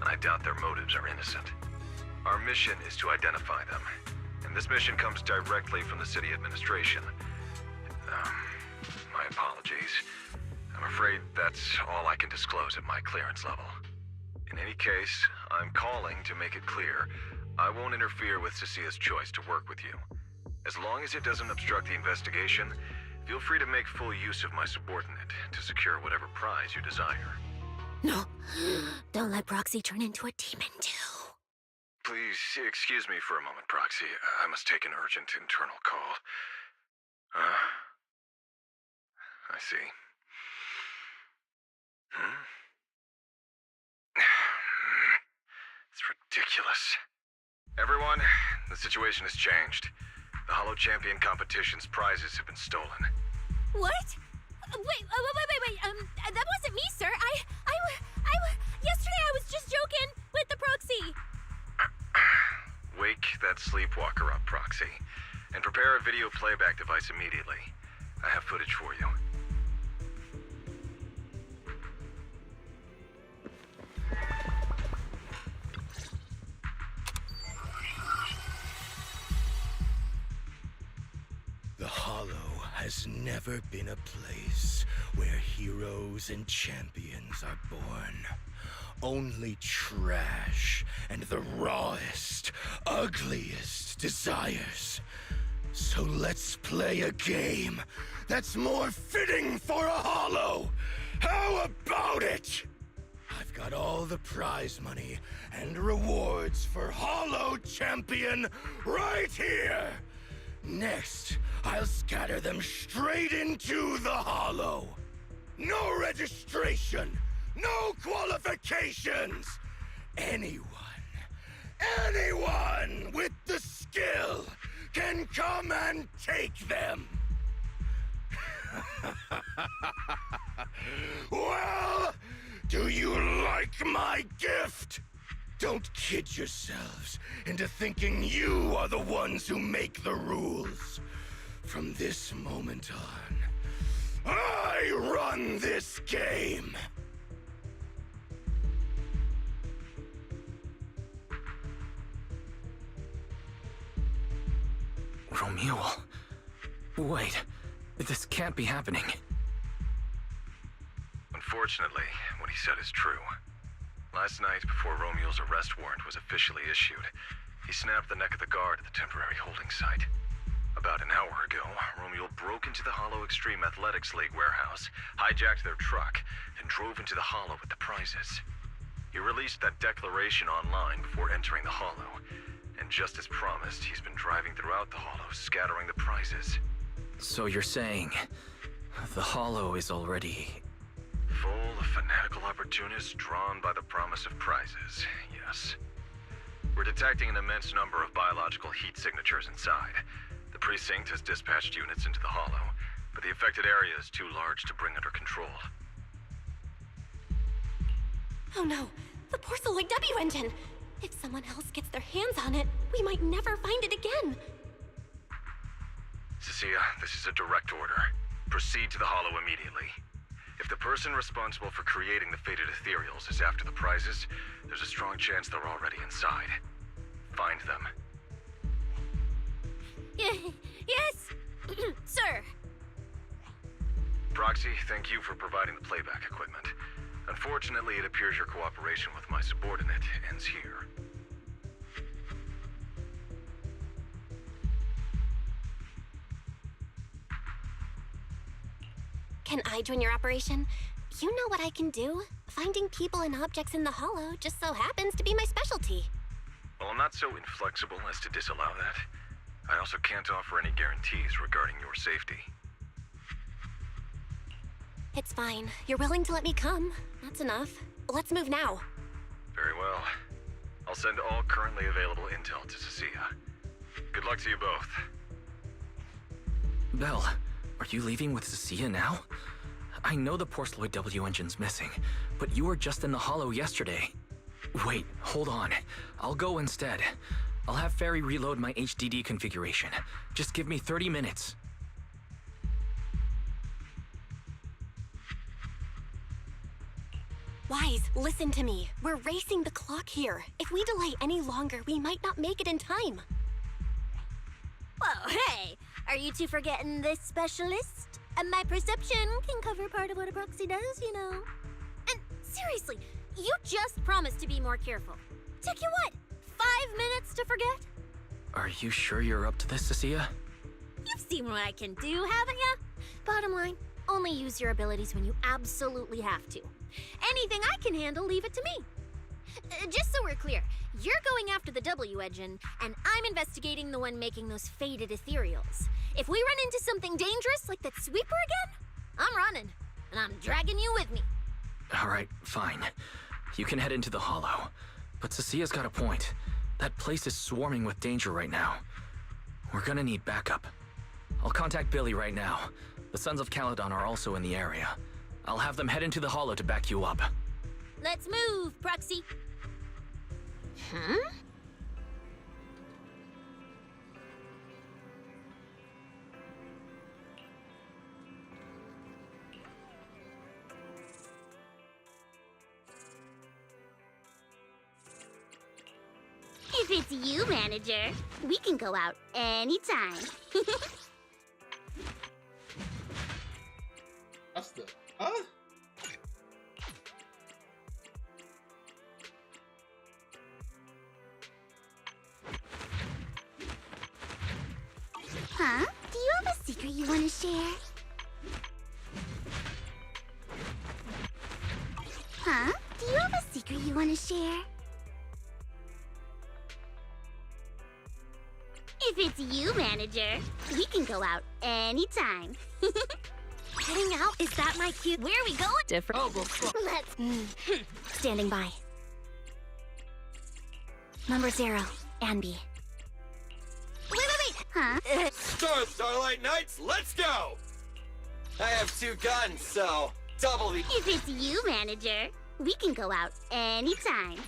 S21: and I doubt their motives are innocent. Our mission is to identify them, and this mission comes directly from the city administration. My apologies. I'm afraid that's all I can disclose at my clearance level. In any case, I'm calling to make it clear. I won't interfere with Cecia's choice to work with you. As long as it doesn't obstruct the investigation, feel free to make full use of my subordinate to secure whatever prize you desire.
S10: No, don't let Proxy turn into a demon too.
S21: Please excuse me for a moment, Proxy. I must take an urgent internal call. I see. It's ridiculous. Everyone, the situation has changed. The Hollow Champion competition's prizes have been stolen.
S12: What? Wait, that wasn't me, sir. Yesterday I was just joking with the Proxy.
S21: Wake that sleepwalker up, Proxy, and prepare a video playback device immediately. I have footage for you.
S19: The Hollow has never been a place where heroes and champions are born. Only trash and the rawest, ugliest desires. So let's play a game that's more fitting for a Hollow. How about it? I've got all the prize money and rewards for Hollow Champion right here. Next, I'll scatter them straight into the Hollow. No registration, no qualifications. Anyone with the skill can come and take them. Well, do you like my gift? Don't kid yourselves into thinking you are the ones who make the rules. From this moment on, I run this game.
S7: Romeo. Wait, this can't be happening.
S21: Unfortunately, what he said is true. Last night, before Romeo's arrest warrant was officially issued, he snapped the neck of the guard at the temporary holding site. About an hour ago, Romeo broke into the Hollow Extreme Athletics League warehouse, hijacked their truck, and drove into the Hollow with the prizes. He released that declaration online before entering the Hollow, and just as promised, he's been driving throughout the Hollow, scattering the prizes.
S7: So you're saying the Hollow is already...
S21: full of fanatical opportunists drawn by the promise of prizes, yes. We're detecting an immense number of biological heat signatures inside. The precinct has dispatched units into the Hollow, but the affected area is too large to bring under control.
S10: Oh no, the Porceloid W engine! If someone else gets their hands on it, we might never find it again.
S21: Cecilia, this is a direct order. Proceed to the Hollow immediately. If the person responsible for creating the fated ethereals is after the prizes, there's a strong chance they're already inside. Find them.
S12: Yes, sir.
S21: Proxy, thank you for providing the playback equipment. Unfortunately, it appears your cooperation with my subordinate ends here.
S10: Can I join your operation? You know what I can do. Finding people and objects in the Hollow just so happens to be my specialty.
S21: Well, I'm not so inflexible as to disallow that. I also can't offer any guarantees regarding your safety.
S10: It's fine. You're willing to let me come. That's enough. Let's move now.
S21: Very well. I'll send all currently available intel to Cecilia. Good luck to you both.
S7: Belle, are you leaving with Cecilia now? I know the Porceloid W engine's missing, but you were just in the Hollow yesterday. Wait, hold on. I'll go instead. I'll have Ferry reload my HDD configuration. Just give me 30 minutes.
S10: Wise, listen to me. We're racing the clock here. If we delay any longer, we might not make it in time.
S12: Well, hey, are you two forgetting this specialist? And my perception can cover part of what a proxy does, you know. And seriously, You just promised to be more careful. Took you what? 5 minutes to forget?
S7: Are you sure you're up to this, Cecilia?
S12: You've seen what I can do, haven't ya? Bottom line, only use your abilities when you absolutely have to. Anything I can handle, leave it to me. Just so we're clear, you're going after the W engine, and I'm investigating the one making those faded ethereals. If we run into something dangerous like that sweeper again, I'm running, and I'm dragging you with me.
S7: All right, fine. You can head into the hollow. But Cecilia's got a point. That place is swarming with danger right now. We're gonna need backup. I'll contact Billy right now. The Sons of Caledon are also in the area. I'll have them head into the hollow to back you up.
S12: Let's move, Proxy. Huh? If it's you, manager, we can go out anytime.
S6: That's the... Huh?
S1: Huh? Do you have a secret you want to share? Huh? Do you have a secret you want to share? If it's you, manager, we can go out anytime.
S12: Heading out? Is that my cue? Where are we going?
S14: Different.
S12: Oh, well, let's...
S10: Standing by. Number 0, Anby.
S12: Wait.
S1: Huh?
S13: Starlight Knights, let's go! I have 2 guns, so double the...
S1: If it's you, manager, we can go out anytime.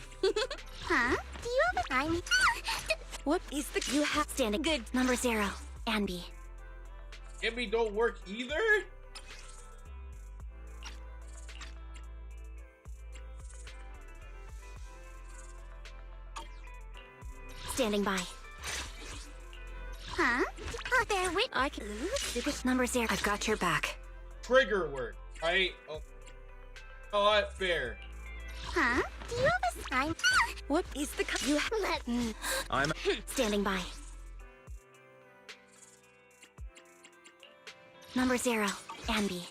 S1: Huh? Do you have a time?
S10: What is the... You have... Standing.
S12: Good.
S10: Number 0, Anby.
S6: Emmy don't work either?
S10: Standing by.
S1: Huh?
S10: Oh, there, wait. I can... Number 0. I've got your back.
S6: Trigger work, right? Oh, not fair.
S1: Huh? Do you have a time?
S10: What is the... You have...
S7: I'm...
S10: Standing by. Number 0, Anby.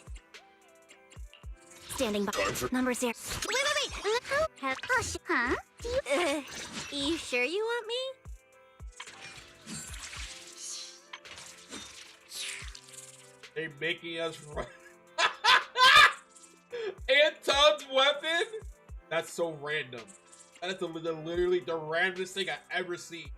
S10: Standing by. Number 0.
S12: Wait.
S1: Huh? Do you...
S12: You sure you want me?
S6: They're making us run. Anton's weapon? That's so random. That's literally the randomest thing I've ever seen.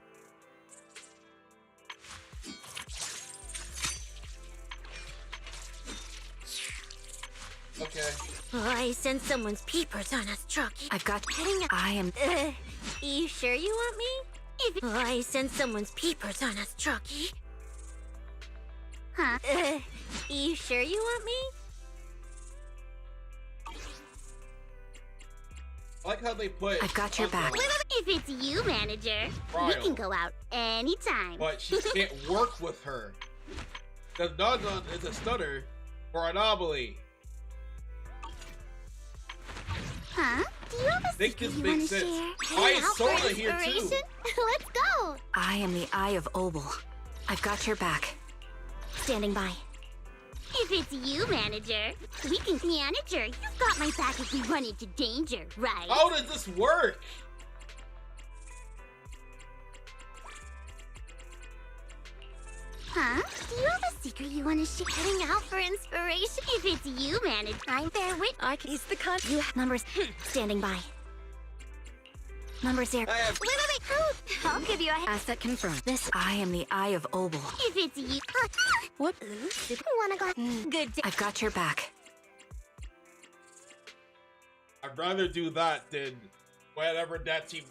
S6: Okay.
S12: I sense someone's peepers on us, Trucky.
S10: I've got...
S12: Heading out.
S10: I am...
S12: You sure you want me? If I sense someone's peepers on us, Trucky.
S1: Huh?
S12: You sure you want me?
S6: I like how they put...
S10: I've got your back.
S1: If it's you, manager, we can go out anytime.
S6: But she can't work with her. Because Nagun is a stunner for Anomaly.
S1: Huh? Do you have a
S6: Think
S1: secret
S6: this
S1: you
S6: makes
S1: want to
S6: sense.
S1: share?
S6: Why
S1: Hang
S6: is
S1: out
S6: Sona
S1: for
S6: here too?
S1: inspiration? Let's go.
S10: I am the Eye of Obel. I've got your back. Standing by.
S1: If it's you, manager, we can... Manager, you've got my back if we run into danger, right?
S6: How does this work?
S1: Huh? Do you have a secret you want to share? Heading out for inspiration? If it's you, manager, I'm there with...
S10: I can... He's the con... You have... Numbers... Standing by. Number 0.
S13: I have...
S1: Wait. I'll give you a...
S10: Asset confirmed. This... I am the Eye of Obel.
S1: If it's you...
S10: What?
S1: Wanna go...
S12: Good day.
S10: I've got your back.
S6: I'd rather do that than whatever that team...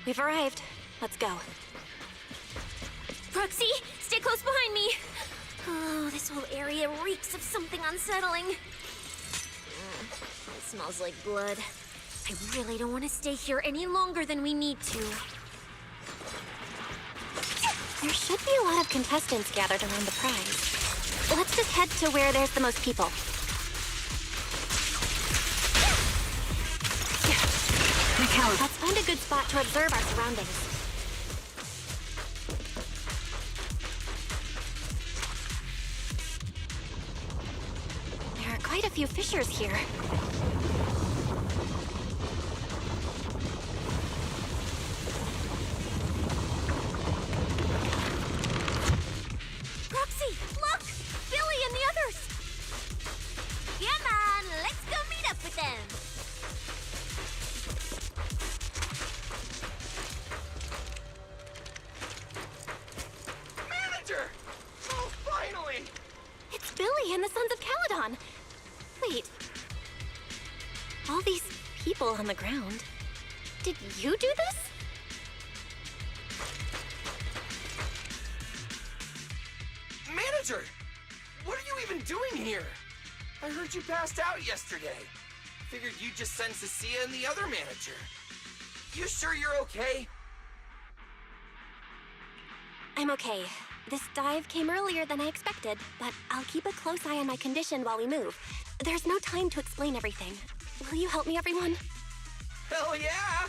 S10: We've arrived. Let's go.
S12: Proxy, stay close behind me.
S9: Oh, this whole area reeks of something unsettling. It smells like blood. I really don't want to stay here any longer than we need to.
S10: There should be a lot of contestants gathered around the prize. Let's just head to where there's the most people. Let's find a good spot to observe our surroundings. There are quite a few fissures here.
S9: Roxy, look! Billy and the others! Come on, let's go meet up with them!
S13: Manager! Oh, finally!
S10: It's Billy and the Sons of Caledon. Wait. All these people on the ground. Did you do this?
S13: Manager! What are you even doing here? I heard you passed out yesterday. Figured you'd just send Cecilia and the other manager. You sure you're okay?
S10: I'm okay. This dive came earlier than I expected, but I'll keep a close eye on my condition while we move. There's no time to explain everything. Will you help me, everyone?
S13: Hell yeah!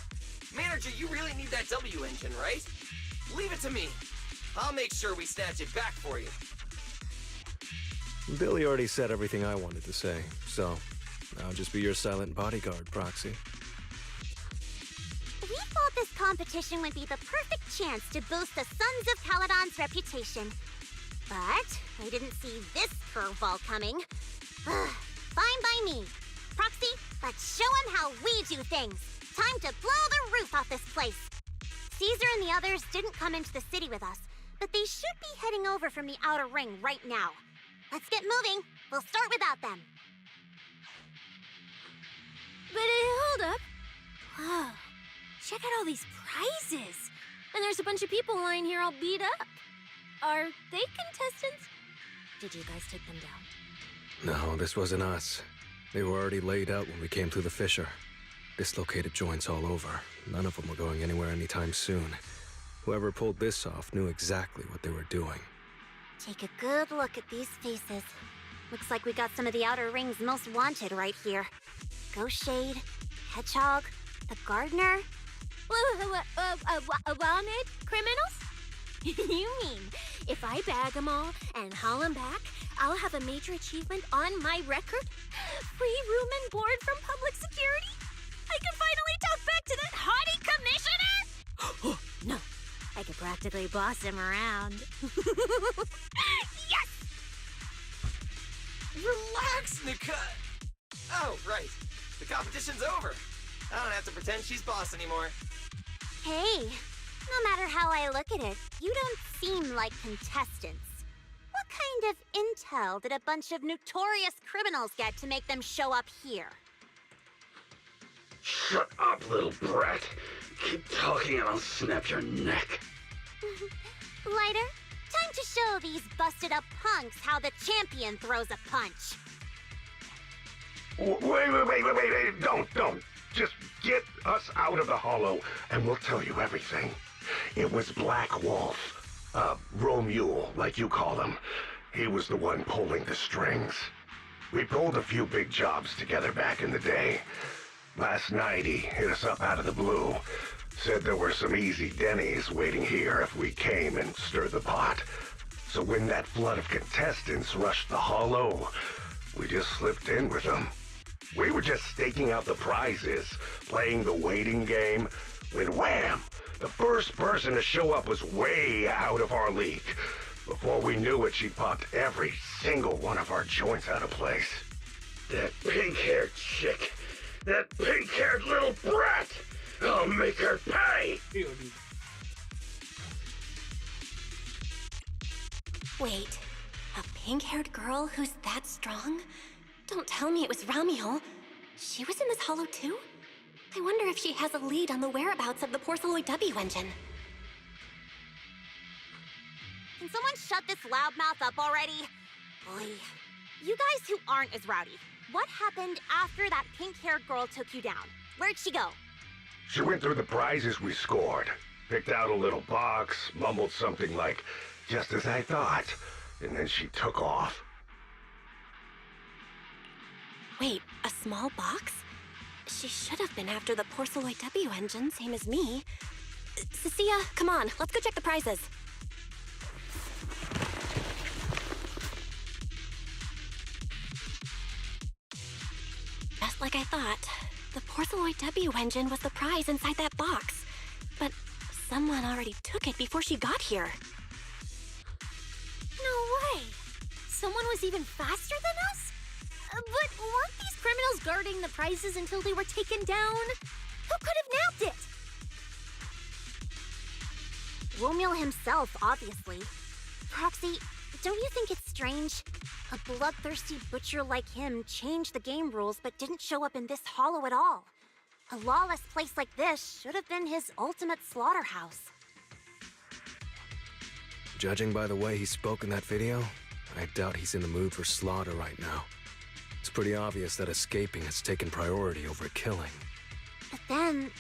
S13: Manager, you really need that W engine, right? Leave it to me. I'll make sure we snatch it back for you.
S5: Billy already said everything I wanted to say, so I'll just be your silent bodyguard, Proxy.
S9: We thought this competition would be the perfect chance to boost the Sons of Caledon's reputation. But I didn't see this curveball coming. Fine by me. Proxy, let's show them how we do things. Time to blow the roof off this place. Caesar and the others didn't come into the city with us, but they should be heading over from the outer ring right now. Let's get moving. We'll start without them. But hold up. Whoa. Check out all these prizes. And there's a bunch of people lying here all beat up. Are they contestants? Did you guys take them down?
S5: No, this wasn't us. They were already laid out when we came through the fissure. Dislocated joints all over. None of them were going anywhere anytime soon. Whoever pulled this off knew exactly what they were doing.
S9: Take a good look at these faces. Looks like we got some of the outer ring's most wanted right here. Ghost Shade, Hedgehog, the Gardener. Wanted criminals? You mean, if I bag them all and haul them back, I'll have a major achievement on my record? Free room and board from public security? I can finally talk back to that haughty commissioner? No, I could practically boss him around. Yes!
S13: Relax, Nika! Oh, right. The competition's over. I don't have to pretend she's boss anymore.
S9: Hey, no matter how I look at it, you don't seem like contestants. What kind of intel did a bunch of notorious criminals get to make them show up here?
S19: Shut up, little brat. Keep talking and I'll snap your neck.
S9: Lighter, time to show these busted up punks how the champion throws a punch.
S19: Wait. Don't. Just get us out of the hollow and we'll tell you everything. It was Black Wolf. Romule, like you call him. He was the one pulling the strings. We pulled a few big jobs together back in the day. Last night he hit us up out of the blue. Said there were some easy Denny's waiting here if we came and stirred the pot. So when that flood of contestants rushed the hollow, we just slipped in with them. We were just staking out the prizes, playing the waiting game, when wham! The first person to show up was way out of our league. Before we knew it, she popped every single one of our joints out of place. That pink-haired chick! That pink-haired little brat! I'll make her pay!
S10: Wait, a pink-haired girl who's that strong? Don't tell me it was Ramiel. She was in this hollow too? I wonder if she has a lead on the whereabouts of the Porceloid W engine.
S12: can someone shut this loudmouth up already? Oy. You guys who aren't as rowdy, what happened after that pink-haired girl took you down? Where'd she go?
S21: She went through the prizes we scored, picked out a little box, mumbled something like, "just as I thought," and then she took off.
S10: Wait, a small box? She should have been after the Porceloid W engine, same as me. Cecilia, come on, let's go check the prizes. Just like I thought, the Porceloid W engine was the prize inside that box. But someone already took it before she got here.
S9: No way! Someone was even faster than us? But weren't these criminals guarding the prizes until they were taken down? Who could have nabbed it?
S12: Romeo himself, obviously. Proxy, don't you think it's strange? A bloodthirsty butcher like him changed the game rules but didn't show up in this hollow at all. A lawless place like this should have been his ultimate slaughterhouse.
S5: Judging by the way he spoke in that video, I doubt he's in the mood for slaughter right now. It's pretty obvious that escaping has taken priority over killing.
S12: But then,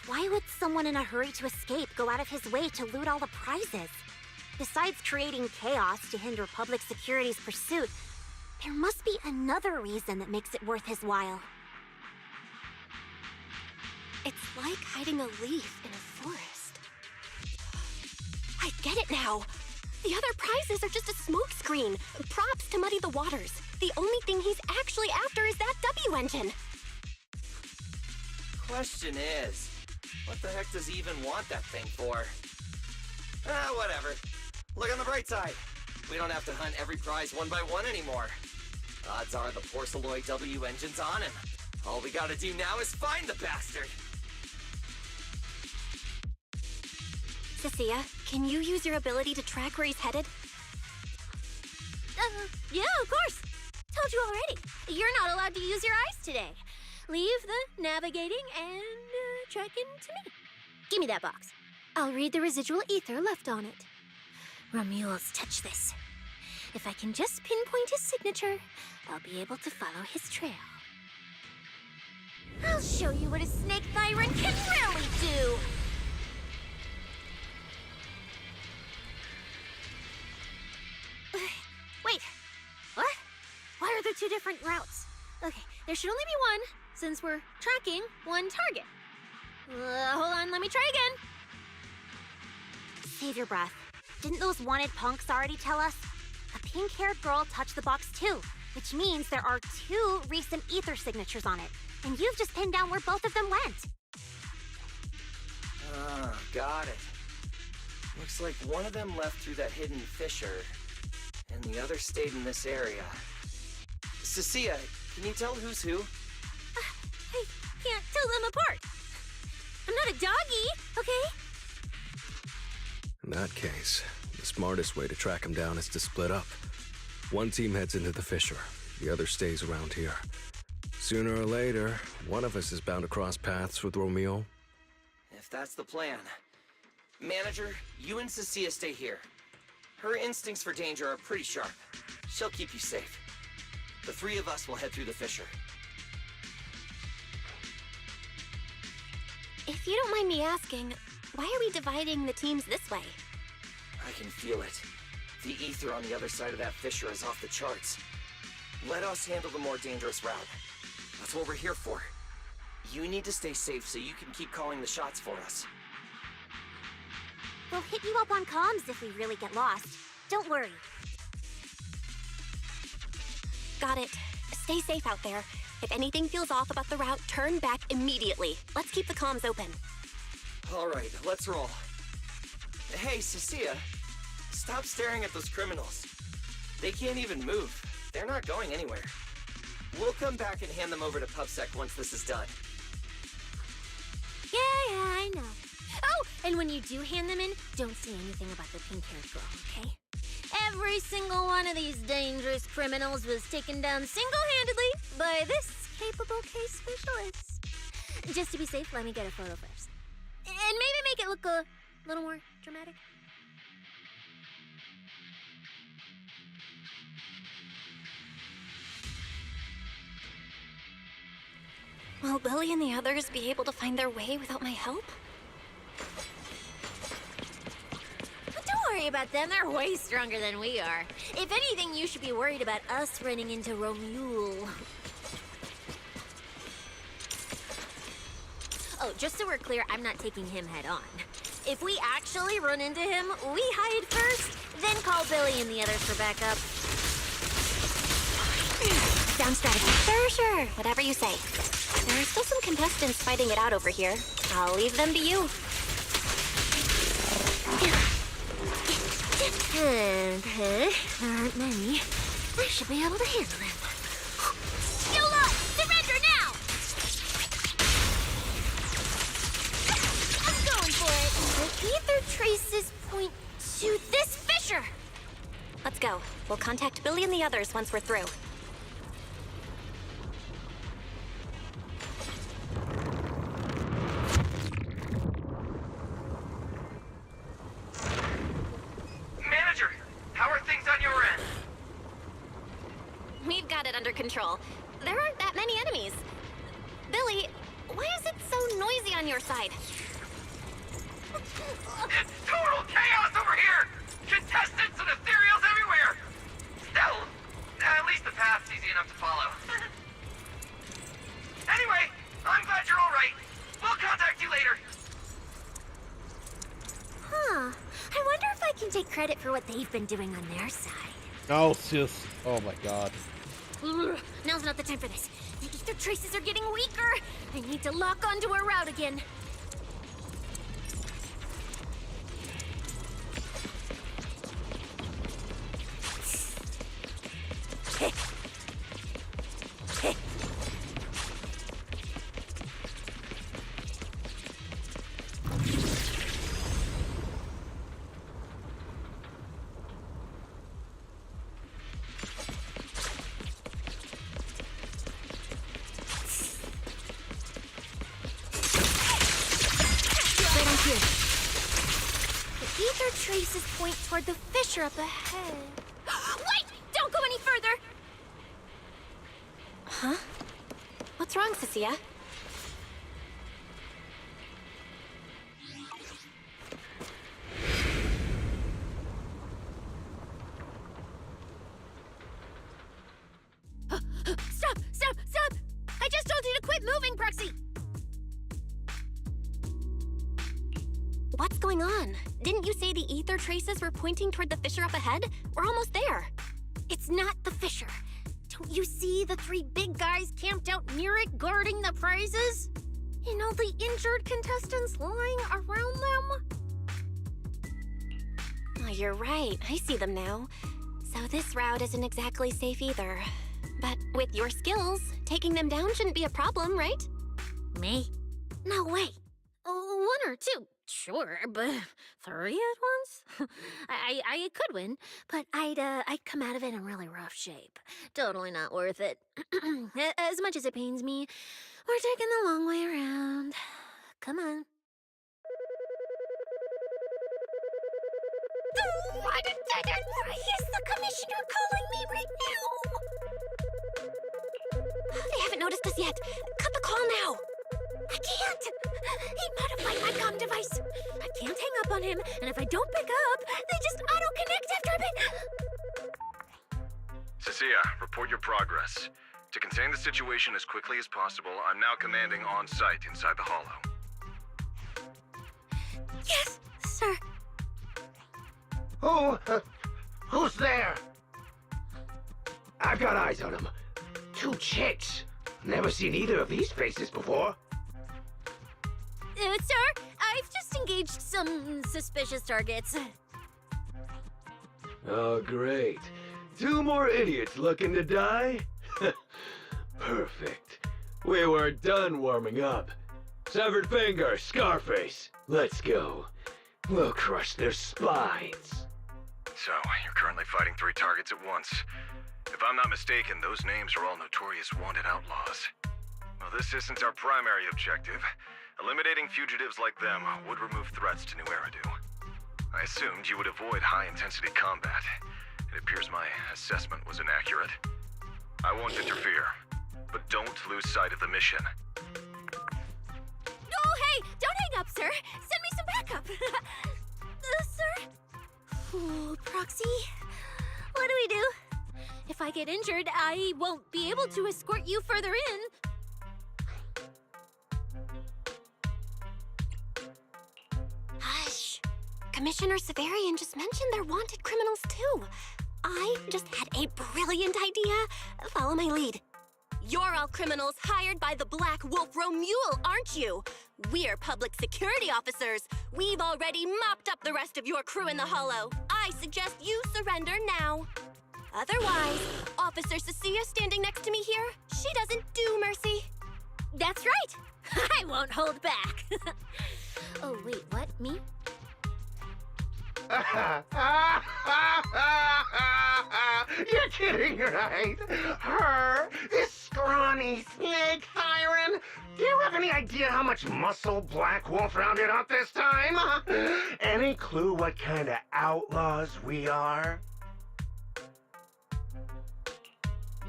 S12: why would someone in a hurry to escape go out of his way to loot all the prizes? Besides creating chaos to hinder public security's pursuit, there must be another reason that makes it worth his while.
S10: It's like hiding a leaf in a forest. I get it now. The other prizes are just a smokescreen, props to muddy the waters. The only thing he's actually after is that W engine.
S13: Question is, what the heck does he even want that thing for? Ah, whatever. Look on the bright side. We don't have to hunt every prize one by one anymore. Odds are the Porceloid W engine's on him. All we gotta do now is find the bastard.
S10: Cecilia, can you use your ability to track where he's headed?
S9: Yeah, of course. Told you already. You're not allowed to use your eyes today. Leave the navigating and tracking to me. Give me that box. I'll read the residual ether left on it. Romuald's touch this. If I can just pinpoint his signature, I'll be able to follow his trail. I'll show you what a snake tyrant can really do! Wait, what? Why are there two different routes? Okay, there should only be one, since we're tracking one target. Hold on, let me try again.
S12: Save your breath. Didn't those wanted punks already tell us? A pink-haired girl touched the box too, which means there are two recent ether signatures on it. And you've just pinned down where both of them went.
S13: Ah, got it. Looks like one of them left through that hidden fissure, and the other stayed in this area. Cecilia, can you tell who's who?
S9: I can't tell them apart. I'm not a doggy, okay?
S5: In that case, the smartest way to track him down is to split up. One team heads into the fissure, the other stays around here. Sooner or later, one of us is bound to cross paths with Romeo.
S13: If that's the plan. Manager, you and Cecilia stay here. Her instincts for danger are pretty sharp. She'll keep you safe. The three of us will head through the fissure.
S10: If you don't mind me asking, why are we dividing the teams this way?
S13: I can feel it. The ether on the other side of that fissure is off the charts. Let us handle the more dangerous route. That's what we're here for. You need to stay safe so you can keep calling the shots for us.
S12: We'll hit you up on comms if we really get lost. Don't worry.
S10: Got it. Stay safe out there. If anything feels off about the route, turn back immediately. Let's keep the comms open.
S13: All right, let's roll. Hey, Cecilia, stop staring at those criminals. They can't even move. They're not going anywhere. We'll come back and hand them over to PubSec once this is done.
S9: Yeah, I know. Oh, and when you do hand them in, don't say anything about the pink-haired girl, okay? Every single one of these dangerous criminals was taken down single-handedly by this capable case specialist. Just to be safe, let me get a photo first. And maybe make it look a little more dramatic.
S10: Will Billy and the others be able to find their way without my help?
S4: Don't worry about them, they're way stronger than we are. If anything, you should be worried about us running into Romule. Oh, just so we're clear, I'm not taking him head on. If we actually run into him, we hide first, then call Billy and the others for backup.
S10: Sound strategy. Sure. Whatever you say. There are still some contestants fighting it out over here. I'll leave them to you.
S4: There aren't many. I should be able to handle them. You lot, surrender now! I'm going for it. The ether traces point to this fissure.
S10: Let's go. We'll contact Billy and the others once we're through.
S13: Manager, how are things on your end?
S10: We've got it under control. There aren't that many enemies. Billy, why is it so noisy on your side?
S13: Total chaos over here! Contestants and ethereals everywhere! Still, at least the path's easy enough to follow. Anyway, I'm glad you're all right. We'll contact you later.
S4: Huh. I wonder if I can take credit for what they've been doing on their side.
S6: No, sis. Oh my god.
S4: Ugh, now's not the time for this. The ether traces are getting weaker. I need to lock onto a route again. The ether traces point toward the fissure up ahead. Wait! Don't go any further!
S10: Huh? What's wrong, Cecilia?
S4: Stop! I just told you to quit moving, Proxy!
S10: What's going on? Didn't you say the ether traces were pointing toward the fissure up ahead? We're almost there.
S4: It's not the fissure. Don't you see the three big guys camped out near it guarding the prizes? And all the injured contestants lying around them?
S10: Oh, you're right. I see them now. So this route isn't exactly safe either. But with your skills, taking them down shouldn't be a problem, right?
S4: Me? No way. One or two, sure, but three at once? I could win, but I'd come out of it in really rough shape. Totally not worth it. As much as it pains me, we're taking the long way around. Come on. Why is the commissioner calling me right now?
S10: They haven't noticed us yet. Cut the call now.
S4: I can't! He modified my comm device! I can't hang up on him, and if I don't pick up, they just auto-connect after a bit.
S22: Cecilia, report your progress. To contain the situation as quickly as possible, I'm now commanding on-site inside the hollow.
S4: Yes, sir.
S18: Who's there? I've got eyes on them. Two chicks. Never seen either of these faces before.
S4: Sir, I've just engaged some suspicious targets.
S18: Oh, great. Two more idiots looking to die? Perfect. We were done warming up. Severed finger, Scarface. Let's go. We'll crush their spines.
S22: So, you're currently fighting 3 targets at once. If I'm not mistaken, those names are all notorious wanted outlaws. Well, this isn't our primary objective. Eliminating fugitives like them would remove threats to New Eridu. I assumed you would avoid high-intensity combat. It appears my assessment was inaccurate. I won't interfere, but don't lose sight of the mission.
S12: Victor, send me some backup. Sir?
S4: Oh, Proxy, what do we do? If I get injured, I won't be able to escort you further in.
S10: Hush. Commissioner Severian just mentioned they're wanted criminals too. I just had a brilliant idea. Follow my lead.
S12: You're all criminals hired by the Black Wolf Romule, aren't you? We're public security officers. We've already mopped up the rest of your crew in the Hollow. I suggest you surrender now. Otherwise, Officer Cecilia standing next to me here, she doesn't do mercy.
S4: That's right. I won't hold back. Oh, wait, what? Me?
S2: You're kidding, right? Her? This scrawny snake siren? Do you have any idea how much muscle Black Wolf rounded up this time? Any clue what kind of outlaws we are?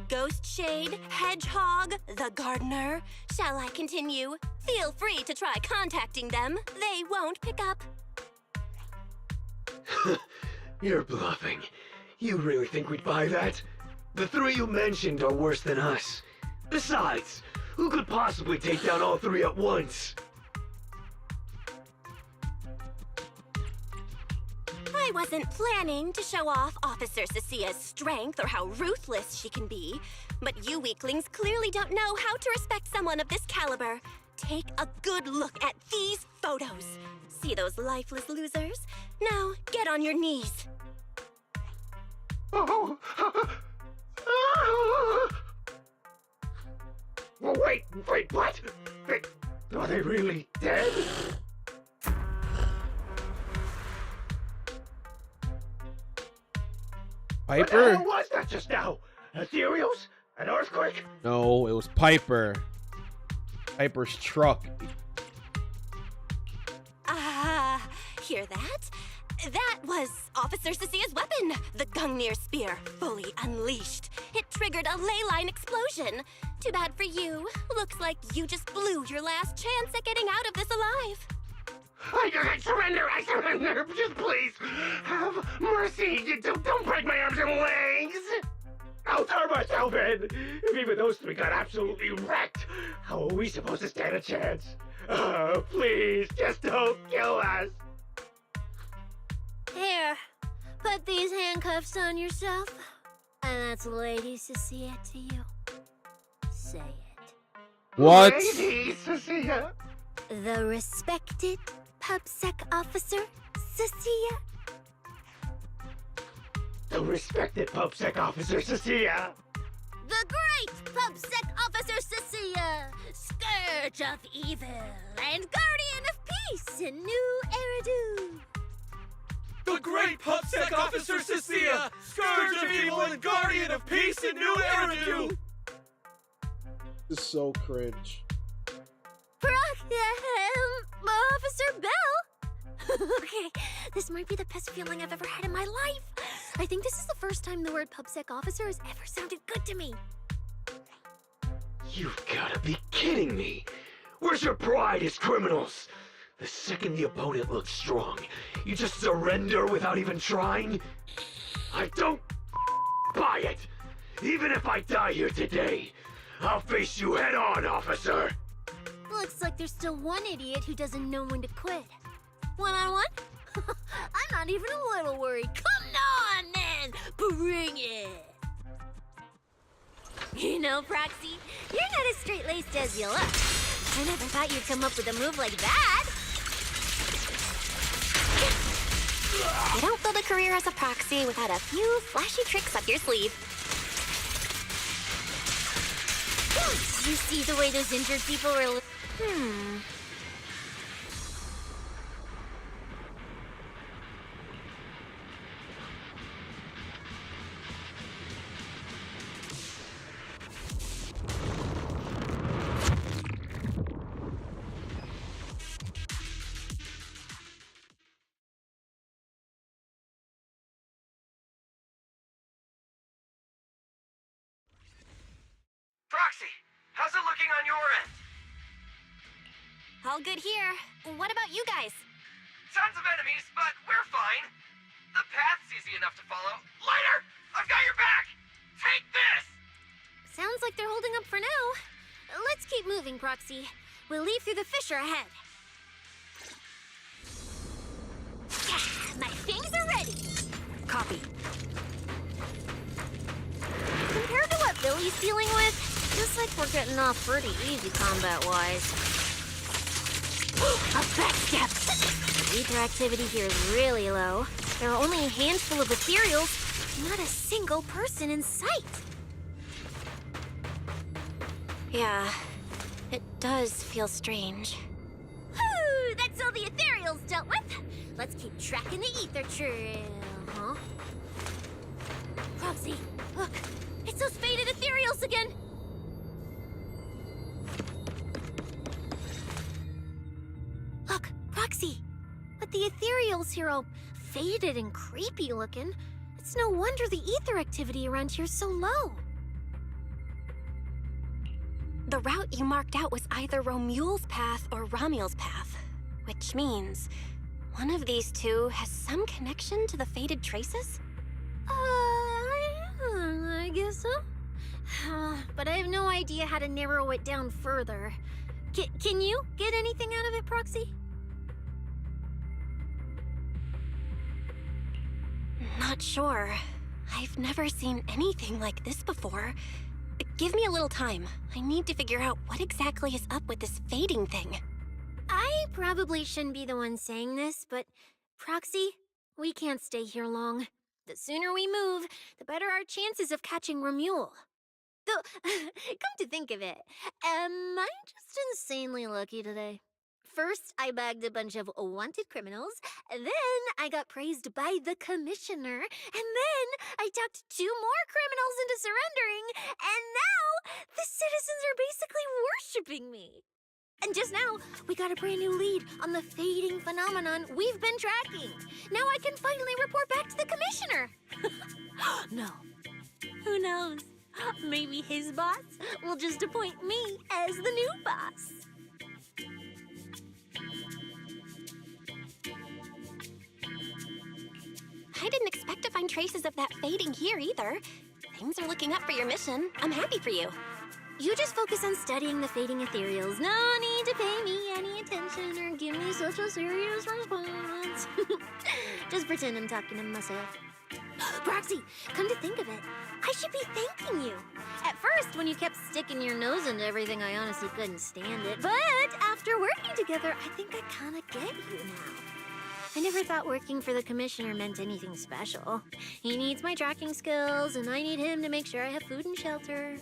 S12: Ghost Shade, Hedgehog, the Gardener. Shall I continue? Feel free to try contacting them. They won't pick up.
S18: You're bluffing. You really think we'd buy that? The three you mentioned are worse than us. Besides, who could possibly take down all three at once?
S12: I wasn't planning to show off Officer Cecia's strength or how ruthless she can be, but you weaklings clearly don't know how to respect someone of this caliber. Take a good look at these photos. See those lifeless losers? Now, get on your knees.
S2: Oh. Wait, what? Are they really dead?
S6: Piper?
S2: What the hell was that just now? Ethereals? An earthquake?
S6: No, it was Piper. Piper's truck.
S12: Hear that? That was Officer Cecia's weapon, the Gungnir Spear, fully unleashed. It triggered a ley line explosion. Too bad for you. Looks like you just blew your last chance at getting out of this alive.
S2: I surrender, just please, have mercy, don't break my arms and legs! I'll turn myself in! If even those three got absolutely wrecked, how are we supposed to stand a chance? Please, just don't kill us!
S4: Here, put these handcuffs on yourself. And that's Lady Cecilia to you. Say it.
S6: What?
S2: Lady Cecilia?
S4: The respected PubSec officer, Cecilia.
S2: The respected PubSec officer, Cecilia.
S4: The great PubSec officer, Cecilia. Scourge of evil and guardian of peace in New Eridu.
S13: The great PubSec officer Cecilia, scourge of evil and guardian of peace in New Eridu.
S6: This is so cringe.
S4: Officer Bell? Okay, this might be the best feeling I've ever had in my life. I think this is the first time the word PubSec officer has ever sounded good to me.
S18: You've gotta be kidding me! Where's your pride as criminals? The second the opponent looks strong, you just surrender without even trying? I don't buy it! Even if I die here today, I'll face you head on, officer!
S4: Looks like there's still one idiot who doesn't know when to quit. One-on-one? I'm not even a little worried. Come on, then! Bring it! You know, Proxy, you're not as straight-laced as you look. I never thought you'd come up with a move like that.
S10: You don't build a career as a proxy without a few flashy tricks up your sleeve.
S4: You see the way those injured people were...
S13: Proxy, how's it looking on your end?
S12: All good here. What about you guys?
S13: Tons of enemies, but we're fine. The path's easy enough to follow. Lighter! I've got your back! Take this!
S4: Sounds like they're holding up for now. Let's keep moving, Proxy. We'll leave through the fissure ahead.
S12: My things are ready.
S14: Copy.
S4: Compared to what Billy's dealing with, looks like we're getting off pretty easy combat-wise. A backstep! The ether activity here is really low. There are only a handful of ethereals, not a single person in sight.
S10: Yeah, it does feel strange.
S4: Whew, that's all the ethereals dealt with. Let's keep tracking the ether trail, huh? Proxy, look, it's those faded ethereals again. Look, Proxy, but the ethereals here all faded and creepy looking. It's no wonder the ether activity around here's so low.
S10: The route you marked out was either Romule's path or Ramiel's path, which means one of these two has some connection to the faded traces?
S4: I guess so. But I have no idea how to narrow it down further. Can you get anything out of it, Proxy?
S10: Not sure. I've never seen anything like this before. Give me a little time. I need to figure out what exactly is up with this fading thing.
S4: I probably shouldn't be the one saying this, but Proxy, we can't stay here long. The sooner we move, the better our chances of catching Romule. Though, come to think of it, am I just insanely lucky today? First, I bagged a bunch of wanted criminals, then I got praised by the commissioner, and then I talked 2 more criminals into surrendering, and now the citizens are basically worshipping me. And just now, we got a brand new lead on the fading phenomenon we've been tracking. Now I can finally report back to the commissioner. No. Who knows? Maybe his boss will just appoint me as the new boss.
S10: I didn't expect to find traces of that fading here either. Things are looking up for your mission. I'm happy for you.
S4: You just focus on studying the fading ethereals. No need to pay me any attention or give me such a serious response. Just pretend I'm talking to myself. Proxy, come to think of it, I should be thanking you. At first, when you kept sticking your nose into everything, I honestly couldn't stand it. But after working together, I think I kind of get you now. I never thought working for the commissioner meant anything special. He needs my tracking skills, and I need him to make sure I have food and shelter.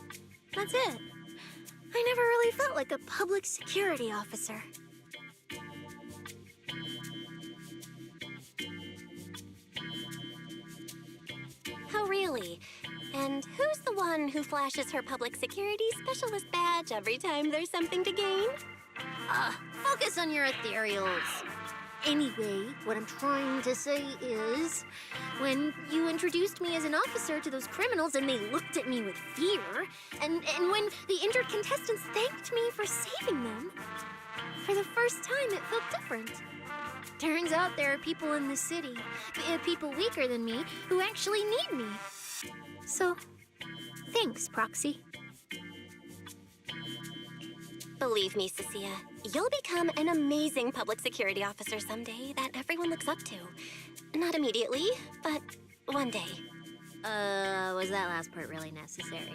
S4: That's it. I never really felt like a public security officer.
S10: Oh, really? And who's the one who flashes her public security specialist badge every time there's something to gain?
S4: Focus on your ethereals. Anyway, what I'm trying to say is, when you introduced me as an officer to those criminals and they looked at me with fear, and when the injured contestants thanked me for saving them, for the first time it felt different. Turns out there are people in the city, people weaker than me, who actually need me. So, thanks, Proxy.
S10: Believe me, Cecilia, you'll become an amazing public security officer someday that everyone looks up to. Not immediately, but one day.
S4: Was that last part really necessary?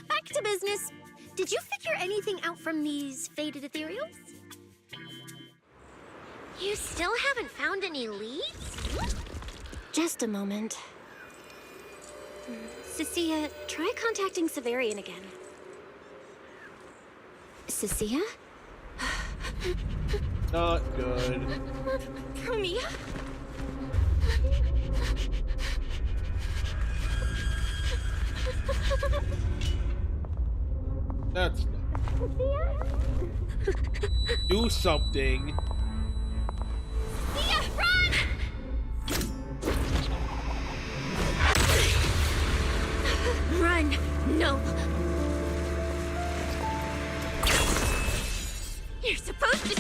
S4: Back to business. Did you figure anything out from these faded ethereals? You still haven't found any leads?
S10: Just a moment. Cecilia, try contacting Severian again. Cecilia?
S6: Not good.
S10: Romeo?
S6: That's not. Do something.
S4: Mia, run! Run! No! You're supposed to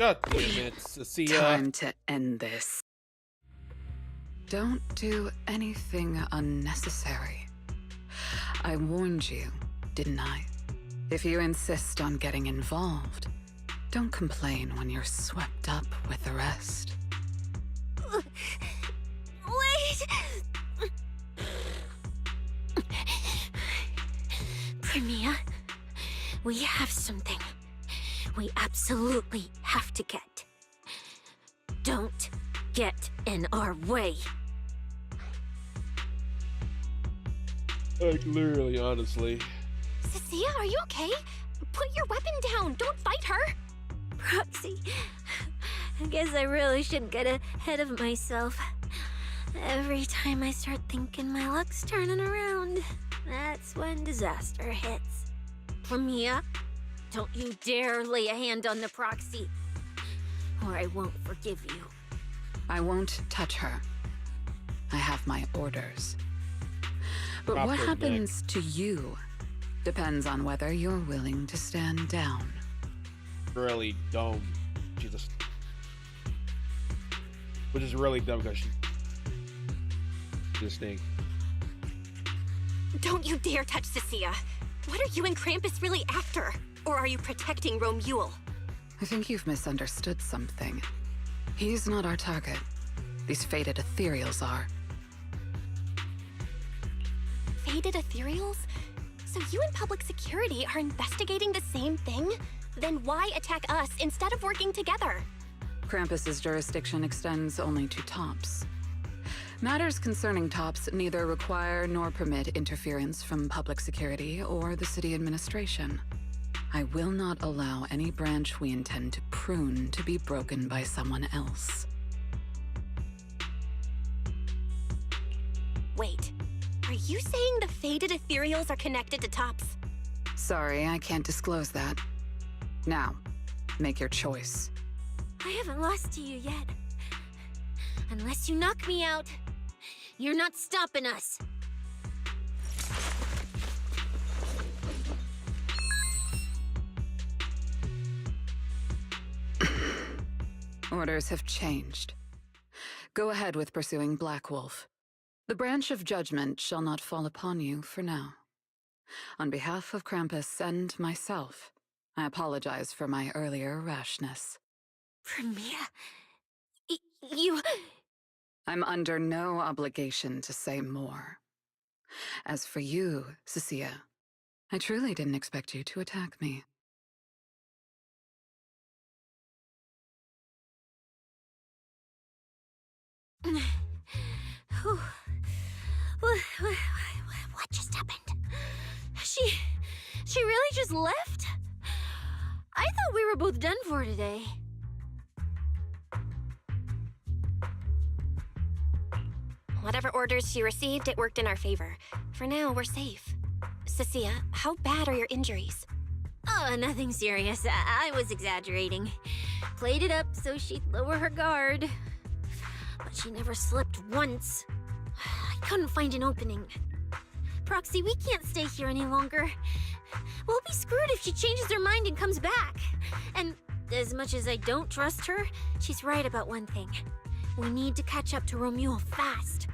S6: God damn it, Cecilia.
S20: Time to end this. Don't do anything unnecessary. I warned you, didn't I? If you insist on getting involved, don't complain when you're swept up with the rest.
S4: Wait! Premia, we have something we absolutely have to get. Don't get in our way.
S6: Like, literally, honestly.
S10: Cecilia, are you okay? Put your weapon down. Don't fight her.
S4: Proxy, I guess I really shouldn't get ahead of myself. Every time I start thinking my luck's turning around, that's when disaster hits. Premia, don't you dare lay a hand on the Proxy, or I won't forgive you.
S20: I won't touch her. I have my orders. But
S6: Chop
S20: what
S6: her
S20: happens to you depends on whether you're willing to stand down.
S6: Really dumb. She's a... Which is really dumb because she's a snake.
S10: Don't you dare touch Cecilia. What are you and Krampus really after? Or are you protecting Romuald?
S20: I think you've misunderstood something. He's not our target. These fated ethereals are.
S10: Fated ethereals? So you and public security are investigating the same thing? Then why attack us instead of working together?
S20: Krampus's jurisdiction extends only to tops. Matters concerning tops neither require nor permit interference from public security or the city administration. I will not allow any branch we intend to prune to be broken by someone else.
S10: Wait, are you saying the fated ethereals are connected to tops?
S20: Sorry, I can't disclose that. Now, make your choice.
S4: I haven't lost to you yet. Unless you knock me out, you're not stopping us.
S20: Orders have changed. Go ahead with pursuing Black Wolf. The branch of judgment shall not fall upon you for now. On behalf of Krampus and myself, I apologize for my earlier rashness.
S4: Premia, you...
S20: I'm under no obligation to say more. As for you, Cecilia, I truly didn't expect you to attack me.
S4: What just happened? She really just left? I thought we were both done for today.
S10: Whatever orders she received, it worked in our favor. For now, we're safe. Cecilia, how bad are your injuries?
S4: Oh, nothing serious. I was exaggerating. Played it up so she'd lower her guard. But she never slipped once. I couldn't find an opening. Proxy, we can't stay here any longer. We'll be screwed if she changes her mind and comes back. And as much as I don't trust her, she's right about one thing. We need to catch up to Romuald fast.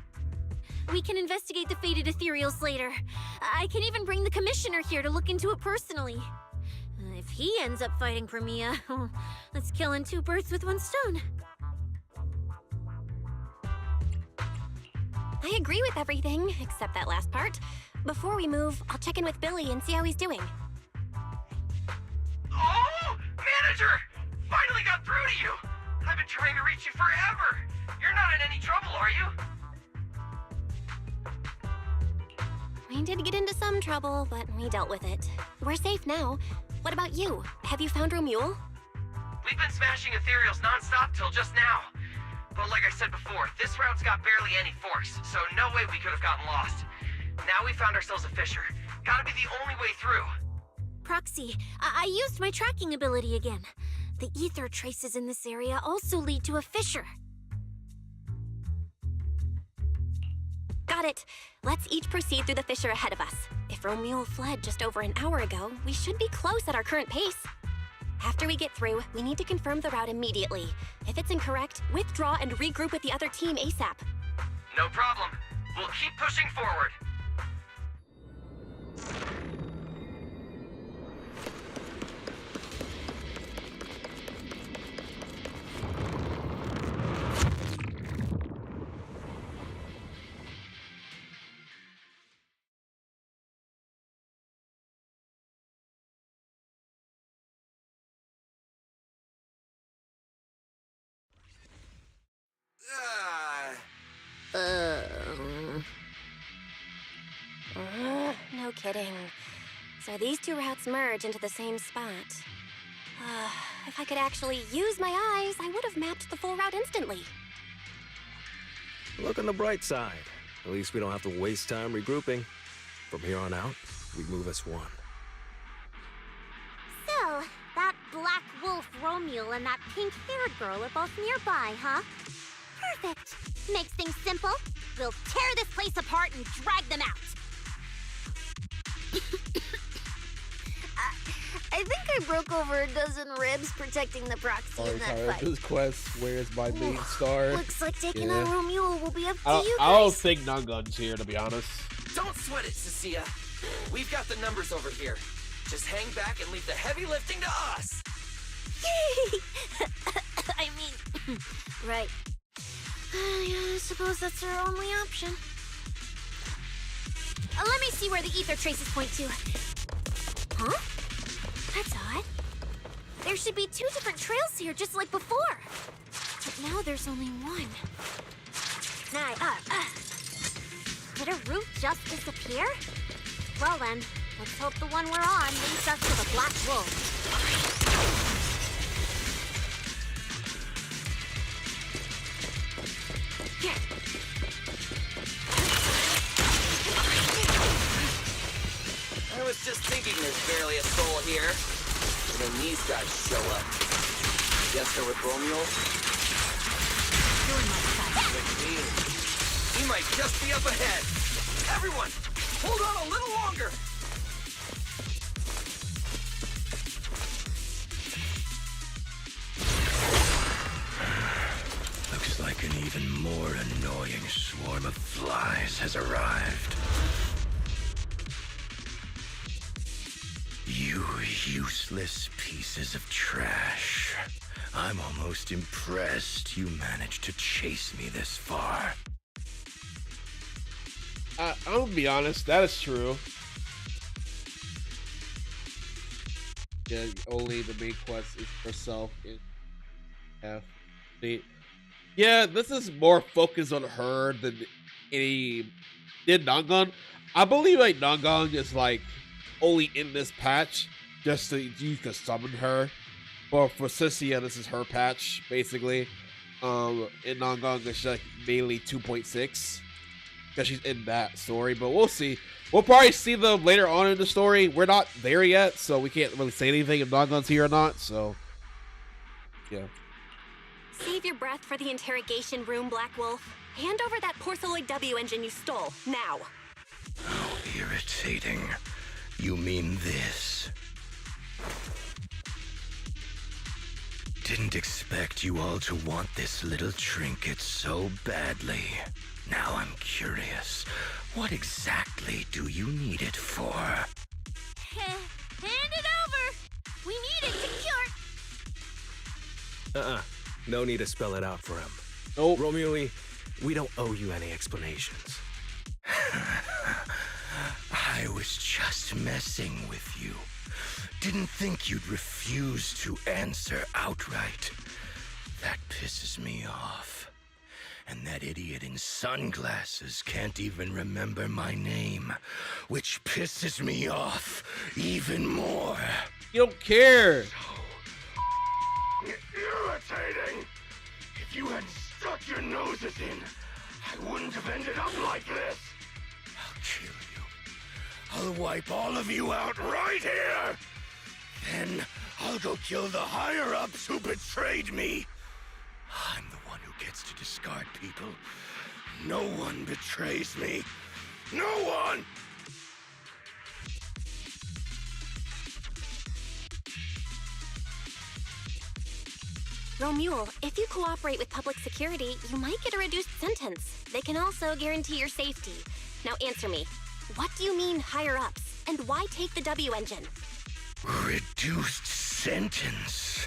S4: We can investigate the fated ethereals later. I can even bring the commissioner here to look into it personally. If he ends up fighting Premia, that's killing two birds with one stone.
S10: I agree with everything, except that last part. Before we move, I'll check in with Billy and see how he's doing.
S13: Oh! Manager! Finally got through to you! I've been trying to reach you forever! You're not in any trouble, are you?
S10: We did get into some trouble, but we dealt with it. We're safe now. What about you? Have you found Romuald?
S13: We've been smashing ethereals non-stop till just now. But like I said before, this route's got barely any forks, so no way we could have gotten lost. Now we found ourselves a fissure. Gotta be the only way through.
S4: Proxy, I used my tracking ability again. The ether traces in this area also lead to a fissure.
S10: Got it. Let's each proceed through the fissure ahead of us. If Romuald fled just over an hour ago, we should be close at our current pace. After we get through, we need to confirm the route immediately. If it's incorrect, withdraw and regroup with the other team ASAP.
S13: No problem. We'll keep pushing forward.
S10: No kidding. So these two routes merge into the same spot. If I could actually use my eyes, I would have mapped the full route instantly.
S5: Look on the bright side. At least we don't have to waste time regrouping. From here on out, we move as one.
S1: So, that black wolf Romeo and that pink-haired girl are both nearby, huh? Perfect. Makes things simple. We'll tear this place apart and drag them out.
S4: I think I broke over a dozen ribs protecting the proxy in that fight.
S6: This quest, where's my main star?
S4: Looks like taking on Romeo will be up to you
S6: I don't
S4: guys.
S6: think Nangun's here, to be honest.
S13: Don't sweat it, Cecilia. We've got the numbers over here. Just hang back and leave the heavy lifting to us.
S4: I mean, right. Yeah, I suppose that's our only option.
S1: Let me see where the ether traces point to.
S4: Huh? That's odd. There should be two different trails here, just like before. But now there's only one.
S1: Did a route just disappear? Well then, let's hope the one we're on leads us to the Black Wolf.
S13: I was just thinking there's barely a soul here. And then these guys show up. Guess they're with Romeo? He might just be up ahead. Everyone, hold on a little longer.
S19: Looks like an even more annoying swarm of flies has arrived. You useless pieces of trash. I'm almost impressed you managed to chase me this far.
S6: I'm gonna be honest, that is true. Yeah, only the main quest is herself in F. Yeah, this is more focused on her than Nangun. I believe like Nangun is like only in this patch just so you can summon her. But for Cecilia, this is her patch basically. In Nangun, it's like mainly 2.6 because she's in that story. But we'll see. We'll probably see them later on in the story. We're not there yet, so we can't really say anything if Nangun's here or not. So yeah.
S10: Save your breath for the interrogation room, Black Wolf. Hand over that Porceloid W engine you stole, now.
S19: How irritating. You mean this? Didn't expect you all to want this little trinket so badly. Now I'm curious. What exactly do you need it for?
S1: Hand it over! We need it to cure...
S5: No need to spell it out for him.
S6: Nope.
S5: Romeo, we don't owe you any explanations.
S19: I was just messing with you. Didn't think you'd refuse to answer outright. That pisses me off. And that idiot in sunglasses can't even remember my name, which pisses me off even more.
S6: You don't care.
S19: Irritating. If you had stuck your noses in, I wouldn't have ended up like this. I'll kill you. I'll wipe all of you out right here. Then I'll go kill the higher-ups who betrayed me. I'm the one who gets to discard people. No one betrays me. No one!
S10: Romule, if you cooperate with public security, you might get a reduced sentence. They can also guarantee your safety. Now answer me. What do you mean higher-ups? And why take the W engine?
S19: Reduced sentence?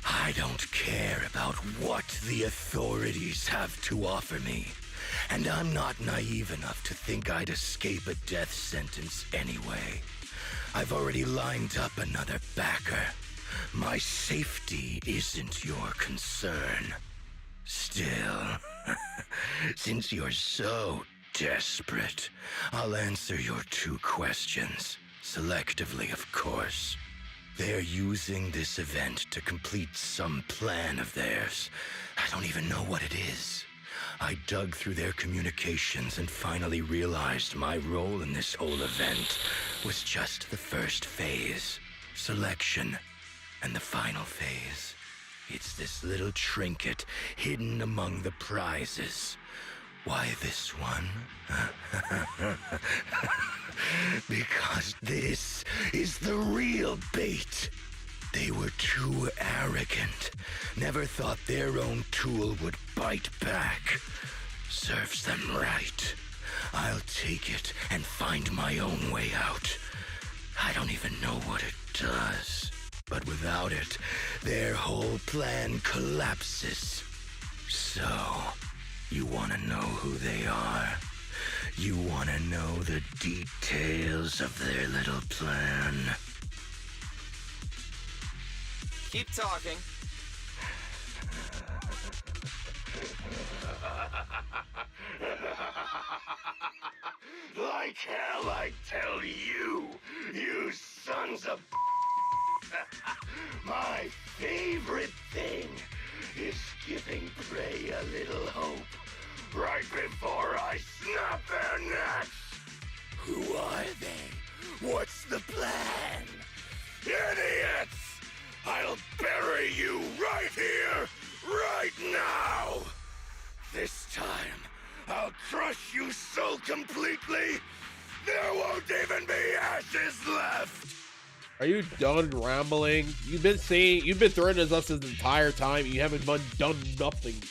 S19: I don't care about what the authorities have to offer me. And I'm not naive enough to think I'd escape a death sentence anyway. I've already lined up another backer. My safety isn't your concern. Still, since you're so desperate, I'll answer your 2 questions. Selectively, of course. They're using this event to complete some plan of theirs. I don't even know what it is. I dug through their communications and finally realized my role in this whole event was just the first phase, selection, and the final phase. It's this little trinket hidden among the prizes. Why this one? Because this is the real bait. They were too arrogant. Never thought their own tool would bite back. Serves them right. I'll take it and find my own way out. I don't even know what it does. But without it, their whole plan collapses. So, you want to know who they are? You want to know the details of their little plan?
S13: Keep talking.
S19: Like hell I tell you, you sons of my favorite thing is giving prey a little hope right before I snap their necks. Who are they? What's the plan? Idiots! I'll bury you right here, right now! This time, I'll crush you so completely, there won't even be ashes left!
S6: Are you done rambling? You've been threatening us this entire time, and you haven't done nothing.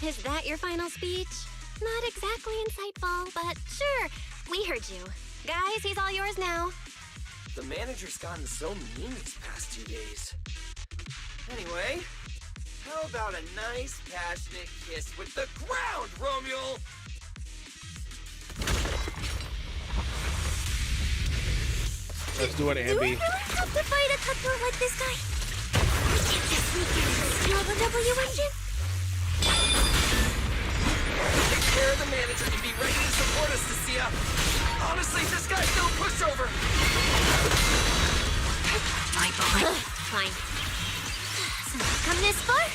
S10: Is that your final speech? Not exactly insightful, but sure, we heard you. Guys, he's all yours now.
S13: The manager's gotten so mean these past 2 days. Anyway, how about a nice, passionate kiss with the ground, Romule?
S6: Let's do it, Ambi.
S10: Do we really have to fight a cutthroat like this guy? We can't just sneak in and steal the W engine?
S13: Take care of the manager and be ready to support us, Nasia. Honestly, this guy's no pushover.
S10: My boy. Fine. Since I've come this far,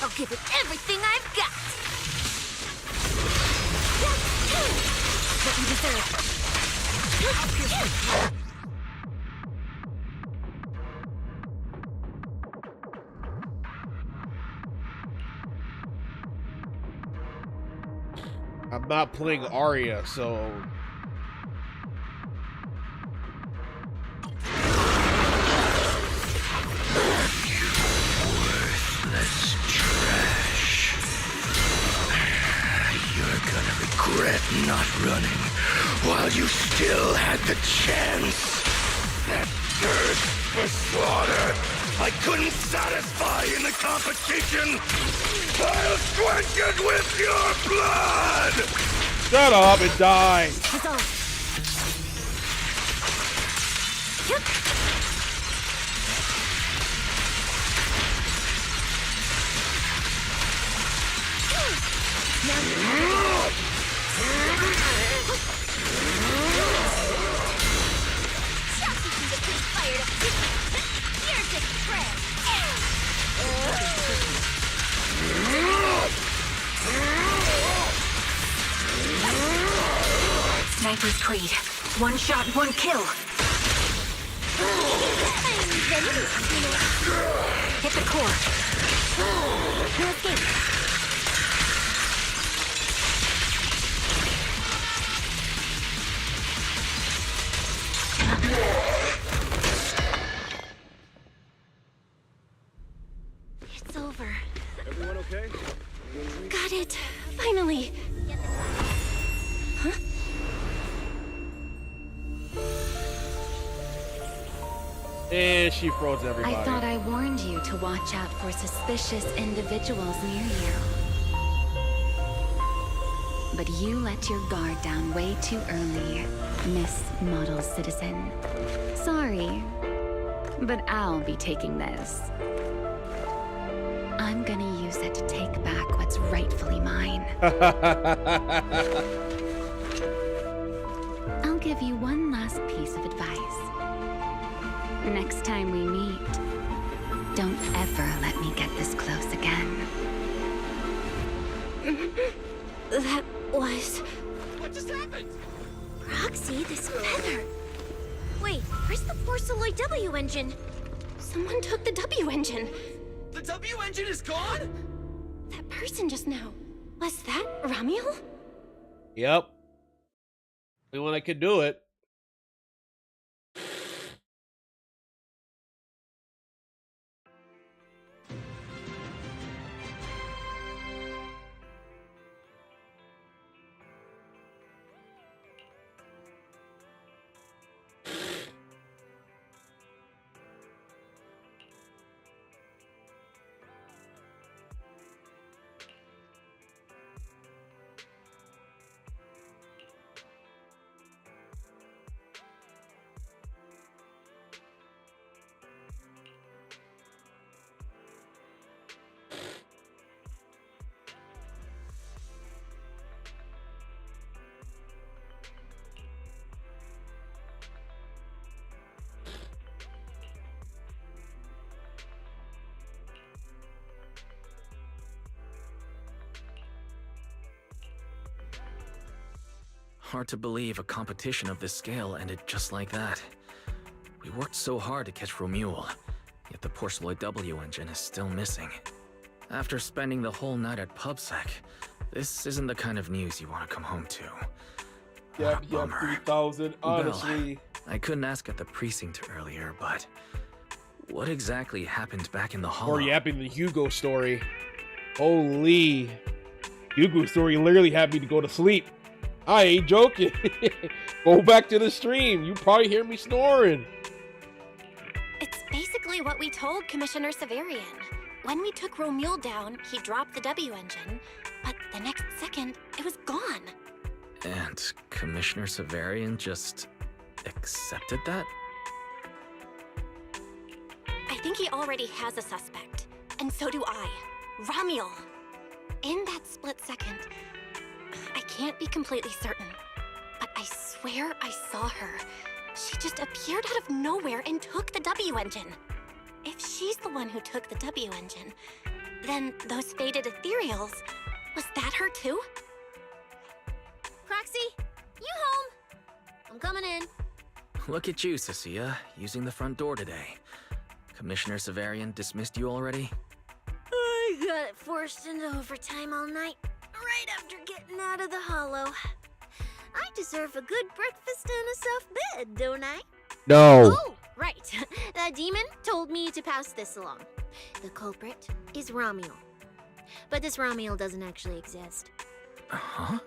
S10: I'll give it everything I've got. What you deserve.
S6: I'm not playing Arya, so...
S19: Worthless trash. You're gonna regret not running while you still had the chance. That thirst for slaughter I couldn't satisfy in the competition. I'll quench it with your blood!
S6: Shut up and die!
S10: It's on.
S8: Sniper's Creed. One shot, one kill.
S10: Hit the core. No escape.
S6: And she froze everybody.
S17: I thought I warned you to watch out for suspicious individuals near you. But you let your guard down way too early, Miss Model Citizen. Sorry, but I'll be taking this. I'm gonna use it to take back what's rightfully mine. I'll give you one last piece of advice. Next time we meet, don't ever let me get this close again.
S10: That was...
S13: What just happened?
S10: Roxy, this feather. Wait, where's the Porceloid W engine? Someone took the W engine.
S13: The W engine is gone?
S10: That person just now. Was that Ramiel?
S6: Yep. Anyone that could do it.
S7: Hard to believe a competition of this scale ended just like that. We worked so hard to catch Romuald, yet the Porceloid W engine is still missing. After spending the whole night at PubSec, this isn't the kind of news you want to come home to.
S6: Yep, 3,000, honestly.
S7: Well, I couldn't ask at the precinct earlier, but what exactly happened back in the hall?
S6: Or yapping the Hugo story. Holy. Hugo's story literally had me to go to sleep. I ain't joking. Go back to the stream. You probably hear me snoring.
S10: It's basically what we told Commissioner Severian. When we took Romuald down, he dropped the W engine, but the next second, it was gone.
S7: And Commissioner Severian just accepted that?
S10: I think he already has a suspect, and so do I. Ramiel. In that split second, I can't be completely certain, but I swear I saw her. She just appeared out of nowhere and took the W engine. If she's the one who took the W engine, then those faded ethereals, was that her too?
S4: Proxy, you home? I'm coming in.
S7: Look at you, Cecilia, using the front door today. Commissioner Severian dismissed you already?
S4: I got it forced into overtime all night, right after getting out of the hollow. I deserve a good breakfast and a soft bed, don't I?
S6: No.
S4: Oh, right. The demon told me to pass this along. The culprit is Ramiel. But this Ramiel doesn't actually exist.
S7: Huh?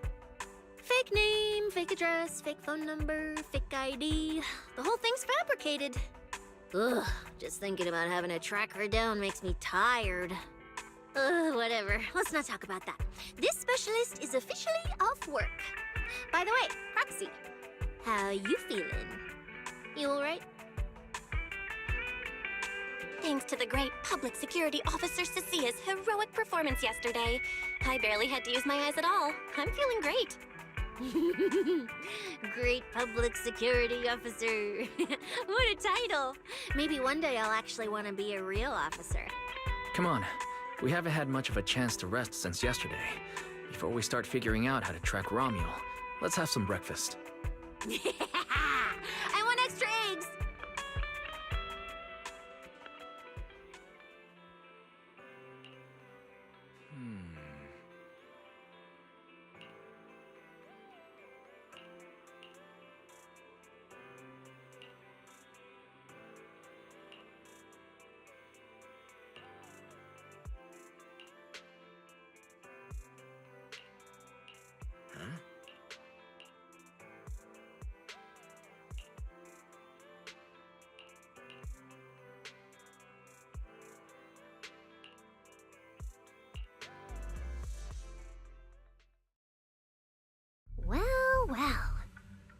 S4: Fake name, fake address, fake phone number, fake ID. The whole thing's fabricated. Ugh, just thinking about having to track her down makes me tired. Whatever. Let's not talk about that. This specialist is officially off work. By the way, Proxy, how you feeling? You alright?
S10: Thanks to the great public security officer Cecia's heroic performance yesterday, I barely had to use my eyes at all. I'm feeling great.
S4: Great public security officer. What a title. Maybe one day I'll actually want to be a real officer.
S7: Come on. We haven't had much of a chance to rest since yesterday. Before we start figuring out how to track Romuald, let's have some breakfast.
S4: I want extra eggs.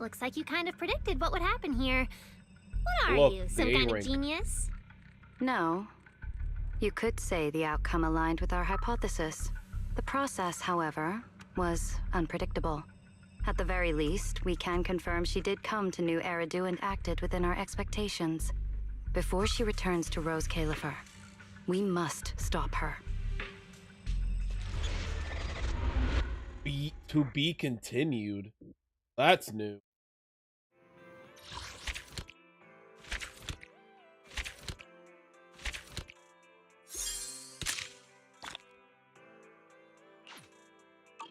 S9: Looks like you kind of predicted what would happen here. What are
S20: Look,
S9: you,
S20: the
S9: some kind
S20: A-rank.
S9: of genius?
S11: No. You could say the outcome aligned with our hypothesis. The process, however, was unpredictable. At the very least, we can confirm she did come to New Eridu and acted within our expectations. Before she returns to Rose Califer, we must stop her.
S6: To be continued. That's new.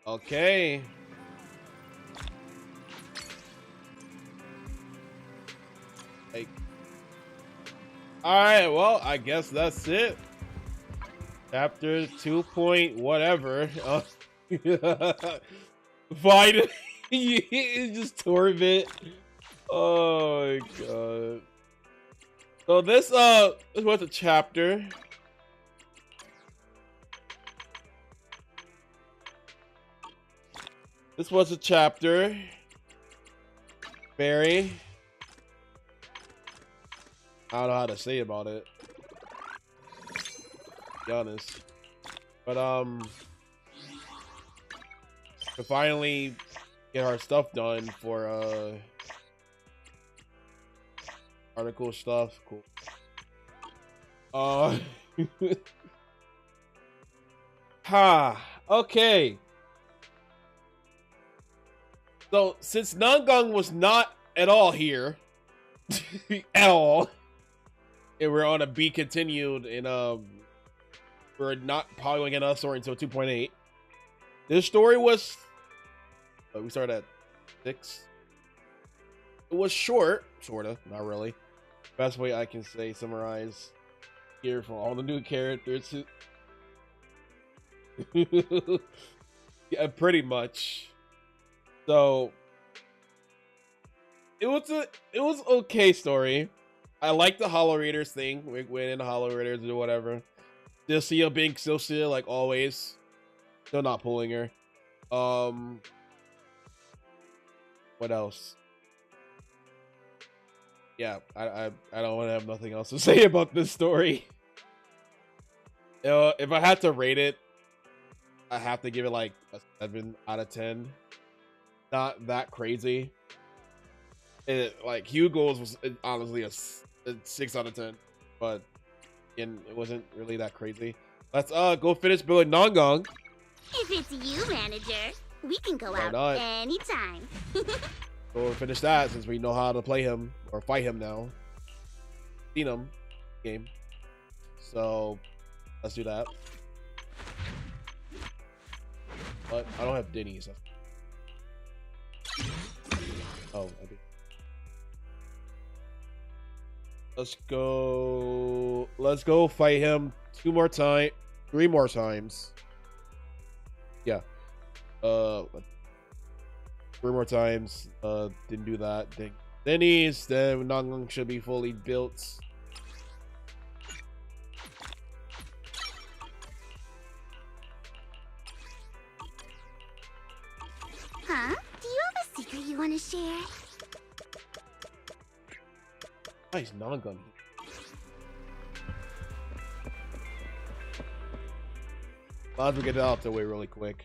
S6: Okay. Like, all right, well, I guess that's it. Chapter 2 point whatever. Finally, it's just Torment. Oh my god. So this was a chapter. This was a chapter. Very. I don't know how to say about it. To be honest. But to finally get our stuff done for article stuff. Cool. Okay. So since Nangang was not at all here at all, and we're on a B continued, and we're not probably gonna get another story until 2.8. This story was we started at 6. It was short, sorta, not really. Best way I can say summarize here for all the new characters. Yeah, pretty much. So it was okay story. I like the Hollow Raiders thing. We went into Hollow Raiders or whatever. Still being Silcia like always. Still not pulling her. What else? Yeah, I don't want to have nothing else to say about this story. If I had to rate it, I have to give it like a 7 out of 10. Not that crazy. Like Hugo's was honestly a 6 out of 10, but again, it wasn't really that crazy. Let's go finish building Nangang.
S1: If it's you, manager, we can go
S6: Why
S1: out
S6: not?
S1: anytime.
S6: Go finish that since we know how to play him or fight him now. Seen him game, so let's do that. But I don't have Denny's. Oh, I do. Let's go fight him 3 more times. Yeah. 3 more times. Didn't do that. Denny's, then Nangang should be fully built.
S1: Huh? Do you have a secret you want to share?
S6: Nice Nangang. Might as well get it out the way really quick.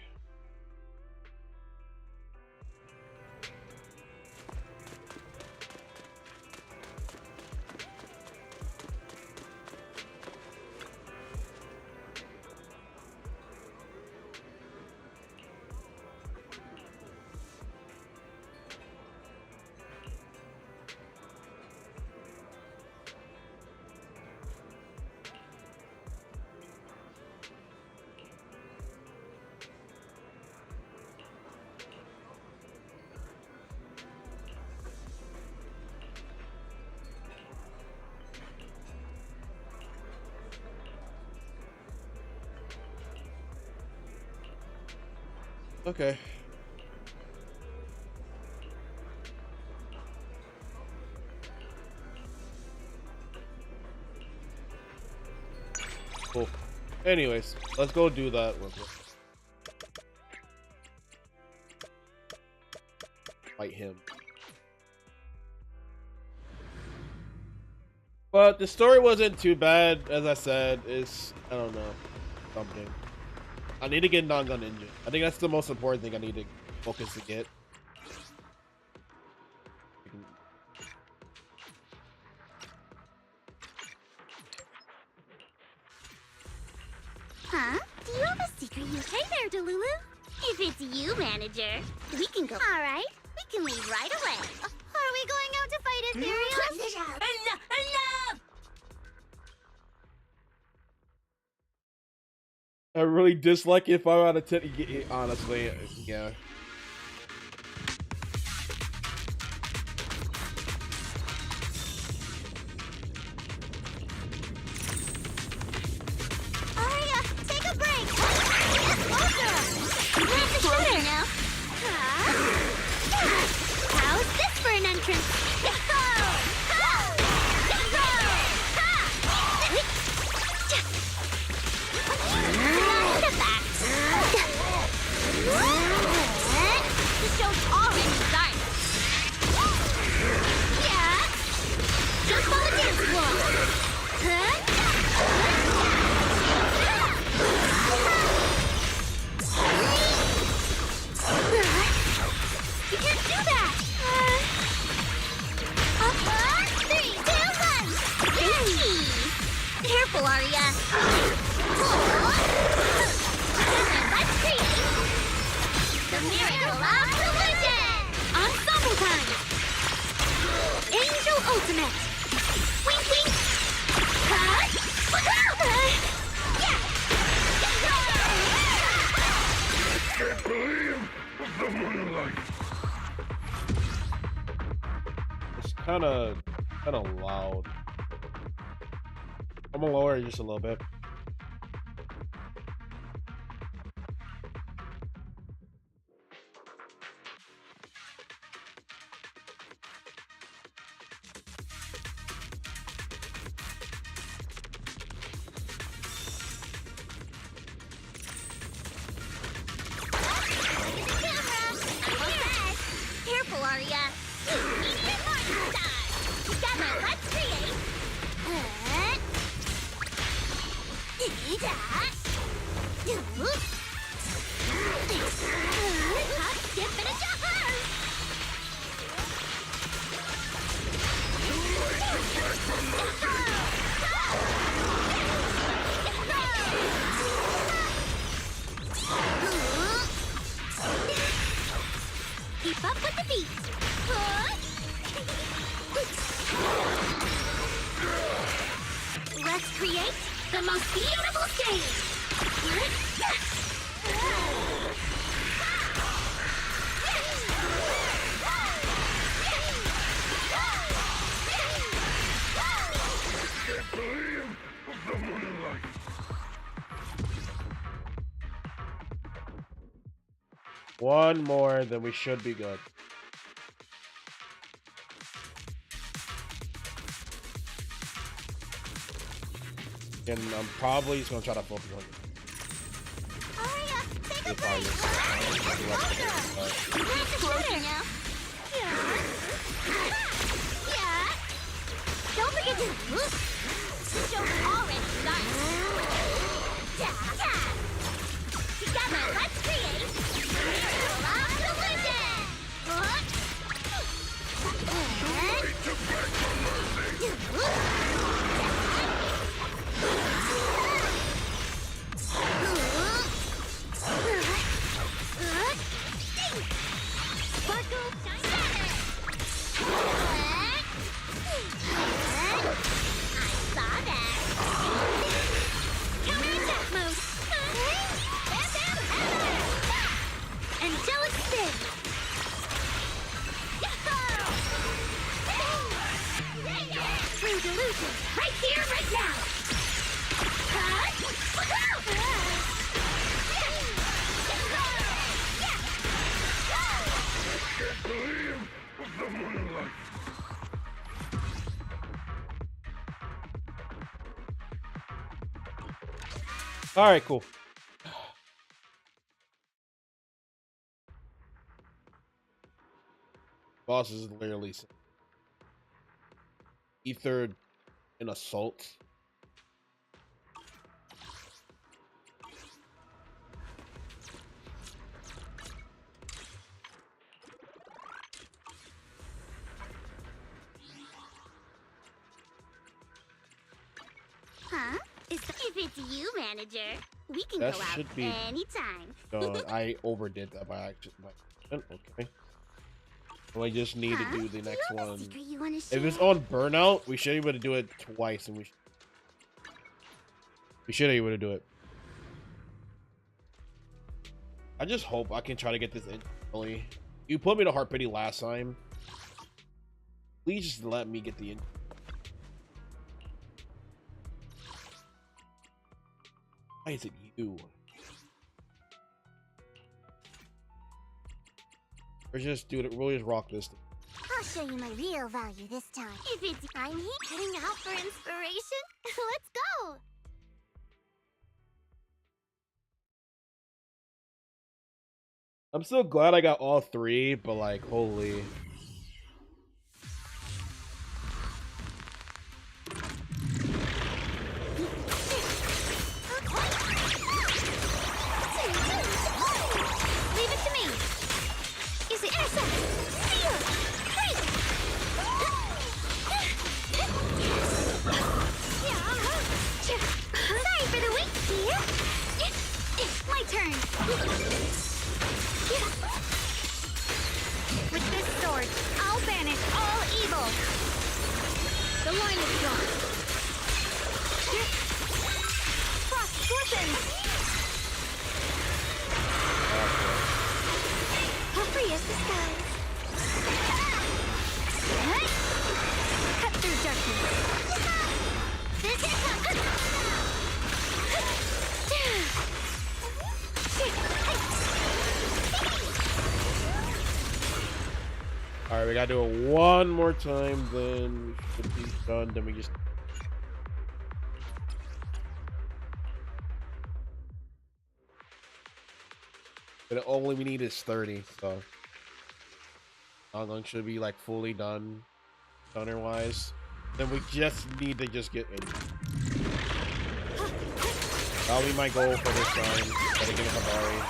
S6: Okay. Cool. Anyways, let's go do that real quick. Fight him. But the story wasn't too bad, as I said. It's, I don't know, something. I need to get non-gun engine. I think that's the most important thing I need to focus to get.
S1: Huh? Do you have a secret you? Hey there, Delulu. If it's you, manager, we can go. All right, we can leave right away. Are we going out to fight Ethereal? Enough!
S6: I really dislike it if I'm out of 10. Honestly, yeah.
S1: Aria, take a break. Not the shooter now. How's this for an entrance? The show's already started. Yeah. Jump on the dance floor. You can't do that. 3, 2, 1. Careful, Aria. Let's create the miracle of collision. Ensemble time. Angel ultimate. Wink, wink.
S2: Can't believe the moonlight.
S6: It's kind of loud. I'm gonna lower it just a little bit.
S1: Careful, Aria. Immediate morning star. Together, let's create. Skip and a jumper. Keep up with the beat. Let's create the most beautiful stage.
S2: Can't believe the moonlight.
S6: One more, then we should be good. And I'm probably just gonna try to focus on it.
S1: Closer now. Yeah. Don't forget to the show's already started. Together, let's create Miracle of Collision. Sparkle, shatter. I saw that. Counterattack mode. Bam, bam, hammer. Angelic spin. True delusion. Right here, right now.
S2: Can't believe the moonlight.
S6: All right, cool. Boss is literally ether an assault.
S1: Huh? If it's you, manager, we can
S6: That
S1: go out
S6: should be
S1: anytime.
S6: done. I overdid that by accident. Okay. So I just need to do the next one. If it's on burnout, we should be able to do it twice, and we should be able to do it. I just hope I can try to get this in early. You put me to Heart Pity last time. Please just let me get the in. Why is it you? Or just do it. We'll just rock this thing.
S1: I'll show you my real value this time. If it's I'm here heading out for inspiration, let's go.
S6: I'm so glad I got all three, but like, holy.
S1: Leave it to me. Is it intercept? Seal! Break! Sorry for the wait, dear. My turn. With this sword, I'll banish all evil. The line is gone. Frost glistens. Free as the skies. Cut through darkness. This is
S6: Alright, we gotta do it one more time, then we should be done. Then we just. But all we need is 30, so. Long should be like fully done, stunner wise. Then we just need to just get in. That'll be my goal for this time. Gotta get Habari.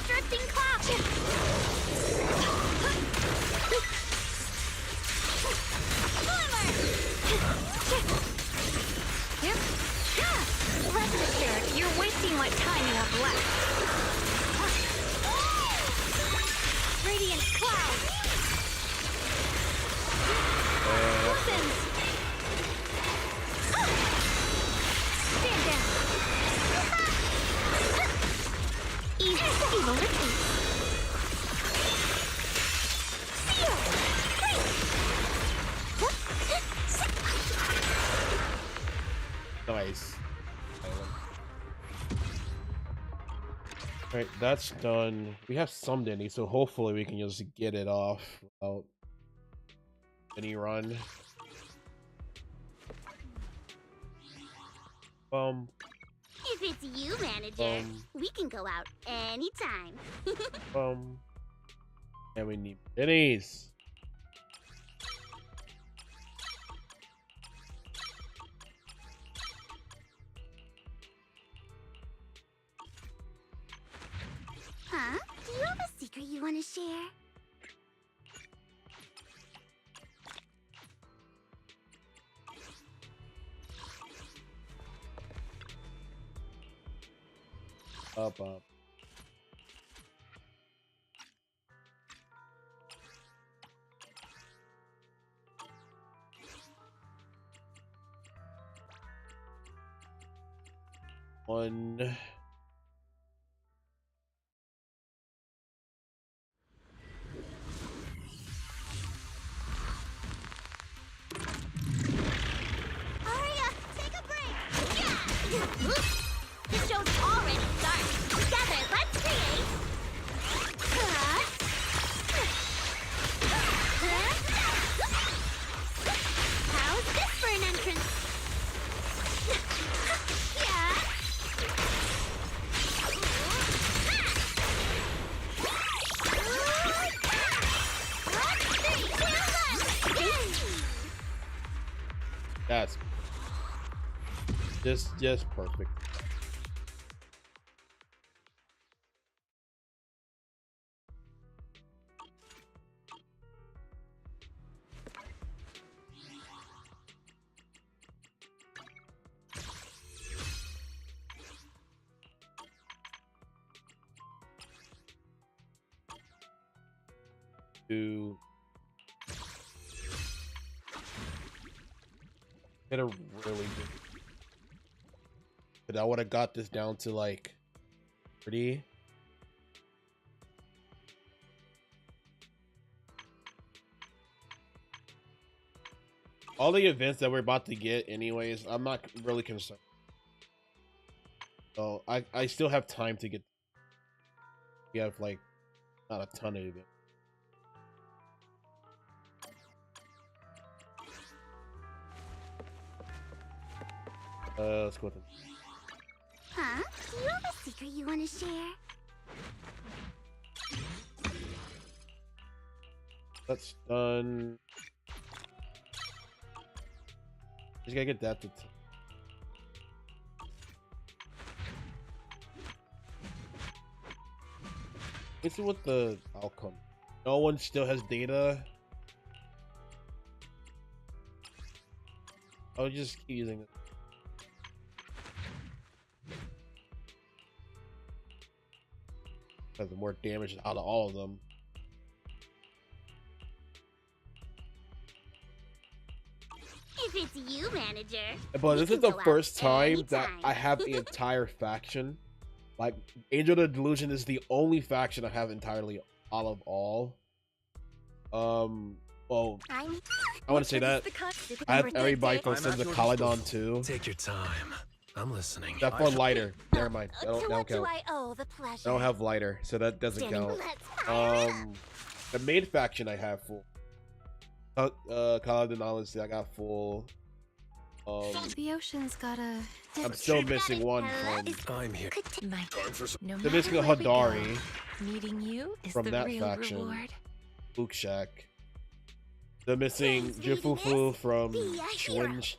S1: Drifting cloud.
S9: Yep. Rest assured, you're wasting what time you have left.
S1: Radiant cloud. Listens. Stand down. Easy. Evil retreat. Seal.
S6: Nice. Alright, that's done. We have some Denny, so hopefully we can just get it off without any run.
S1: If it's you, manager, we can go out anytime.
S6: And we need Denny's.
S1: Huh? Do you have a secret you want to share?
S6: Up. One.
S1: Aria, take a break. Yeah. The show's already started. Together, let's create. How's this for an entrance? Yeah.
S6: Just perfect. To get a really good, but I would have got this down to like 30. All the events that we're about to get anyways, I'm not really concerned. So I still have time to get. We have like not a ton of events. Let's go with them.
S1: Huh? Do you have a secret you want to share?
S6: That's done. Just gotta get that to. Let's see what the outcome. No one still has data. I'll just keep using it. Has the more damage out of all of them.
S1: If it's you, manager.
S6: But this is the
S1: go out
S6: first time that
S1: anytime.
S6: I have the entire faction. Like, Angel the Delusion is the only faction I have entirely out of all. Well, I want to say that I have everybody from Sins of Caledon too.
S5: Take your time. I'm listening.
S6: That's for lighter. Never mind. That
S1: To
S6: don't
S1: what do
S6: count.
S1: I owe the pleasure?
S6: I don't have lighter, so that doesn't count. The main faction I have full. Caledon honestly, I got full.
S17: The ocean's got a.
S6: I'm still missing one from.
S5: I'm here.
S17: No
S6: They're missing a Hadari
S17: meeting you is
S6: from
S17: the
S6: that
S17: real
S6: faction.
S17: reward.
S6: Luke Shack. They're missing Jufufu from Schwinge.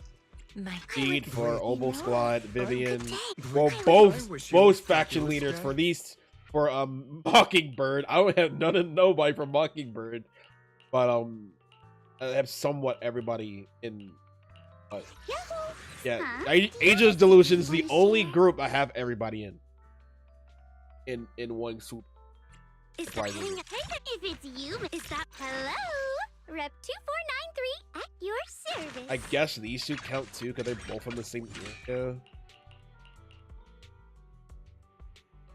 S6: Seed for Obo Squad, Vivian. Well, both faction leaders for these for Mockingbird. I don't have nobody from Mockingbird, but I have somewhat everybody in. Yeah, Angel's Delusion is the only group I have everybody in one swoop.
S1: Is that if it's you, is that hello? Rep 2493 at your service.
S6: I guess these two count too because they're both from the same area.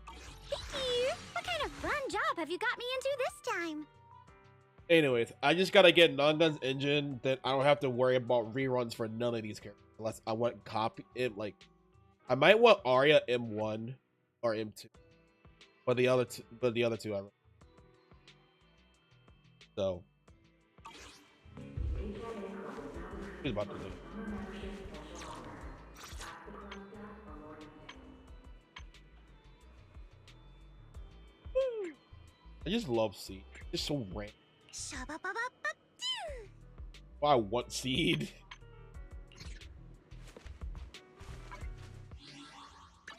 S1: Thank you. What kind of fun job have you got me into this time?
S6: Anyways, I just gotta get Non-Gun's engine that I don't have to worry about reruns for none of these characters. Unless I want copy it, like I might want Arya M1 or M2, but the other two I. So, who's about to do? I just love Seed. It's so random. Why I want Seed?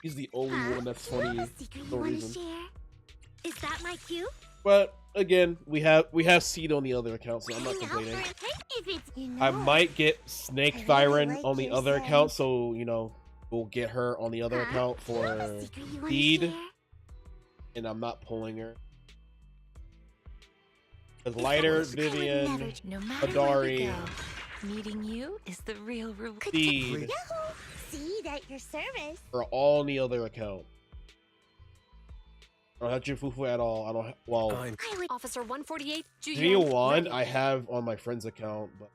S6: He's the only one that's funny for no reason.
S1: Is that my cue?
S6: But again, we have Seed on the other account, so I'm not complaining. I might get Snake Thyron on the other account, so you know we'll get her on the other account for Seed, and I'm not pulling her. Because Lighter, Vivian, Hadari,
S17: meeting you is the real reward.
S6: Seed
S1: Seed at your service.
S6: are all on the other account. I don't have Jufufu at all. I don't have, well,
S14: Officer 148,
S6: Geo 1 I have on my friend's account, but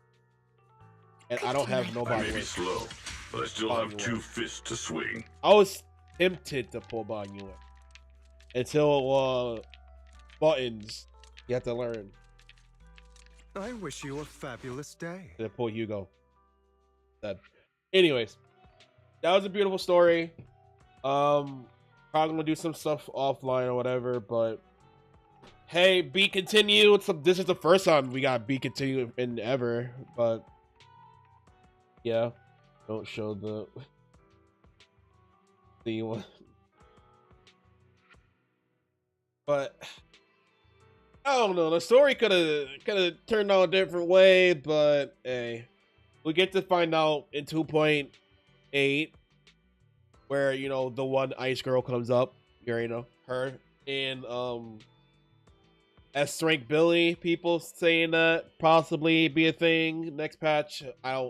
S6: and I don't have
S15: I
S6: nobody.
S15: may be slow, but I still have two fists to swing.
S6: I was tempted to pull Banyue until buttons. You have to learn.
S16: I wish you a fabulous day.
S6: To pull Hugo. That. Anyways, that was a beautiful story. Probably gonna do some stuff offline or whatever, but hey, be continue. This is the first time we got be continue in ever, but yeah, don't show the But I don't know. The story could have turned out a different way, but hey, we get to find out in 2.8 where the one ice girl comes up. Her and S rank Billy. People saying that possibly be a thing next patch. I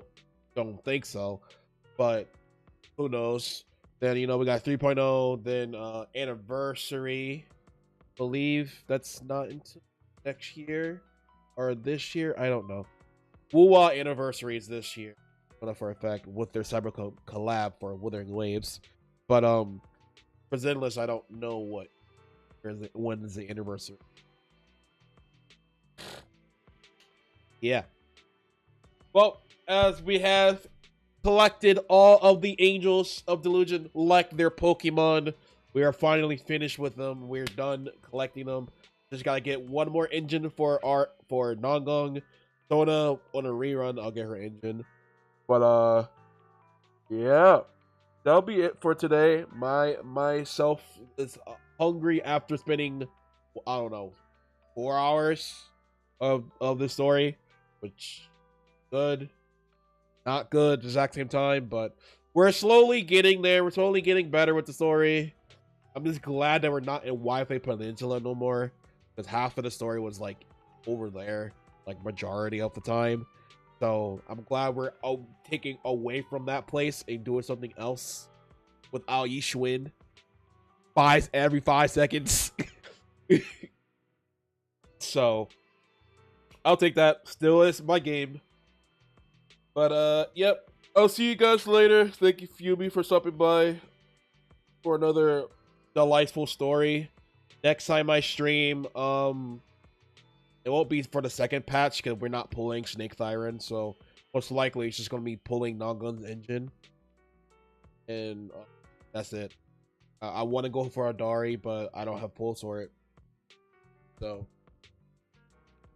S6: don't think so, but who knows? Then we got 3.0, then anniversary. Believe that's not until next year or this year. I don't know. Wuwa anniversary is this year, for a fact, with their Cybercode collab for Withering Waves. But for Zenless, I don't know when is the anniversary. Yeah. Well, as we have collected all of the Angels of Delusion like their Pokemon, we are finally finished with them. We're done collecting them. Just gotta get one more engine for Nongong. Sona on a rerun, I'll get her engine. But yeah, that'll be it for today. Myself is hungry after spending, I don't know, 4 hours of this story, which good, not good at the exact same time, but we're slowly getting there. We're slowly getting better with the story. I'm just glad that we're not in Wi-Fi Peninsula no more, because half of the story was like over there, like majority of the time. So I'm glad we're taking away from that place and doing something else with Ao Yishwin every 5 seconds. So I'll take that. Still is my game. But yep. I'll see you guys later. Thank you, Fumi, for stopping by for another delightful story. Next time I stream, it won't be for the second patch because we're not pulling Snake Thyron, so most likely it's just gonna be pulling Nongun's engine, and that's it. I want to go for Adari, but I don't have pulls for it. So,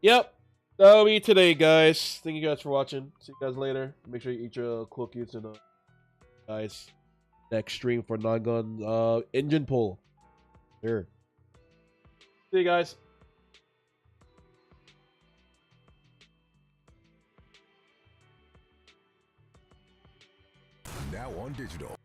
S6: yep, that'll be today, guys. Thank you guys for watching. See you guys later. Make sure you eat your cookies and guys. Next stream for Nongun engine pull. Sure. See you guys.
S3: Now on digital.